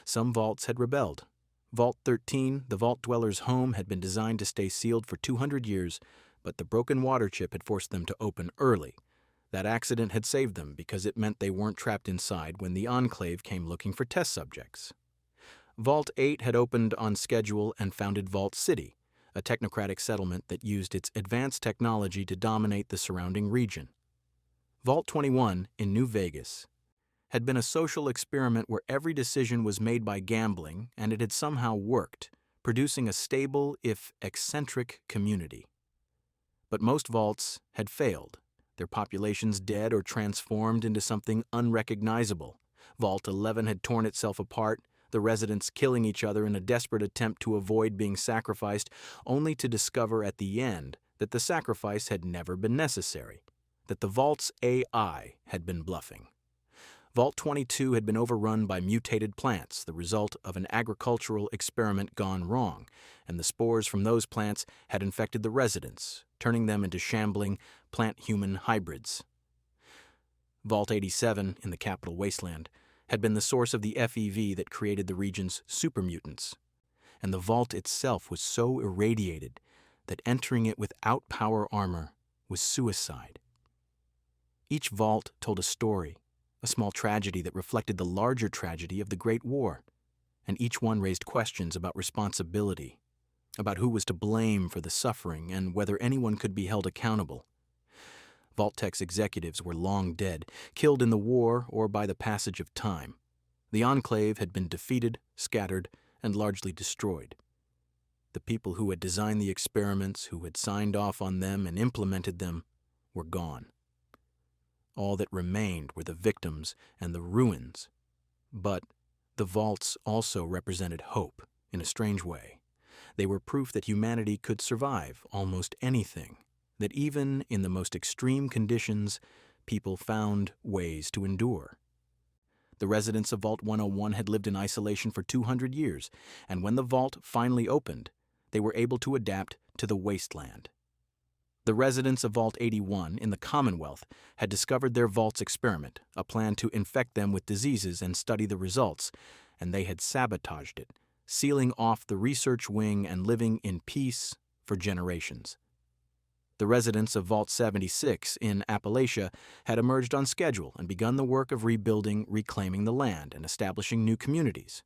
Speaker 1: Some vaults had rebelled. Vault 13, the Vault Dwellers' home, had been designed to stay sealed for 200 years, but the broken water chip had forced them to open early. That accident had saved them because it meant they weren't trapped inside when the Enclave came looking for test subjects. Vault 8 had opened on schedule and founded Vault City, a technocratic settlement that used its advanced technology to dominate the surrounding region. Vault 21 in New Vegas had been a social experiment where every decision was made by gambling, and it had somehow worked, producing a stable, if eccentric, community. But most vaults had failed, their populations dead or transformed into something unrecognizable. Vault 11 had torn itself apart, the residents killing each other in a desperate attempt to avoid being sacrificed, only to discover at the end that the sacrifice had never been necessary, that the Vault's AI had been bluffing. Vault 22 had been overrun by mutated plants, the result of an agricultural experiment gone wrong, and the spores from those plants had infected the residents, turning them into shambling plant-human hybrids. Vault 87, in the Capital Wasteland, had been the source of the FEV that created the region's supermutants, and the vault itself was so irradiated that entering it without power armor was suicide. Each vault told a story, a small tragedy that reflected the larger tragedy of the Great War, and each one raised questions about responsibility, about who was to blame for the suffering and whether anyone could be held accountable. Vault-Tec's executives were long dead, killed in the war or by the passage of time. The Enclave had been defeated, scattered, and largely destroyed. The people who had designed the experiments, who had signed off on them and implemented them, were gone. All that remained were the victims and the ruins. But the vaults also represented hope, in a strange way. They were proof that humanity could survive almost anything, that even in the most extreme conditions, people found ways to endure. The residents of Vault 101 had lived in isolation for 200 years, and when the vault finally opened, they were able to adapt to the wasteland. The residents of Vault 81 in the Commonwealth had discovered their Vault's experiment, a plan to infect them with diseases and study the results, and they had sabotaged it, sealing off the research wing and living in peace for generations. The residents of Vault 76 in Appalachia had emerged on schedule and begun the work of rebuilding, reclaiming the land, and establishing new communities.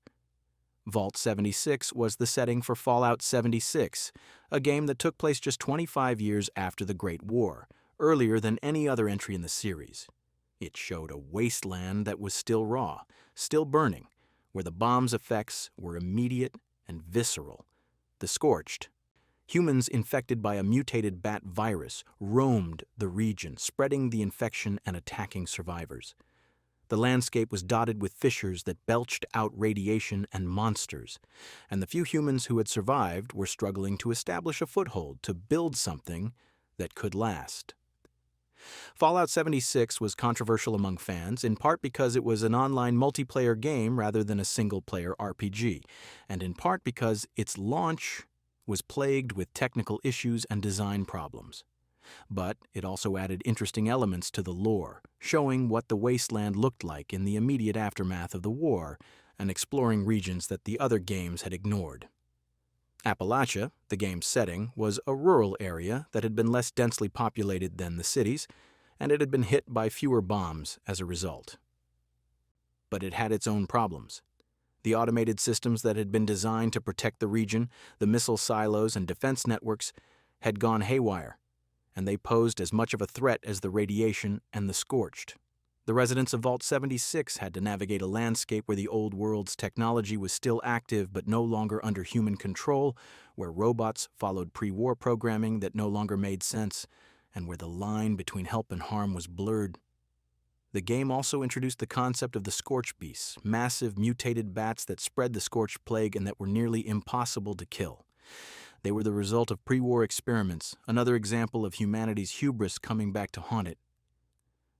Speaker 1: Vault 76 was the setting for Fallout 76, a game that took place just 25 years after the Great War, earlier than any other entry in the series. It showed a wasteland that was still raw, still burning, where the bomb's effects were immediate and visceral. The Scorched. Humans infected by a mutated bat virus roamed the region, spreading the infection and attacking survivors. The landscape was dotted with fissures that belched out radiation and monsters, and the few humans who had survived were struggling to establish a foothold to build something that could last. Fallout 76 was controversial among fans, in part because it was an online multiplayer game rather than a single-player RPG, and in part because its launch was plagued with technical issues and design problems. But it also added interesting elements to the lore, showing what the wasteland looked like in the immediate aftermath of the war and exploring regions that the other games had ignored. Appalachia, the game's setting, was a rural area that had been less densely populated than the cities, and it had been hit by fewer bombs as a result. But it had its own problems. The automated systems that had been designed to protect the region, the missile silos and defense networks, had gone haywire, and they posed as much of a threat as the radiation and the Scorched. The residents of Vault 76 had to navigate a landscape where the old world's technology was still active but no longer under human control, where robots followed pre-war programming that no longer made sense, and where the line between help and harm was blurred. The game also introduced the concept of the Scorch Beasts, massive mutated bats that spread the Scorched Plague and that were nearly impossible to kill. They were the result of pre-war experiments, another example of humanity's hubris coming back to haunt it.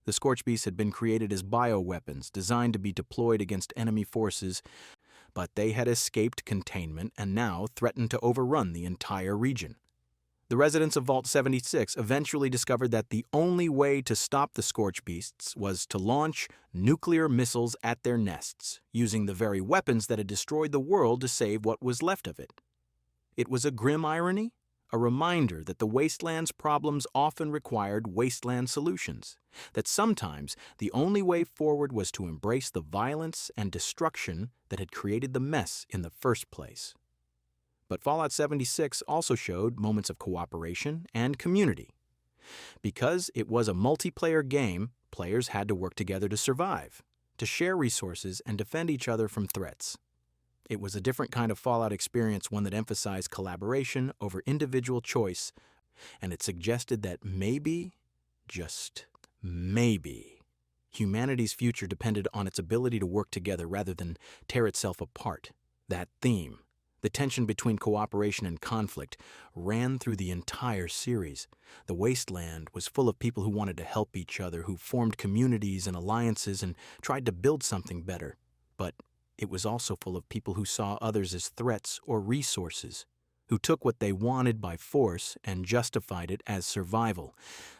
Speaker 1: The Scorch Beasts had been created as bioweapons designed to be deployed against enemy forces, but they had escaped containment and now threatened to overrun the entire region. The residents of Vault 76 eventually discovered that the only way to stop the Scorch Beasts was to launch nuclear missiles at their nests, using the very weapons that had destroyed the world to save what was left of it. It was a grim irony, a reminder that the wasteland's problems often required wasteland solutions, that sometimes the only way forward was to embrace the violence and destruction that had created the mess in the first place. But Fallout 76 also showed moments of cooperation and community. Because it was a multiplayer game, players had to work together to survive, to share resources and defend each other from threats. It was a different kind of Fallout experience, one that emphasized collaboration over individual choice, and it suggested that maybe, just maybe, humanity's future depended on its ability to work together rather than tear itself apart. That theme, the tension between cooperation and conflict, ran through the entire series. The wasteland was full of people who wanted to help each other, who formed communities and alliances and tried to build something better. But it was also full of people who saw others as threats or resources, who took what they wanted by force and justified it as survival.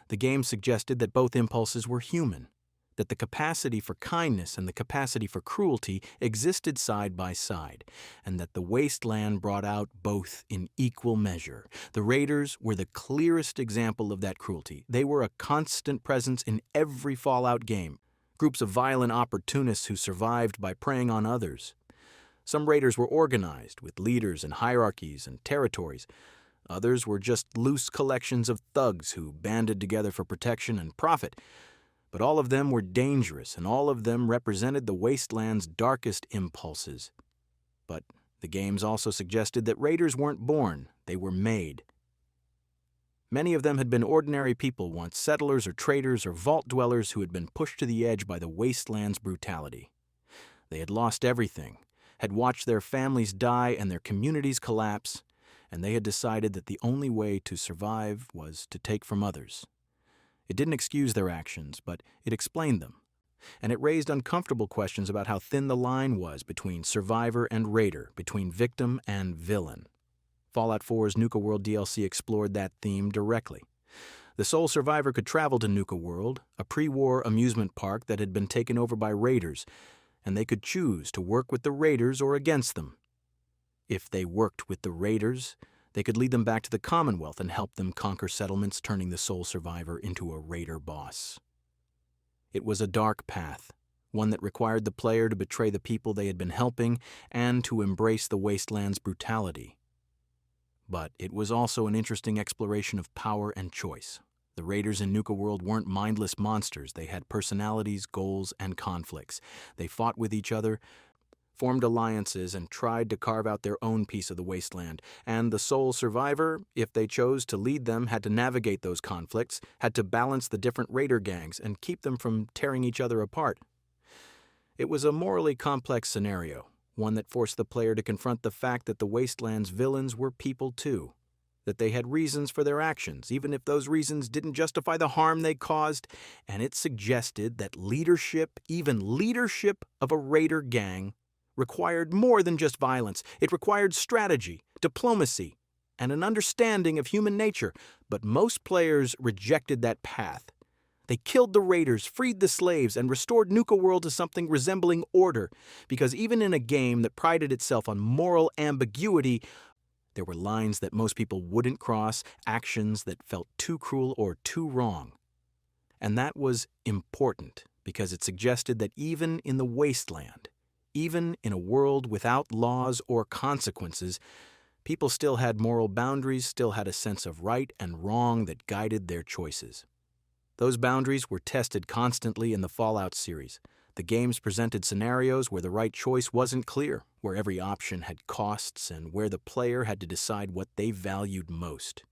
Speaker 1: The game suggested that both impulses were human, that the capacity for kindness and the capacity for cruelty existed side by side, and that the wasteland brought out both in equal measure. The Raiders were the clearest example of that cruelty. They were a constant presence in every Fallout game. Groups of violent opportunists who survived by preying on others. Some raiders were organized, with leaders and hierarchies and territories. Others were just loose collections of thugs who banded together for protection and profit. But all of them were dangerous, and all of them represented the wasteland's darkest impulses. But the games also suggested that raiders weren't born, they were made. Many of them had been ordinary people once, settlers or traders or vault dwellers who had been pushed to the edge by the wasteland's brutality. They had lost everything, had watched their families die and their communities collapse, and they had decided that the only way to survive was to take from others. It didn't excuse their actions, but it explained them, and it raised uncomfortable questions about how thin the line was between survivor and raider, between victim and villain. Fallout 4's Nuka World DLC explored that theme directly. The sole survivor could travel to Nuka World, a pre-war amusement park that had been taken over by raiders, and they could choose to work with the raiders or against them. If they worked with the raiders, they could lead them back to the Commonwealth and help them conquer settlements, turning the sole survivor into a raider boss. It was a dark path, one that required the player to betray the people they had been helping and to embrace the wasteland's brutality. But it was also an interesting exploration of power and choice. The raiders in Nuka World weren't mindless monsters. They had personalities, goals, and conflicts. They fought with each other, formed alliances, and tried to carve out their own piece of the wasteland. And the sole survivor, if they chose to lead them, had to navigate those conflicts, had to balance the different raider gangs and keep them from tearing each other apart. It was a morally complex scenario, one that forced the player to confront the fact that the wasteland's villains were people too, that they had reasons for their actions, even if those reasons didn't justify the harm they caused, and it suggested that leadership, even leadership of a raider gang, required more than just violence. It required strategy, diplomacy, and an understanding of human nature, but most players rejected that path. They killed the raiders, freed the slaves, and restored Nuka World to something resembling order, because even in a game that prided itself on moral ambiguity, there were lines that most people wouldn't cross, actions that felt too cruel or too wrong. And that was important, because it suggested that even in the wasteland, even in a world without laws or consequences, people still had moral boundaries, still had a sense of right and wrong that guided their choices. Those boundaries were tested constantly in the Fallout series. The games presented scenarios where the right choice wasn't clear, where every option had costs, and where the player had to decide what they valued most.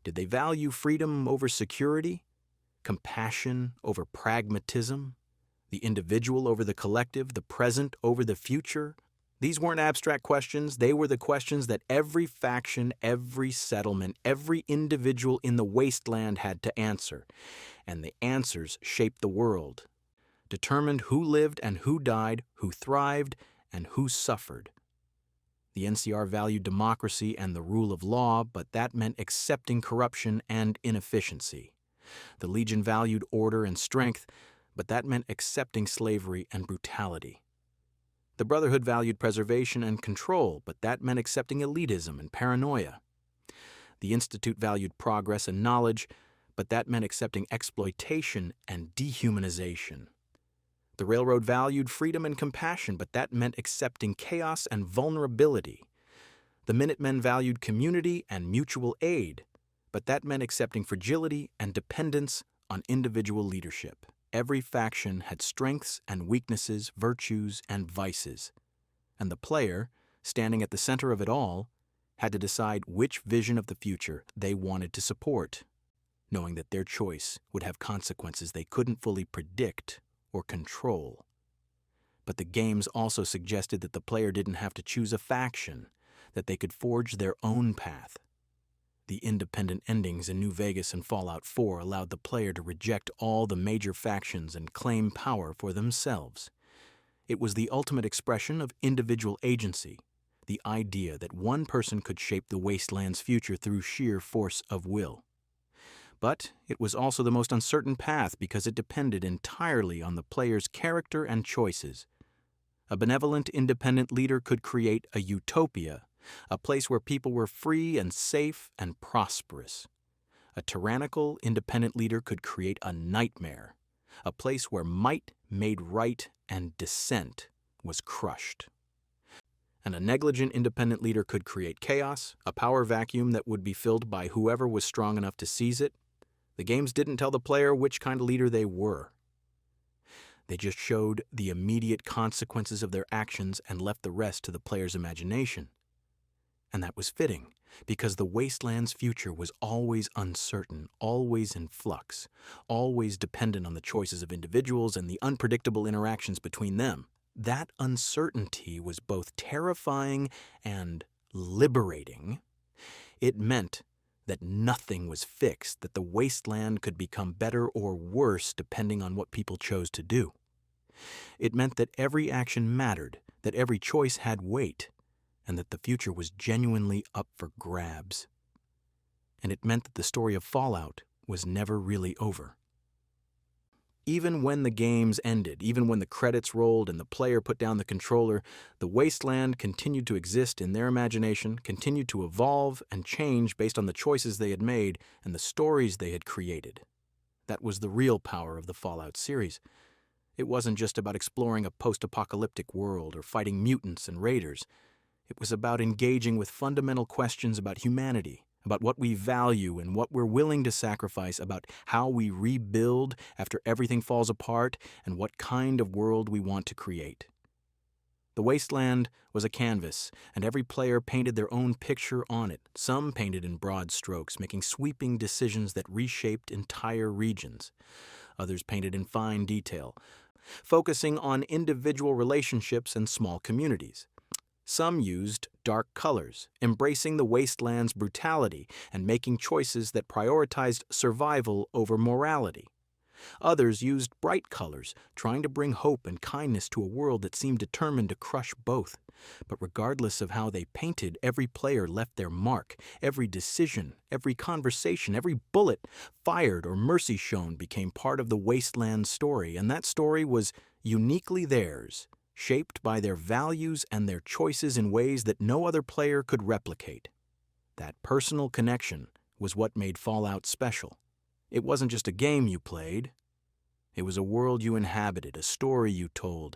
Speaker 1: Did they value freedom over security? Compassion over pragmatism? The individual over the collective? The present over the future? These weren't abstract questions. They were the questions that every faction, every settlement, every individual in the wasteland had to answer. And the answers shaped the world, determined who lived and who died, who thrived and who suffered. The NCR valued democracy and the rule of law, but that meant accepting corruption and inefficiency. The Legion valued order and strength, but that meant accepting slavery and brutality. The Brotherhood valued preservation and control, but that meant accepting elitism and paranoia. The Institute valued progress and knowledge, but that meant accepting exploitation and dehumanization. The Railroad valued freedom and compassion, but that meant accepting chaos and vulnerability. The Minutemen valued community and mutual aid, but that meant accepting fragility and dependence on individual leadership. Every faction had strengths and weaknesses, virtues and vices. And the player, standing at the center of it all, had to decide which vision of the future they wanted to support, knowing that their choice would have consequences they couldn't fully predict or control. But the games also suggested that the player didn't have to choose a faction, that they could forge their own path. The independent endings in New Vegas and Fallout 4 allowed the player to reject all the major factions and claim power for themselves. It was the ultimate expression of individual agency, the idea that one person could shape the wasteland's future through sheer force of will. But it was also the most uncertain path because it depended entirely on the player's character and choices. A benevolent independent leader could create a utopia, a place where people were free and safe and prosperous. A tyrannical independent leader could create a nightmare, a place where might made right and dissent was crushed. And a negligent independent leader could create chaos, a power vacuum that would be filled by whoever was strong enough to seize it. The games didn't tell the player which kind of leader they were. They just showed the immediate consequences of their actions and left the rest to the player's imagination. And that was fitting, because the wasteland's future was always uncertain, always in flux, always dependent on the choices of individuals and the unpredictable interactions between them. That uncertainty was both terrifying and liberating. It meant that nothing was fixed, that the wasteland could become better or worse depending on what people chose to do. It meant that every action mattered, that every choice had weight, and that the future was genuinely up for grabs. and it meant that the story of Fallout was never really over. Even when the games ended, even when the credits rolled and the player put down the controller, the wasteland continued to exist in their imagination, continued to evolve and change based on the choices they had made and the stories they had created. That was the real power of the Fallout series. It wasn't just about exploring a post-apocalyptic world or fighting mutants and raiders. It was about engaging with fundamental questions about humanity, about what we value and what we're willing to sacrifice, about how we rebuild after everything falls apart, and what kind of world we want to create. The wasteland was a canvas, and every player painted their own picture on it. Some painted in broad strokes, making sweeping decisions that reshaped entire regions. Others painted in fine detail, focusing on individual relationships and small communities. Some used dark colors, embracing the wasteland's brutality and making choices that prioritized survival over morality. Others used bright colors, trying to bring hope and kindness to a world that seemed determined to crush both. But regardless of how they painted, every player left their mark. Every decision, every conversation, every bullet fired or mercy shown became part of the wasteland story, and that story was uniquely theirs, shaped by their values and their choices in ways that no other player could replicate. That personal connection was what made Fallout special. It wasn't just a game you played. It was a world you inhabited, a story you told,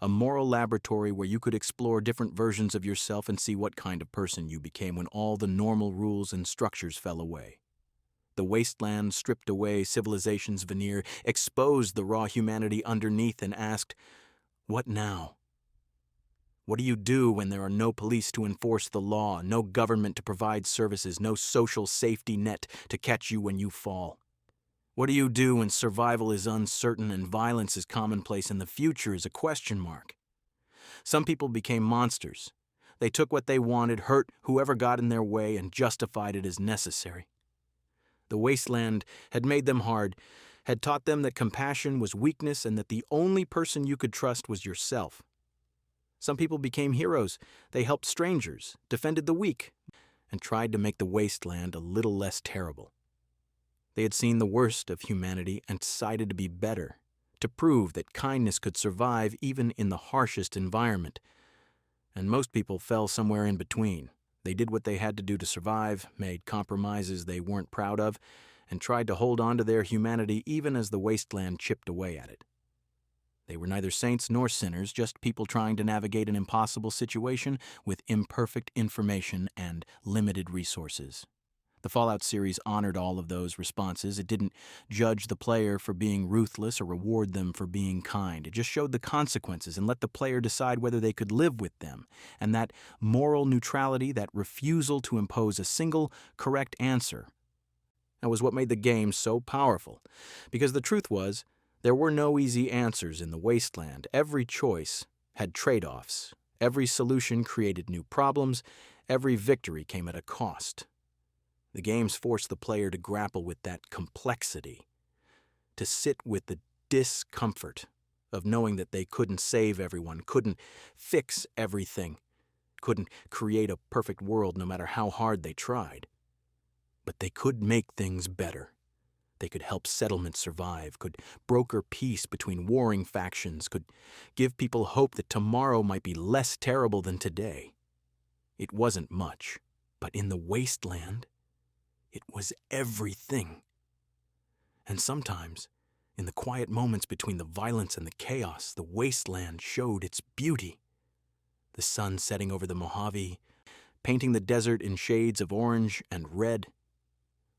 Speaker 1: a moral laboratory where you could explore different versions of yourself and see what kind of person you became when all the normal rules and structures fell away. The wasteland stripped away civilization's veneer, exposed the raw humanity underneath, and asked, "What now? What do you do when there are no police to enforce the law, no government to provide services, no social safety net to catch you when you fall? What do you do when survival is uncertain and violence is commonplace and the future is a question mark?" Some people became monsters. They took what they wanted, hurt whoever got in their way, and justified it as necessary. The wasteland had made them hard, had taught them that compassion was weakness and that the only person you could trust was yourself. Some people became heroes. They helped strangers, defended the weak, and tried to make the wasteland a little less terrible. They had seen the worst of humanity and decided to be better, to prove that kindness could survive even in the harshest environment. And most people fell somewhere in between. They did what they had to do to survive, made compromises they weren't proud of, and tried to hold on to their humanity even as the wasteland chipped away at it. They were neither saints nor sinners, just people trying to navigate an impossible situation with imperfect information and limited resources. The Fallout series honored all of those responses. It didn't judge the player for being ruthless or reward them for being kind. It just showed the consequences and let the player decide whether they could live with them. And that moral neutrality, that refusal to impose a single correct answer, that was what made the game so powerful. Because the truth was, there were no easy answers in the wasteland. Every choice had trade-offs. Every solution created new problems. Every victory came at a cost. The games forced the player to grapple with that complexity, to sit with the discomfort of knowing that they couldn't save everyone, couldn't fix everything, couldn't create a perfect world no matter how hard they tried. But they could make things better. They could help settlements survive, could broker peace between warring factions, could give people hope that tomorrow might be less terrible than today. It wasn't much, but in the wasteland, it was everything. And sometimes, in the quiet moments between the violence and the chaos, the wasteland showed its beauty. The sun setting over the Mojave, painting the desert in shades of orange and red.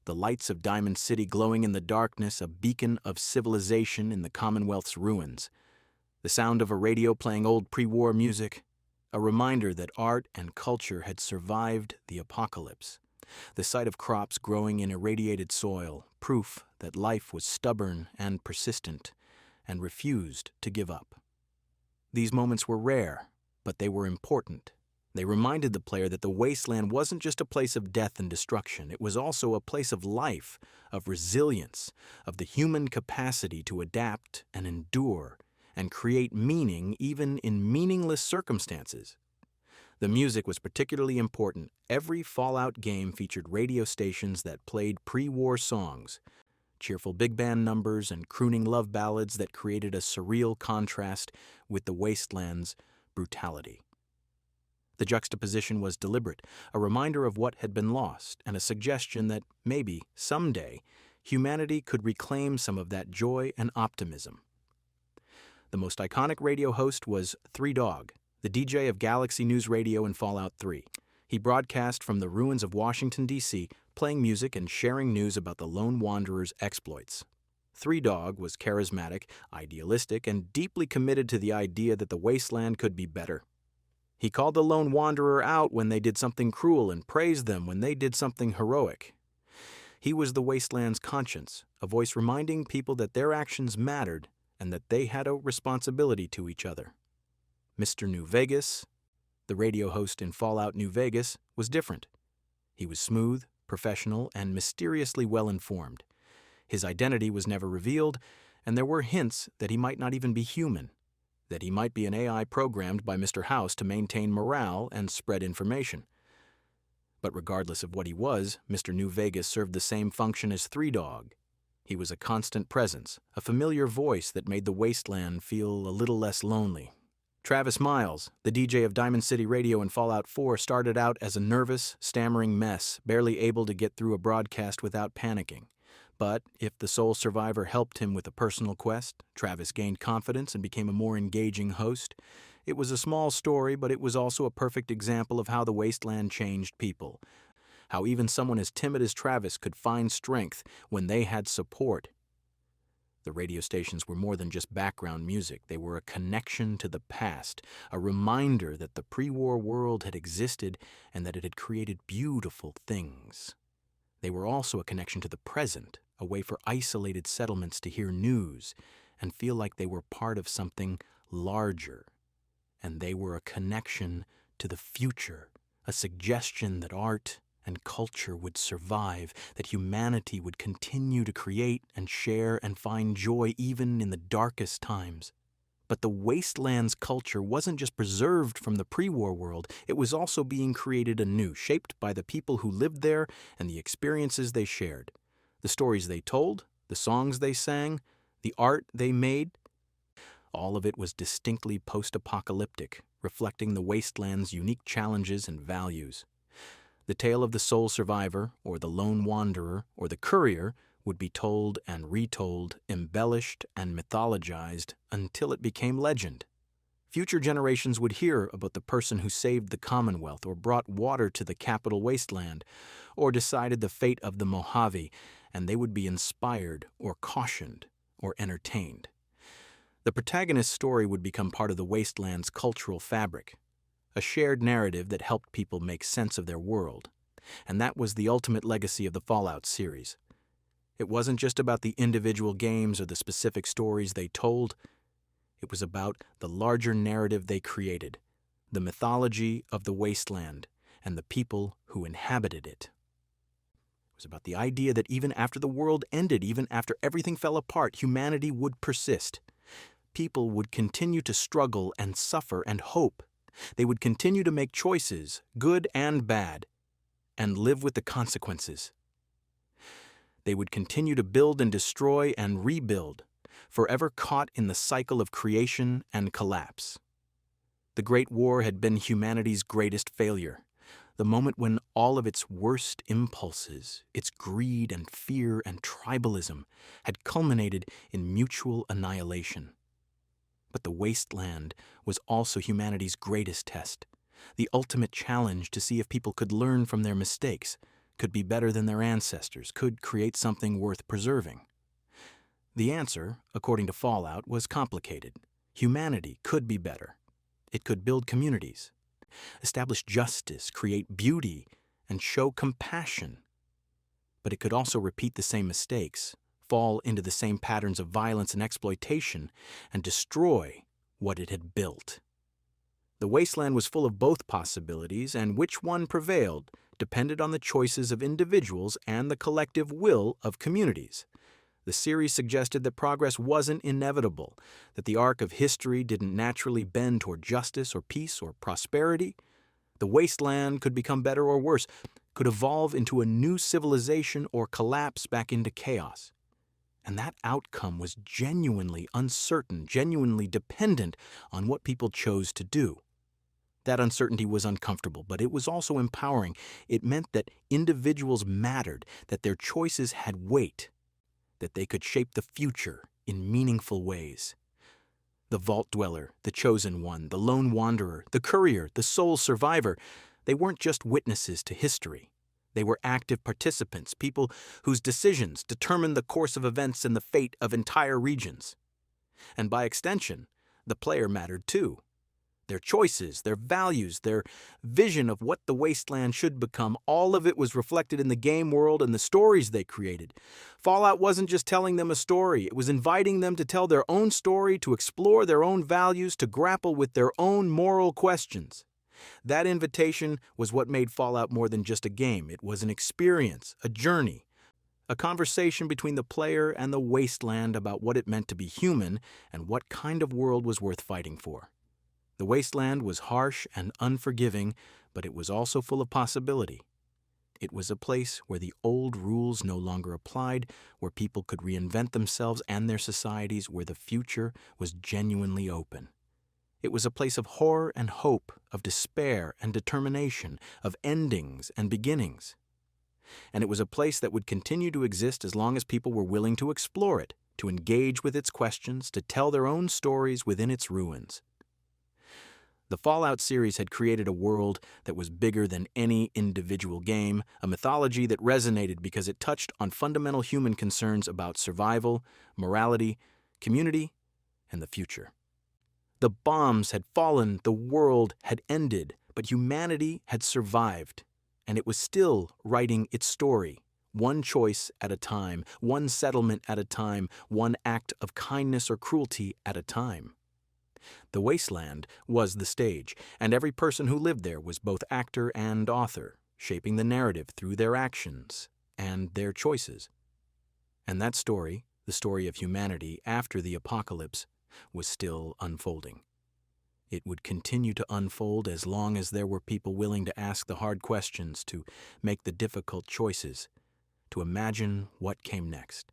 Speaker 1: The lights of Diamond City glowing in the darkness, a beacon of civilization in the Commonwealth's ruins. The sound of a radio playing old pre-war music, a reminder that art and culture had survived the apocalypse. The sight of crops growing in irradiated soil, proof that life was stubborn and persistent, and refused to give up. These moments were rare, but they were important. They reminded the player that the wasteland wasn't just a place of death and destruction. It was also a place of life, of resilience, of the human capacity to adapt and endure and create meaning even in meaningless circumstances. The music was particularly important. Every Fallout game featured radio stations that played pre-war songs, cheerful big band numbers, and crooning love ballads that created a surreal contrast with the wasteland's brutality. The juxtaposition was deliberate, a reminder of what had been lost, and a suggestion that maybe, someday, humanity could reclaim some of that joy and optimism. The most iconic radio host was Three Dog, the DJ of Galaxy News Radio in Fallout 3. He broadcast from the ruins of Washington, D.C., playing music and sharing news about the Lone Wanderer's exploits. Three Dog was charismatic, idealistic, and deeply committed to the idea that the wasteland could be better. He called the Lone Wanderer out when they did something cruel and praised them when they did something heroic. He was the wasteland's conscience, a voice reminding people that their actions mattered and that they had a responsibility to each other. Mr. New Vegas, the radio host in Fallout New Vegas, was different. He was smooth, professional, and mysteriously well-informed. His identity was never revealed, and there were hints that he might not even be human, that he might be an AI programmed by Mr. House to maintain morale and spread information. But regardless of what he was, Mr. New Vegas served the same function as Three Dog. He was a constant presence, a familiar voice that made the wasteland feel a little less lonely. Travis Miles, the DJ of Diamond City Radio in Fallout 4, started out as a nervous, stammering mess, barely able to get through a broadcast without panicking. But if the sole survivor helped him with a personal quest, Travis gained confidence and became a more engaging host. It was a small story, but it was also a perfect example of how the wasteland changed people. How even someone as timid as Travis could find strength when they had support. The radio stations were more than just background music. They were a connection to the past, a reminder that the pre-war world had existed and that it had created beautiful things. They were also a connection to the present, a way for isolated settlements to hear news and feel like they were part of something larger. And they were a connection to the future, a suggestion that art and culture would survive, that humanity would continue to create and share and find joy even in the darkest times. But the wasteland's culture wasn't just preserved from the pre-war world, it was also being created anew, shaped by the people who lived there and the experiences they shared. The stories they told, the songs they sang, the art they made, all of it was distinctly post-apocalyptic, reflecting the wasteland's unique challenges and values. The tale of the sole survivor, or the lone wanderer, or the courier would be told and retold, embellished and mythologized until it became legend. Future generations would hear about the person who saved the Commonwealth or brought water to the capital wasteland or decided the fate of the Mojave, and they would be inspired or cautioned or entertained. The protagonist's story would become part of the wasteland's cultural fabric, a shared narrative that helped people make sense of their world. And that was the ultimate legacy of the Fallout series. It wasn't just about the individual games or the specific stories they told. It was about the larger narrative they created, the mythology of the wasteland and the people who inhabited it. It was about the idea that even after the world ended, even after everything fell apart, humanity would persist. People would continue to struggle and suffer and hope. They would continue to make choices, good and bad, and live with the consequences. They would continue to build and destroy and rebuild, forever caught in the cycle of creation and collapse. The Great War had been humanity's greatest failure, the moment when all of its worst impulses, its greed and fear and tribalism, had culminated in mutual annihilation. But the wasteland was also humanity's greatest test, the ultimate challenge to see if people could learn from their mistakes, could be better than their ancestors, could create something worth preserving. The answer, according to Fallout, was complicated. Humanity could be better. It could build communities, establish justice, create beauty, and show compassion. But it could also repeat the same mistakes, fall into the same patterns of violence and exploitation, and destroy what it had built. The wasteland was full of both possibilities, and which one prevailed depended on the choices of individuals and the collective will of communities. The series suggested that progress wasn't inevitable, that the arc of history didn't naturally bend toward justice or peace or prosperity, The wasteland could become better or worse, could evolve into a new civilization or collapse back into chaos. And that outcome was genuinely uncertain, genuinely dependent on what people chose to do. That uncertainty was uncomfortable, but it was also empowering. It meant that individuals mattered, that their choices had weight, that they could shape the future in meaningful ways. The Vault Dweller, the Chosen One, the Lone Wanderer, the Courier, the Sole Survivor, they weren't just witnesses to history. They were active participants, people whose decisions determined the course of events and the fate of entire regions. And by extension, the player mattered too. Their choices, their values, their vision of what the wasteland should become, all of it was reflected in the game world and the stories they created. Fallout wasn't just telling them a story, it was inviting them to tell their own story, to explore their own values, to grapple with their own moral questions. That invitation was what made Fallout more than just a game. It was an experience, a journey, a conversation between the player and the wasteland about what it meant to be human and what kind of world was worth fighting for. The wasteland was harsh and unforgiving, but it was also full of possibility. It was a place where the old rules no longer applied, where people could reinvent themselves and their societies, where the future was genuinely open. It was a place of horror and hope, of despair and determination, of endings and beginnings. And it was a place that would continue to exist as long as people were willing to explore it, to engage with its questions, to tell their own stories within its ruins. The Fallout series had created a world that was bigger than any individual game, a mythology that resonated because it touched on fundamental human concerns about survival, morality, community, and the future. The bombs had fallen, the world had ended, but humanity had survived, and it was still writing its story, one choice at a time, one settlement at a time, one act of kindness or cruelty at a time. The wasteland was the stage, and every person who lived there was both actor and author, shaping the narrative through their actions and their choices. And that story, the story of humanity after the apocalypse, was still unfolding. It would continue to unfold as long as there were people willing to ask the hard questions, to make the difficult choices, to imagine what came next.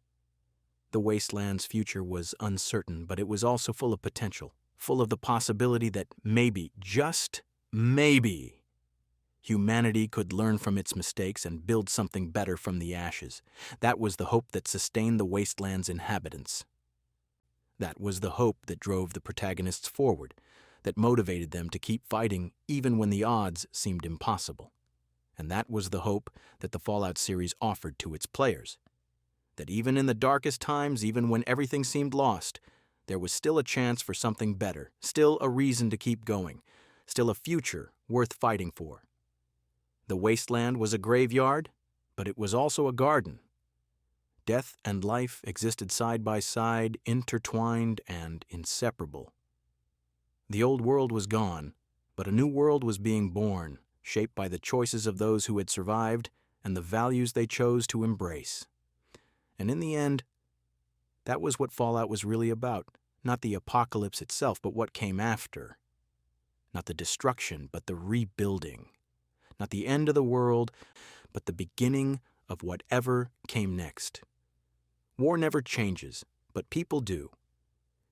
Speaker 1: The wasteland's future was uncertain, but it was also full of potential, full of the possibility that maybe, just maybe, humanity could learn from its mistakes and build something better from the ashes. That was the hope that sustained the wasteland's inhabitants. That was the hope that drove the protagonists forward, that motivated them to keep fighting even when the odds seemed impossible. And that was the hope that the Fallout series offered to its players. That even in the darkest times, even when everything seemed lost, there was still a chance for something better, still a reason to keep going, still a future worth fighting for. The wasteland was a graveyard, but it was also a garden. Death and life existed side by side, intertwined and inseparable. The old world was gone, but a new world was being born, shaped by the choices of those who had survived and the values they chose to embrace. And in the end, that was what Fallout was really about. Not the apocalypse itself, but what came after. Not the destruction, but the rebuilding. Not the end of the world, but the beginning of whatever came next. War never changes, but people do.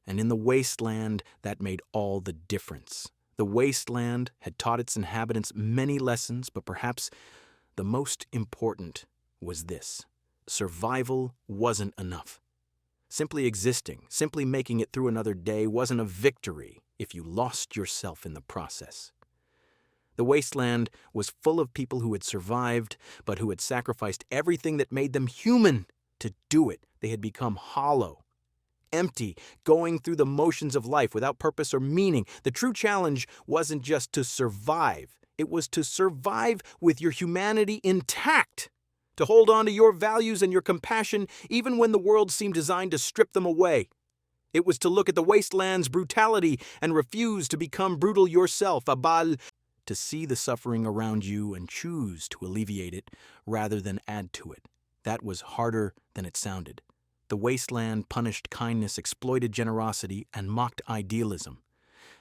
Speaker 1: And in the wasteland, that made all the difference. The wasteland had taught its inhabitants many lessons, but perhaps the most important was this: survival wasn't enough. Simply existing, simply making it through another day wasn't a victory if you lost yourself in the process. The wasteland was full of people who had survived, but who had sacrificed everything that made them human to do it. They had become hollow, empty, going through the motions of life without purpose or meaning. The true challenge wasn't just to survive. It was to survive with your humanity intact, to hold on to your values and your compassion even when the world seemed designed to strip them away. It was to look at the wasteland's brutality and refuse to become brutal yourself, Abal, to see the suffering around you and choose to alleviate it rather than add to it. That was harder than it sounded. The wasteland punished kindness, exploited generosity, and mocked idealism.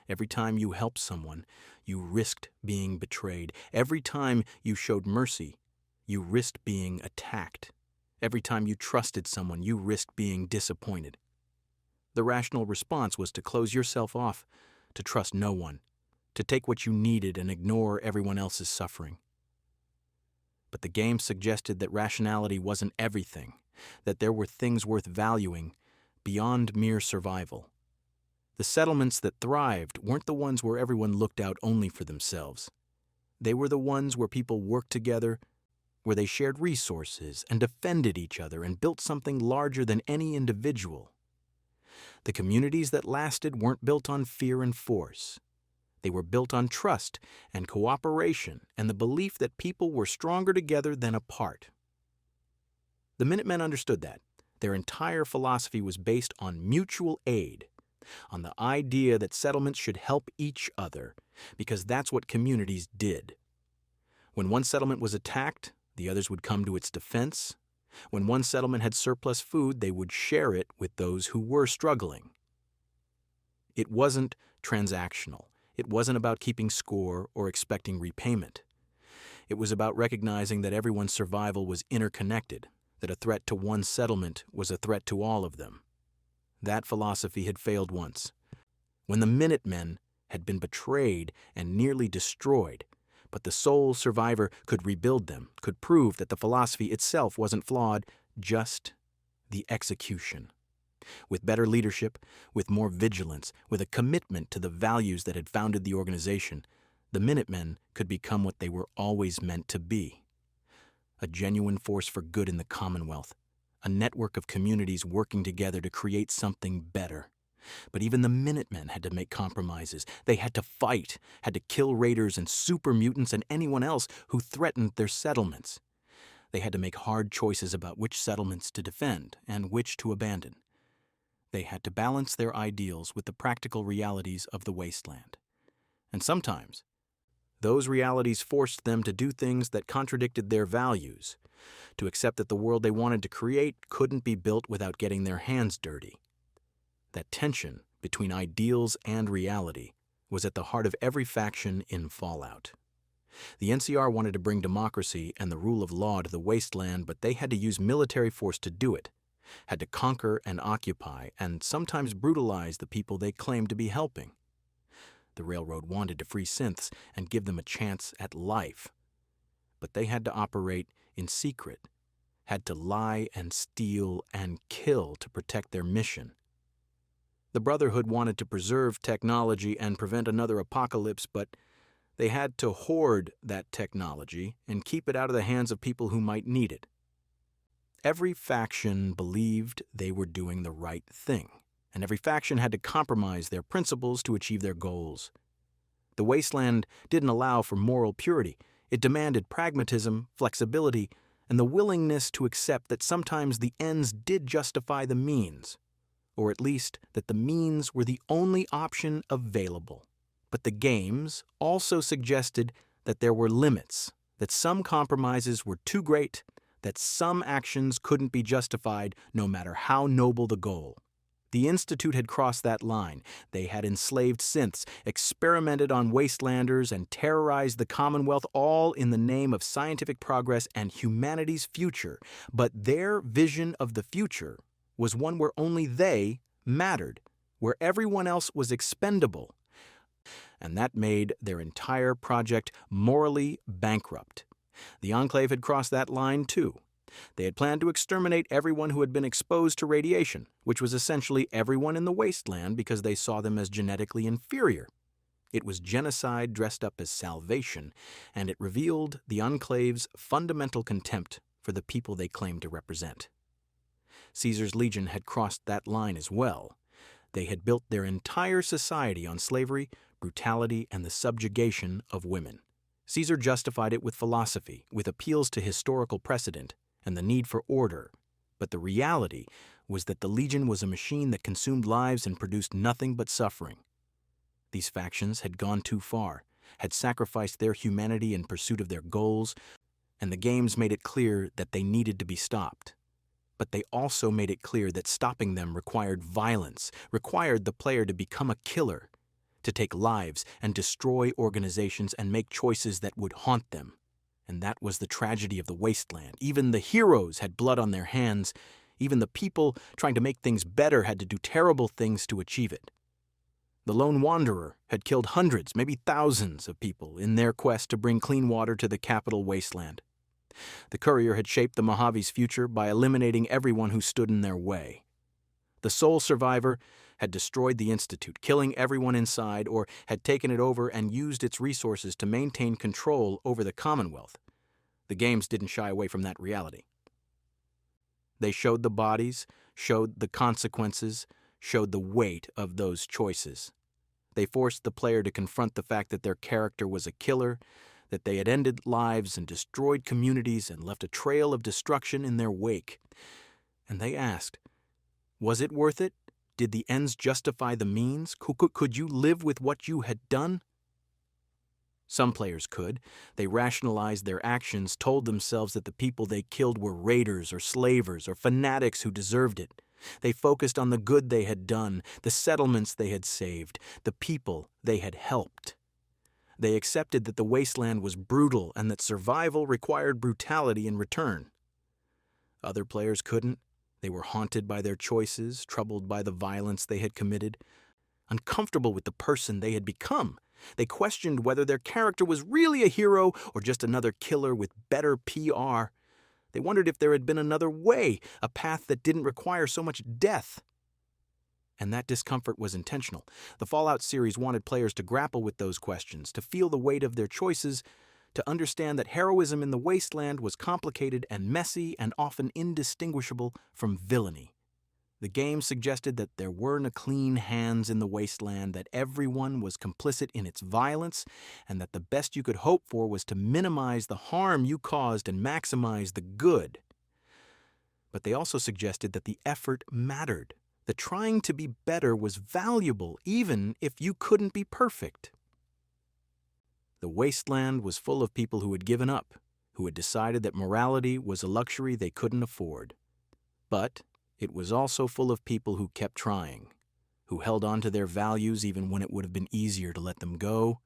Speaker 1: Every time you helped someone, you risked being betrayed. Every time you showed mercy, you risked being attacked. Every time you trusted someone, you risked being disappointed. The rational response was to close yourself off, to trust no one, to take what you needed and ignore everyone else's suffering. But the game suggested that rationality wasn't everything, that there were things worth valuing beyond mere survival. The settlements that thrived weren't the ones where everyone looked out only for themselves. They were the ones where people worked together, where they shared resources and defended each other and built something larger than any individual. The communities that lasted weren't built on fear and force. They were built on trust and cooperation and the belief that people were stronger together than apart. The Minutemen understood that. Their entire philosophy was based on mutual aid, on the idea that settlements should help each other, because that's what communities did. When one settlement was attacked, the others would come to its defense. When one settlement had surplus food, they would share it with those who were struggling. It wasn't transactional. It wasn't about keeping score or expecting repayment. It was about recognizing that everyone's survival was interconnected, that a threat to one settlement was a threat to all of them. That philosophy had failed once, when the Minutemen had been betrayed and nearly destroyed, but the sole survivor could rebuild them, could prove that the philosophy itself wasn't flawed, just the execution. With better leadership, with more vigilance, with a commitment to the values that had founded the organization, the Minutemen could become what they were always meant to be: a genuine force for good in the Commonwealth, a network of communities working together to create something better. But even the Minutemen had to make compromises. They had to fight, had to kill raiders and super mutants and anyone else who threatened their settlements. They had to make hard choices about which settlements to defend and which to abandon. They had to balance their ideals with the practical realities of the wasteland. And sometimes, those realities forced them to do things that contradicted their values, to accept that the world they wanted to create couldn't be built without getting their hands dirty. That tension between ideals and reality was at the heart of every faction in Fallout. The NCR wanted to bring democracy and the rule of law to the wasteland, but they had to use military force to do it, had to conquer and occupy, and sometimes brutalize the people they claimed to be helping. The Railroad wanted to free synths and give them a chance at life, but they had to operate in secret, had to lie and steal and kill to protect their mission. The Brotherhood wanted to preserve technology and prevent another apocalypse, but they had to hoard that technology and keep it out of the hands of people who might need it. Every faction believed they were doing the right thing, and every faction had to compromise their principles to achieve their goals. The wasteland didn't allow for moral purity. It demanded pragmatism, flexibility, and the willingness to accept that sometimes the ends did justify the means, or at least that the means were the only option available. But the games also suggested that there were limits, that some compromises were too great, that some actions couldn't be justified no matter how noble the goal. The Institute had crossed that line. They had enslaved synths, experimented on wastelanders, and terrorized the Commonwealth, all in the name of scientific progress and humanity's future. But their vision of the future was one where only they mattered, where everyone else was expendable. And that made their entire project morally bankrupt. The Enclave had crossed that line, too. They had planned to exterminate everyone who had been exposed to radiation, which was essentially everyone in the wasteland because they saw them as genetically inferior. It was genocide dressed up as salvation, and it revealed the Enclave's fundamental contempt for the people they claimed to represent. Caesar's Legion had crossed that line as well. They had built their entire society on slavery, brutality, and the subjugation of women. Caesar justified it with philosophy, with appeals to historical precedent, and the need for order. But the reality was that the Legion was a machine that consumed lives and produced nothing but suffering. These factions had gone too far, had sacrificed their humanity in pursuit of their goals, and the games made it clear that they needed to be stopped. But they also made it clear that stopping them required violence, required the player to become a killer. to take lives and destroy organizations and make choices that would haunt them. And that was the tragedy of the wasteland. Even the heroes had blood on their hands. Even the people trying to make things better had to do terrible things to achieve it. The lone wanderer had killed hundreds, maybe thousands of people in their quest to bring clean water to the capital wasteland. The courier had shaped the Mojave's future by eliminating everyone who stood in their way. The sole survivor had destroyed the Institute, killing everyone inside, or had taken it over and used its resources to maintain control over the Commonwealth. The games didn't shy away from that reality. They showed the bodies, showed the consequences, showed the weight of those choices. They forced the player to confront the fact that their character was a killer, that they had ended lives and destroyed communities and left a trail of destruction in their wake. And they asked, was it worth it? Did the ends justify the means? Could you live with what you had done? Some players could. They rationalized their actions, told themselves that the people they killed were raiders or slavers or fanatics who deserved it. They focused on the good they had done, the settlements they had saved, the people they had helped. They accepted that the wasteland was brutal and that survival required brutality in return. Other players couldn't. They were haunted by their choices, troubled by the violence they had committed, uncomfortable with the person they had become. They questioned whether their character was really a hero or just another killer with better PR. They wondered if there had been another way, a path that didn't require so much death. And that discomfort was intentional. The Fallout series wanted players to grapple with those questions, to feel the weight of their choices, to understand that heroism in the wasteland was complicated and messy and often indistinguishable from villainy. The game suggested that there were no clean hands in the wasteland, that everyone was complicit in its violence, and that the best you could hope for was to minimize the harm you caused and maximize the good. But they also suggested that the effort mattered, that trying to be better was valuable even if you couldn't be perfect. The wasteland was full of people who had given up, who had decided that morality was a luxury they couldn't afford. But it was also full of people who kept trying, who held on to their values even when it would have been easier to let them go,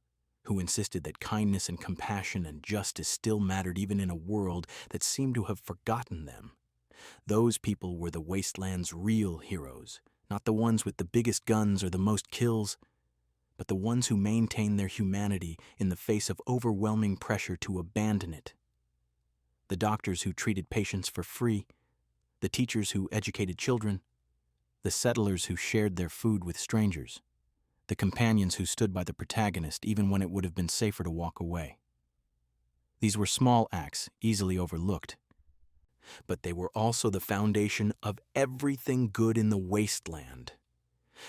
Speaker 1: who insisted that kindness and compassion and justice still mattered even in a world that seemed to have forgotten them. Those people were the wasteland's real heroes, not the ones with the biggest guns or the most kills, but the ones who maintained their humanity in the face of overwhelming pressure to abandon it. The doctors who treated patients for free, the teachers who educated children, the settlers who shared their food with strangers, the companions who stood by the protagonist even when it would have been safer to walk away. These were small acts, easily overlooked, but they were also the foundation of everything good in the wasteland.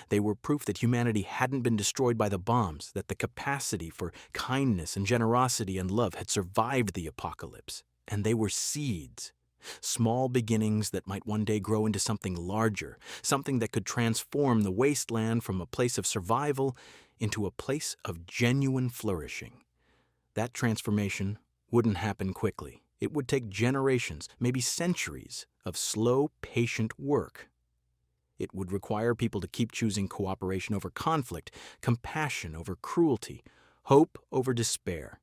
Speaker 1: They were proof that humanity hadn't been destroyed by the bombs, that the capacity for kindness and generosity and love had survived the apocalypse, and they were seeds. Small beginnings that might one day grow into something larger, something that could transform the wasteland from a place of survival into a place of genuine flourishing. That transformation wouldn't happen quickly. It would take generations, maybe centuries, of slow, patient work. It would require people to keep choosing cooperation over conflict, compassion over cruelty, hope over despair.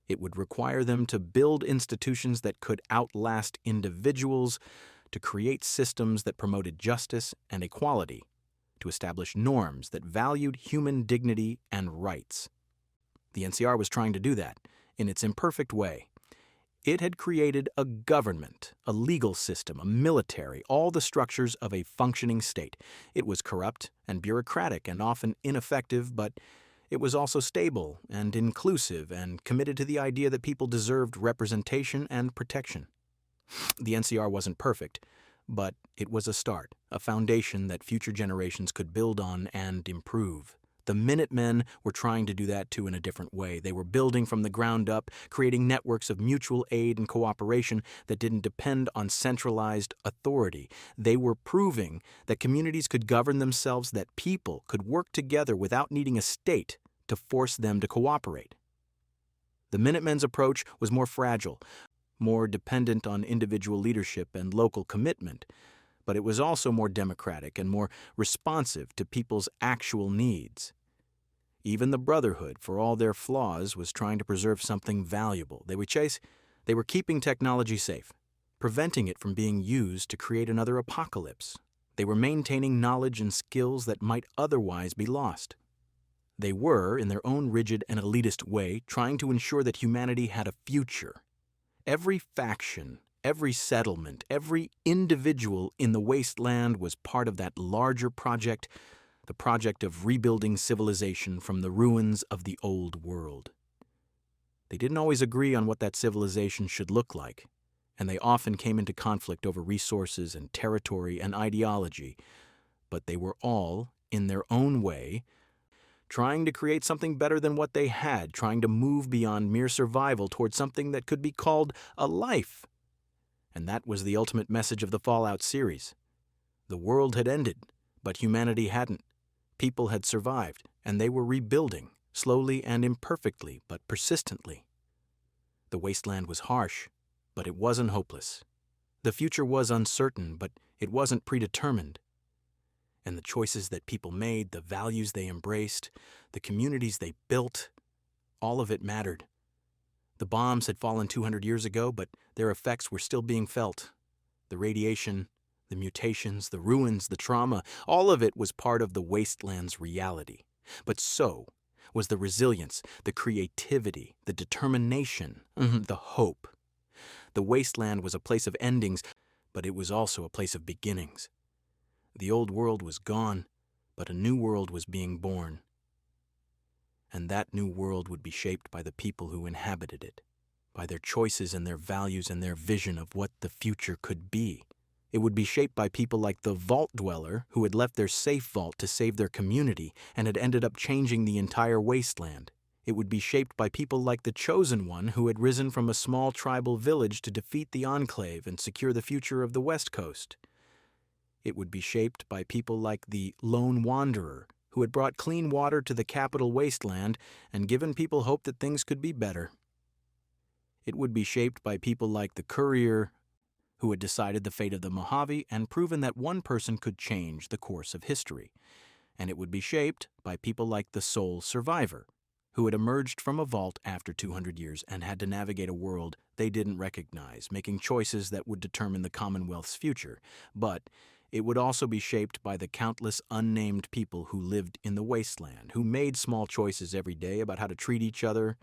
Speaker 1: It would require them to build institutions that could outlast individuals, to create systems that promoted justice and equality, to establish norms that valued human dignity and rights. The NCR was trying to do that, in its imperfect way. It had created a government, a legal system, a military, all the structures of a functioning state. It was corrupt and bureaucratic and often ineffective, but it was also stable and inclusive and committed to the idea that people deserved representation and protection. The NCR wasn't perfect, but it was a start, a foundation that future generations could build on and improve. The Minutemen were trying to do that too in a different way. They were building from the ground up, creating networks of mutual aid and cooperation that didn't depend on centralized authority. They were proving that communities could govern themselves, that people could work together without needing a state to force them to cooperate. The Minutemen's approach was more fragile, more dependent on individual leadership and local commitment, but it was also more democratic and more responsive to people's actual needs. Even the Brotherhood, for all their flaws, was trying to preserve something valuable. They were keeping technology safe, preventing it from being used to create another apocalypse. They were maintaining knowledge and skills that might otherwise be lost. They were, in their own rigid and elitist way, trying to ensure that humanity had a future. Every faction, every settlement, every individual in the wasteland was part of that larger project, the project of rebuilding civilization from the ruins of the old world. They didn't always agree on what that civilization should look like, and they often came into conflict over resources and territory and ideology, but they were all, in their own way, trying to create something better than what they had, trying to move beyond mere survival towards something that could be called a life. And that was the ultimate message of the Fallout series. The world had ended, but humanity hadn't. People had survived, and they were rebuilding, slowly and imperfectly, but persistently. The wasteland was harsh, but it wasn't hopeless. The future was uncertain, but it wasn't predetermined. And the choices that people made, the values they embraced, the communities they built, all of it mattered. The bombs had fallen 200 years ago, but their effects were still being felt. The radiation, the mutations, the ruins, the trauma, all of it was part of the wasteland's reality. But so was the resilience, the creativity, the determination, the hope. The wasteland was a place of endings, but it was also a place of beginnings. The old world was gone, but a new world was being born. And that new world would be shaped by the people who inhabited it, by their choices and their values and their vision of what the future could be. It would be shaped by people like the Vault Dweller, who had left their safe vault to save their community and had ended up changing the entire wasteland. It would be shaped by people like the Chosen One, who had risen from a small tribal village to defeat the Enclave and secure the future of the West Coast. It would be shaped by people like the Lone Wanderer, who had brought clean water to the capital wasteland and given people hope that things could be better. It would be shaped by people like the Courier, who had decided the fate of the Mojave and proven that one person could change the course of history. And it would be shaped by people like the Sole Survivor, who had emerged from a vault after 200 years and had to navigate a world they didn't recognize, making choices that would determine the Commonwealth's future. But it would also be shaped by the countless unnamed people who lived in the wasteland, who made small choices every day about how to treat each other,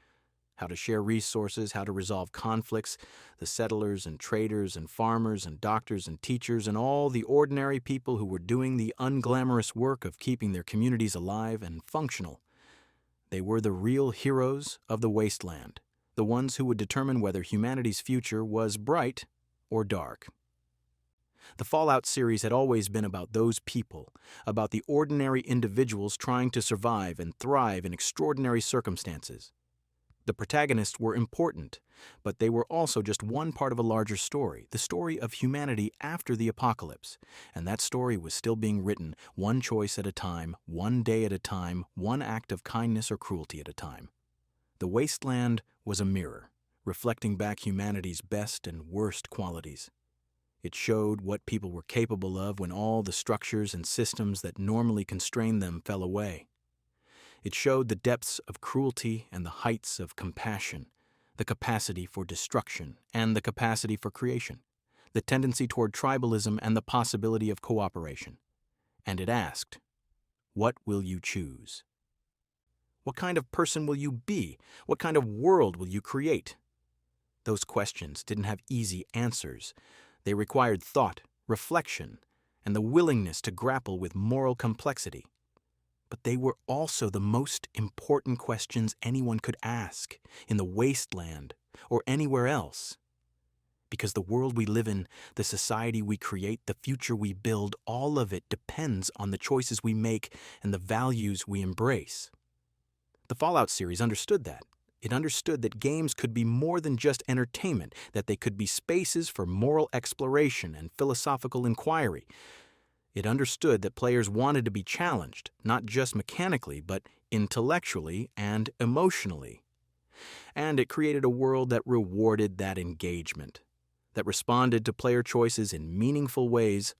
Speaker 1: how to share resources, how to resolve conflicts, the settlers and traders and farmers and doctors and teachers and all the ordinary people who were doing the unglamorous work of keeping their communities alive and functional. They were the real heroes of the wasteland, the ones who would determine whether humanity's future was bright or dark. The Fallout series had always been about those people, about the ordinary individuals trying to survive and thrive in extraordinary circumstances. The protagonists were important, but they were also just one part of a larger story, the story of humanity after the apocalypse. And that story was still being written, one choice at a time, one day at a time, one act of kindness or cruelty at a time. The wasteland was a mirror, reflecting back humanity's best and worst qualities. It showed what people were capable of when all the structures and systems that normally constrained them fell away. It showed the depths of cruelty and the heights of compassion, the capacity for destruction and the capacity for creation, the tendency toward tribalism and the possibility of cooperation. And it asked, what will you choose? What kind of person will you be? What kind of world will you create? Those questions didn't have easy answers. They required thought, reflection, and the willingness to grapple with moral complexity. But they were also the most important questions anyone could ask in the wasteland or anywhere else. Because the world we live in, the society we create, the future we build, all of it depends on the choices we make and the values we embrace. The Fallout series understood that. It understood that games could be more than just entertainment, that they could be spaces for moral exploration and philosophical inquiry. It understood that players wanted to be challenged, not just mechanically, but intellectually and emotionally. And it created a world that rewarded that engagement, that responded to player choices in meaningful ways,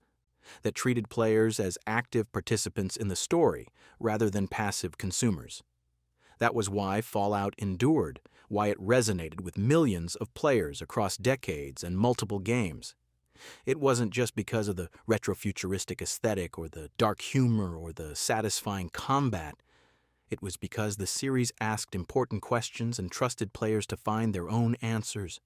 Speaker 1: that treated players as active participants in the story rather than passive consumers. That was why Fallout endured, why it resonated with millions of players across decades and multiple games. It wasn't just because of the retrofuturistic aesthetic or the dark humor or the satisfying combat. It was because the series asked important questions and trusted players to find their own answers.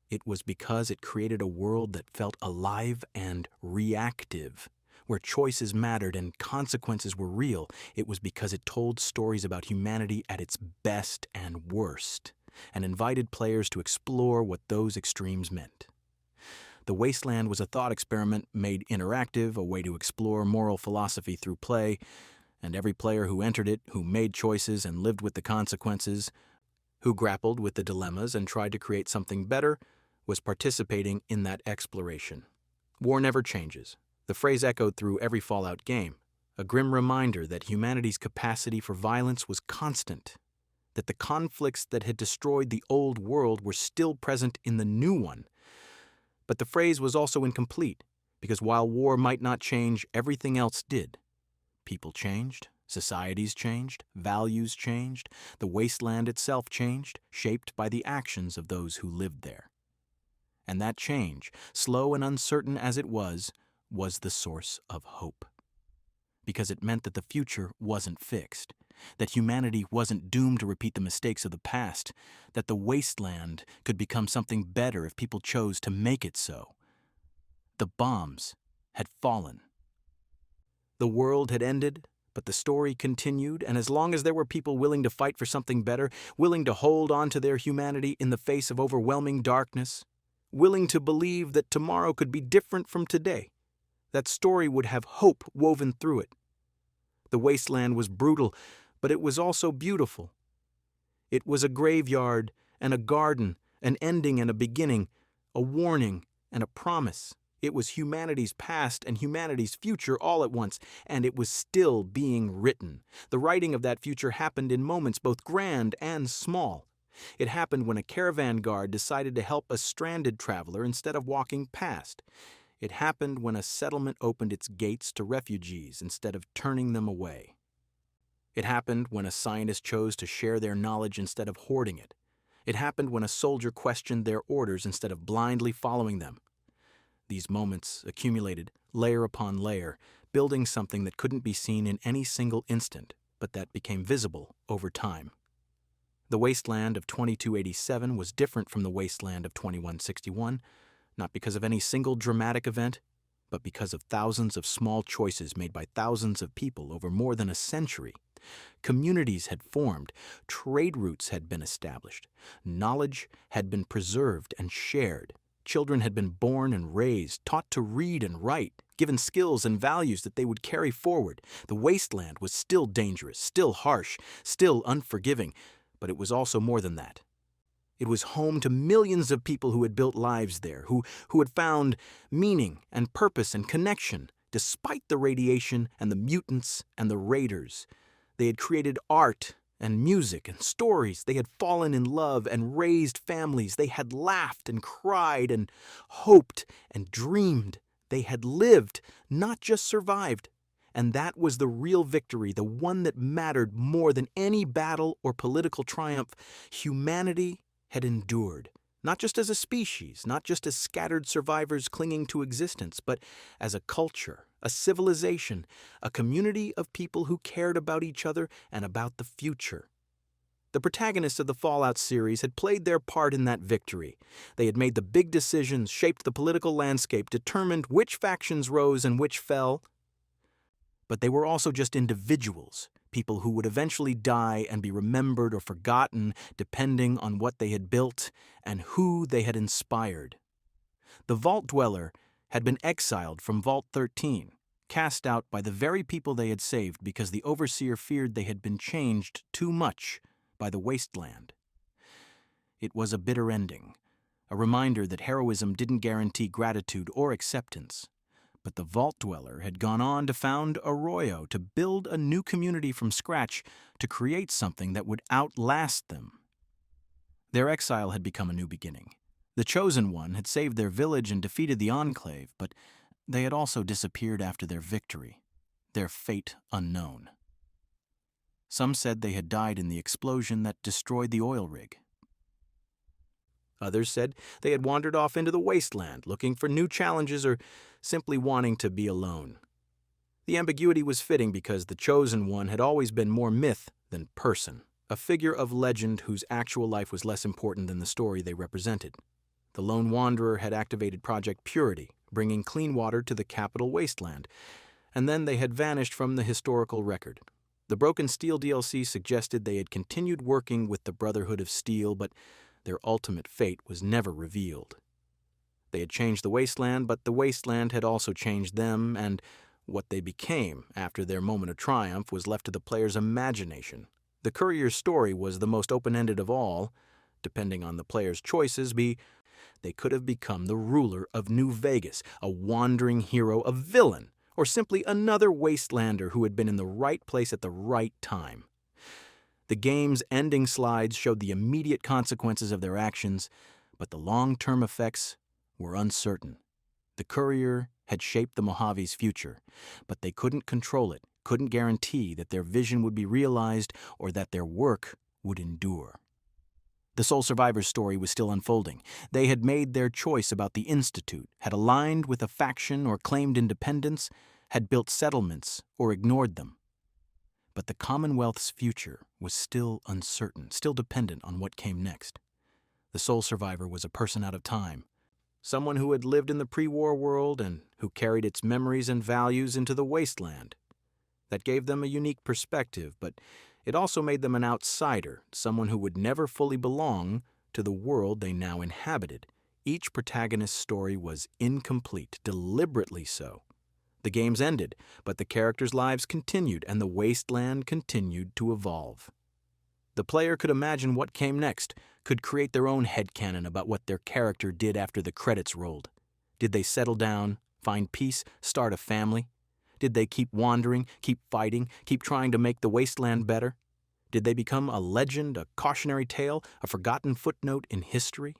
Speaker 1: It was because it created a world that felt alive and reactive, where choices mattered and consequences were real. It was because it told stories about humanity at its best and worst, and invited players to explore what those extremes meant. The Wasteland was a thought experiment made interactive, a way to explore moral philosophy through play, and every player who entered it, who made choices and lived with the consequences, who grappled with the dilemmas and tried to create something better, was participating in that exploration. War never changes. The phrase echoed through every Fallout game, a grim reminder that humanity's capacity for violence was constant, that the conflicts that had destroyed the old world were still present in the new one. But the phrase was also incomplete, because while war might not change, everything else did. People changed, societies changed, values changed, the wasteland itself changed, shaped by the actions of those who lived there. And that change, slow and uncertain as it was the source of hope. Because it meant that the future wasn't fixed, that humanity wasn't doomed to repeat the mistakes of the past, that the wasteland could become something better if people chose to make it so. The bombs had fallen. The world had ended, but the story continued, and as long as there were people willing to fight for something better, willing to hold on to their humanity in the face of overwhelming darkness, willing to believe that tomorrow could be different from today, that story would have hope woven through it. The wasteland was brutal, but it was also beautiful. It was a graveyard and a garden, an ending and a beginning, a warning and a promise. It was humanity's past and humanity's future all at once, and it was still being written. The writing of that future happened in moments both grand and small. It happened when a caravan guard decided to help a stranded traveler instead of walking past. It happened when a settlement opened its gates to refugees instead of turning them away. It happened when a scientist chose to share their knowledge instead of hoarding it. It happened when a soldier questioned their orders instead of blindly following them. These moments accumulated, layer upon layer, building something that couldn't be seen in any single instant, but that became visible over time. The wasteland of 2287 was different from the wasteland of 2161, not because of any single dramatic event, but because of thousands of small choices made by thousands of people over more than a century. Communities had formed, trade routes had been established, knowledge had been preserved and shared. Children had been born and raised, taught to read and write, given skills and values that they would carry forward. The wasteland was still dangerous, still harsh, still unforgiving, but it was also more than that. It was home to millions of people who had built lives there, who had found meaning and purpose and connection, despite the radiation and the mutants and the raiders. They had created art and music and stories. They had fallen in love and raised families. They had laughed and cried and hoped and dreamed. They had lived, not just survived. And that was the real victory, the one that mattered more than any battle or political triumph. Humanity had endured, not just as a species, not just as scattered survivors clinging to existence, but as a culture, a civilization, a community of people who cared about each other and about the future. The protagonists of the Fallout series had played their part in that victory. They had made the big decisions, shaped the political landscape, determined which factions rose and which fell. But they were also just individuals, people who would eventually die and be remembered or forgotten depending on what they had built and who they had inspired. The Vault Dweller had been exiled from Vault 13, cast out by the very people they had saved because the Overseer feared they had been changed too much by the wasteland. It was a bitter ending, a reminder that heroism didn't guarantee gratitude or acceptance. But the Vault Dweller had gone on to found Arroyo, to build a new community from scratch, to create something that would outlast them. Their exile had become a new beginning. The Chosen One had saved their village and defeated the Enclave, but they had also disappeared after their victory, their fate unknown. Some said they had died in the explosion that destroyed the oil rig. Others said they had wandered off into the wasteland, looking for new challenges or simply wanting to be alone. The ambiguity was fitting because the Chosen One had always been more myth than person, a figure of legend whose actual life was less important than the story they represented. The lone wanderer had activated Project Purity, bringing clean water to the capital wasteland, and then they had vanished from the historical record. The Broken Steel DLC suggested they had continued working with the Brotherhood of Steel, but their ultimate fate was never revealed. They had changed the wasteland, but the wasteland had also changed them, and what they became after their moment of triumph was left to the player's imagination. The Courier's story was the most open-ended of all. Depending on the player's choices, they could have become the ruler of New Vegas, a wandering hero, a villain, or simply another wastelander who had been in the right place at the right time. The game's ending slides showed the immediate consequences of their actions, but the long-term effects were uncertain. The Courier had shaped the Mojave's future, but they couldn't control it, couldn't guarantee that their vision would be realized or that their work would endure. The Sole Survivor's story was still unfolding. They had made their choice about the Institute, had aligned with a faction or claimed independence, had built settlements or ignored them. But the Commonwealth's future was still uncertain, still dependent on what came next. The Sole Survivor was a person out of time, someone who had lived in the pre-war world and who carried its memories and values into the wasteland. That gave them a unique perspective, but it also made them an outsider, someone who would never fully belong to the world they now inhabited. Each protagonist's story was incomplete, deliberately so. The games ended, but the characters' lives continued, and the wasteland continued to evolve. The player could imagine what came next, could create their own headcanon about what their character did after the credits rolled. Did they settle down, find peace, start a family? Did they keep wandering, keep fighting, keep trying to make the wasteland better? Did they become a legend, a cautionary tale, a forgotten footnote in history?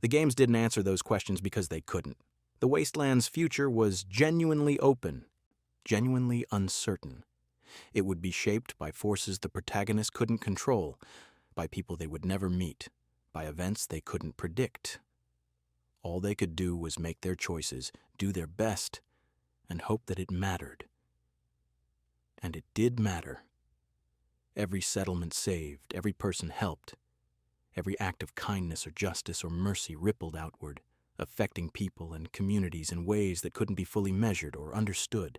Speaker 1: The games didn't answer those questions because they couldn't. The wasteland's future was genuinely open, genuinely uncertain. It would be shaped by forces the protagonists couldn't control, by people they would never meet, by events they couldn't predict. All they could do was make their choices, do their best, and hope that it mattered. And it did matter. Every settlement saved, every person helped. Every act of kindness or justice or mercy rippled outward, affecting people and communities in ways that couldn't be fully measured or understood.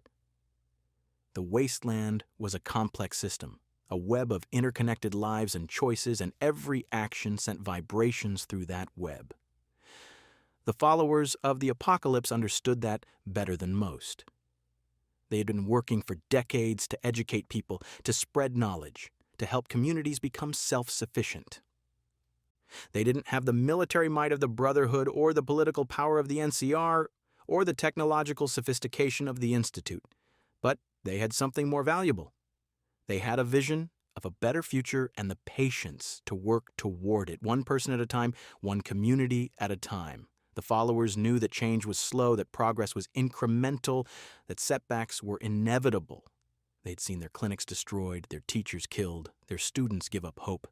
Speaker 1: The wasteland was a complex system, a web of interconnected lives and choices, and every action sent vibrations through that web. The followers of the apocalypse understood that better than most. They had been working for decades to educate people, to spread knowledge, to help communities become self-sufficient. They didn't have the military might of the Brotherhood or the political power of the NCR or the technological sophistication of the Institute, but they had something more valuable. They had a vision of a better future and the patience to work toward it, one person at a time, one community at a time. The followers knew that change was slow, that progress was incremental, that setbacks were inevitable. They'd seen their clinics destroyed, their teachers killed, their students give up hope.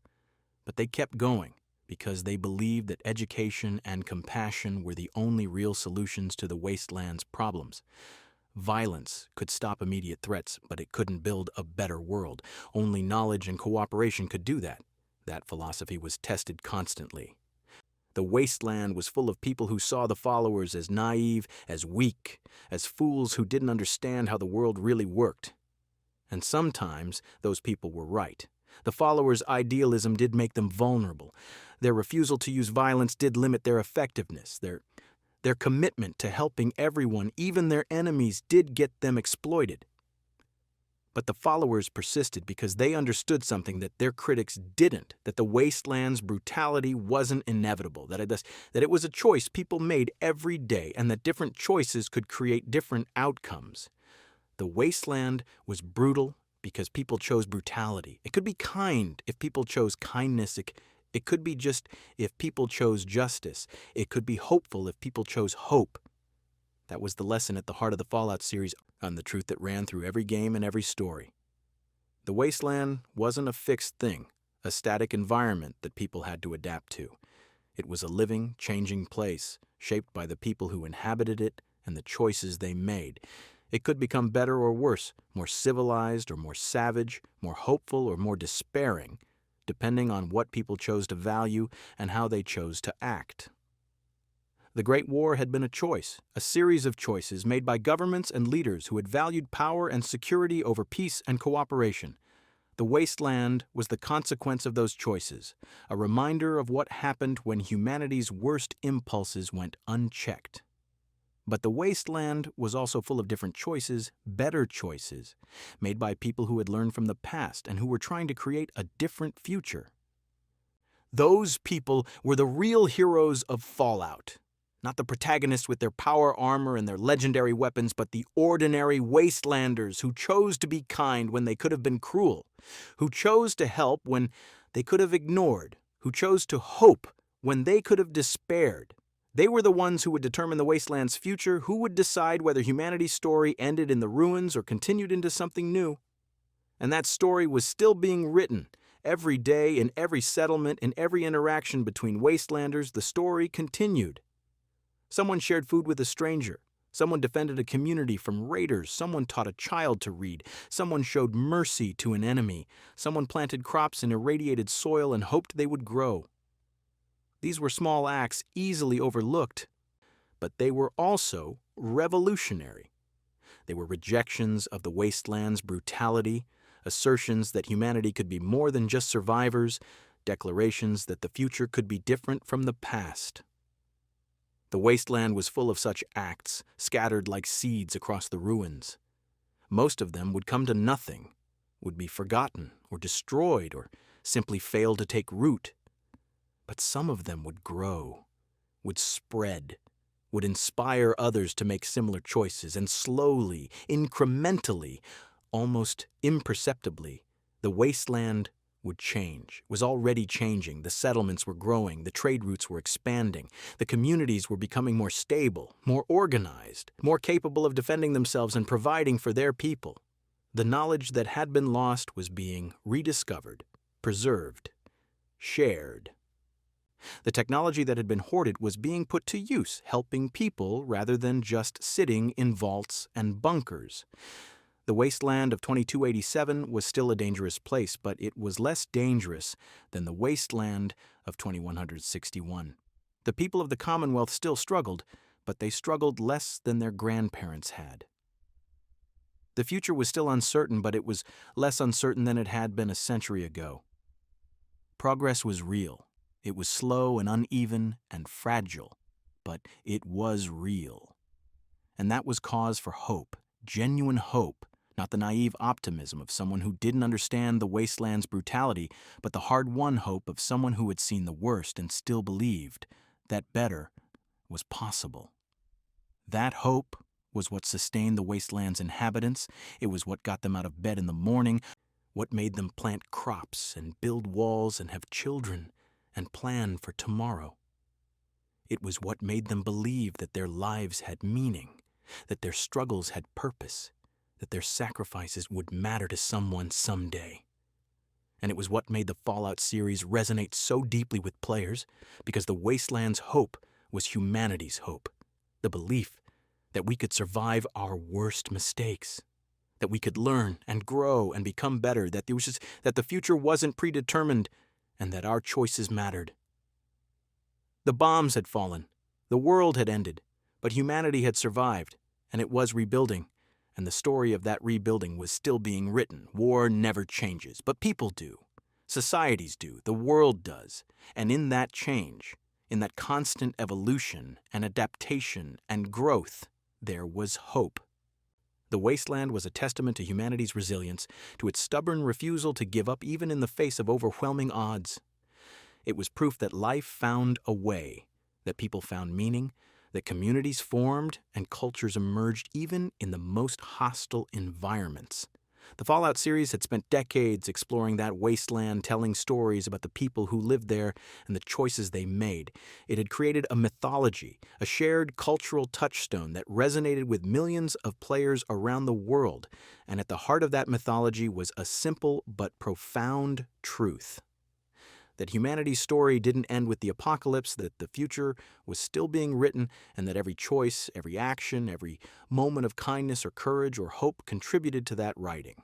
Speaker 1: But they kept going because they believed that education and compassion were the only real solutions to the wasteland's problems. Violence could stop immediate threats, but it couldn't build a better world. Only knowledge and cooperation could do that. That philosophy was tested constantly. The wasteland was full of people who saw the followers as naive, as weak, as fools who didn't understand how the world really worked. And sometimes those people were right. The followers' idealism did make them vulnerable. Their refusal to use violence did limit their effectiveness. Their commitment to helping everyone, even their enemies, did get them exploited. But the followers persisted because they understood something that their critics didn't, that the wasteland's brutality wasn't inevitable, that it was a choice people made every day, and that different choices could create different outcomes. The wasteland was brutal because people chose brutality. It could be kind if people chose kindness. It could be just if people chose justice. It could be hopeful if people chose hope. That was the lesson at the heart of the Fallout series, and the truth that ran through every game and every story. The wasteland wasn't a fixed thing, a static environment that people had to adapt to. It was a living, changing place, shaped by the people who inhabited it and the choices they made. It could become better or worse, more civilized or more savage, more hopeful or more despairing, depending on what people chose to value and how they chose to act. The Great War had been a choice, a series of choices made by governments and leaders who had valued power and security over peace and cooperation. The wasteland was the consequence of those choices, a reminder of what happened when humanity's worst impulses went unchecked. But the wasteland was also full of different choices, better choices, made by people who had learned from the past and who were trying to create a different future. Those people were the real heroes of Fallout. Not the protagonists with their power armor and their legendary weapons, but the ordinary wastelanders who chose to be kind when they could have been cruel, who chose to help when they could have ignored, who chose to hope when they could have despaired. They were the ones who would determine the wasteland's future, who would decide whether humanity's story ended in the ruins or continued into something new. And that story was still being written. Every day, in every settlement, in every interaction between wastelanders, the story continued. Someone shared food with a stranger. Someone defended a community from raiders. Someone taught a child to read. Someone showed mercy to an enemy. Someone planted crops in irradiated soil and hoped they would grow. These were small acts easily overlooked, but they were also revolutionary. They were rejections of the wasteland's brutality, assertions that humanity could be more than just survivors, declarations that the future could be different from the past. The wasteland was full of such acts, scattered like seeds across the ruins. Most of them would come to nothing, would be forgotten or destroyed or simply fail to take root. But some of them would grow, would spread, would inspire others to make similar choices, and slowly, incrementally, almost imperceptibly, the wasteland would change, was already changing. The settlements were growing, the trade routes were expanding, the communities were becoming more stable, more organized, more capable of defending themselves and providing for their people. The knowledge that had been lost was being rediscovered, preserved, shared. The technology that had been hoarded was being put to use, helping people rather than just sitting in vaults and bunkers. The wasteland of 2287 was still a dangerous place, but it was less dangerous than the wasteland of 2161. The people of the Commonwealth still struggled, but they struggled less than their grandparents had. The future was still uncertain, but it was less uncertain than it had been a century ago. Progress was real. It was slow and uneven and fragile, but it was real. And that was cause for hope, genuine hope, not the naive optimism of someone who didn't understand the wasteland's brutality, but the hard-won hope of someone who had seen the worst and still believed that better was possible. That hope was what sustained the wasteland's inhabitants. It was what got them out of bed in the morning, what made them plant crops and build walls and have children and plan for tomorrow. It was what made them believe that their lives had meaning, that their struggles had purpose, that their sacrifices would matter to someone someday. And it was what made the Fallout series resonate so deeply with players, because the Wasteland's hope was humanity's hope, the belief that we could survive our worst mistakes, that we could learn and grow and become better, that the future wasn't predetermined, and that our choices mattered. The bombs had fallen, the world had ended, but humanity had survived, and it was rebuilding. And the story of that rebuilding was still being written. War never changes, but people do. Societies do. The world does. And in that change, in that constant evolution and adaptation and growth, there was hope. The wasteland was a testament to humanity's resilience, to its stubborn refusal to give up even in the face of overwhelming odds. It was proof that life found a way, that people found meaning, that communities formed and cultures emerged even in the most hostile environments. The Fallout series had spent decades exploring that wasteland, telling stories about the people who lived there and the choices they made. It had created a mythology, a shared cultural touchstone that resonated with millions of players around the world. And at the heart of that mythology was a simple but profound truth: that humanity's story didn't end with the apocalypse, that the future was still being written, and that every choice, every action, every moment of kindness or courage or hope contributed to that writing.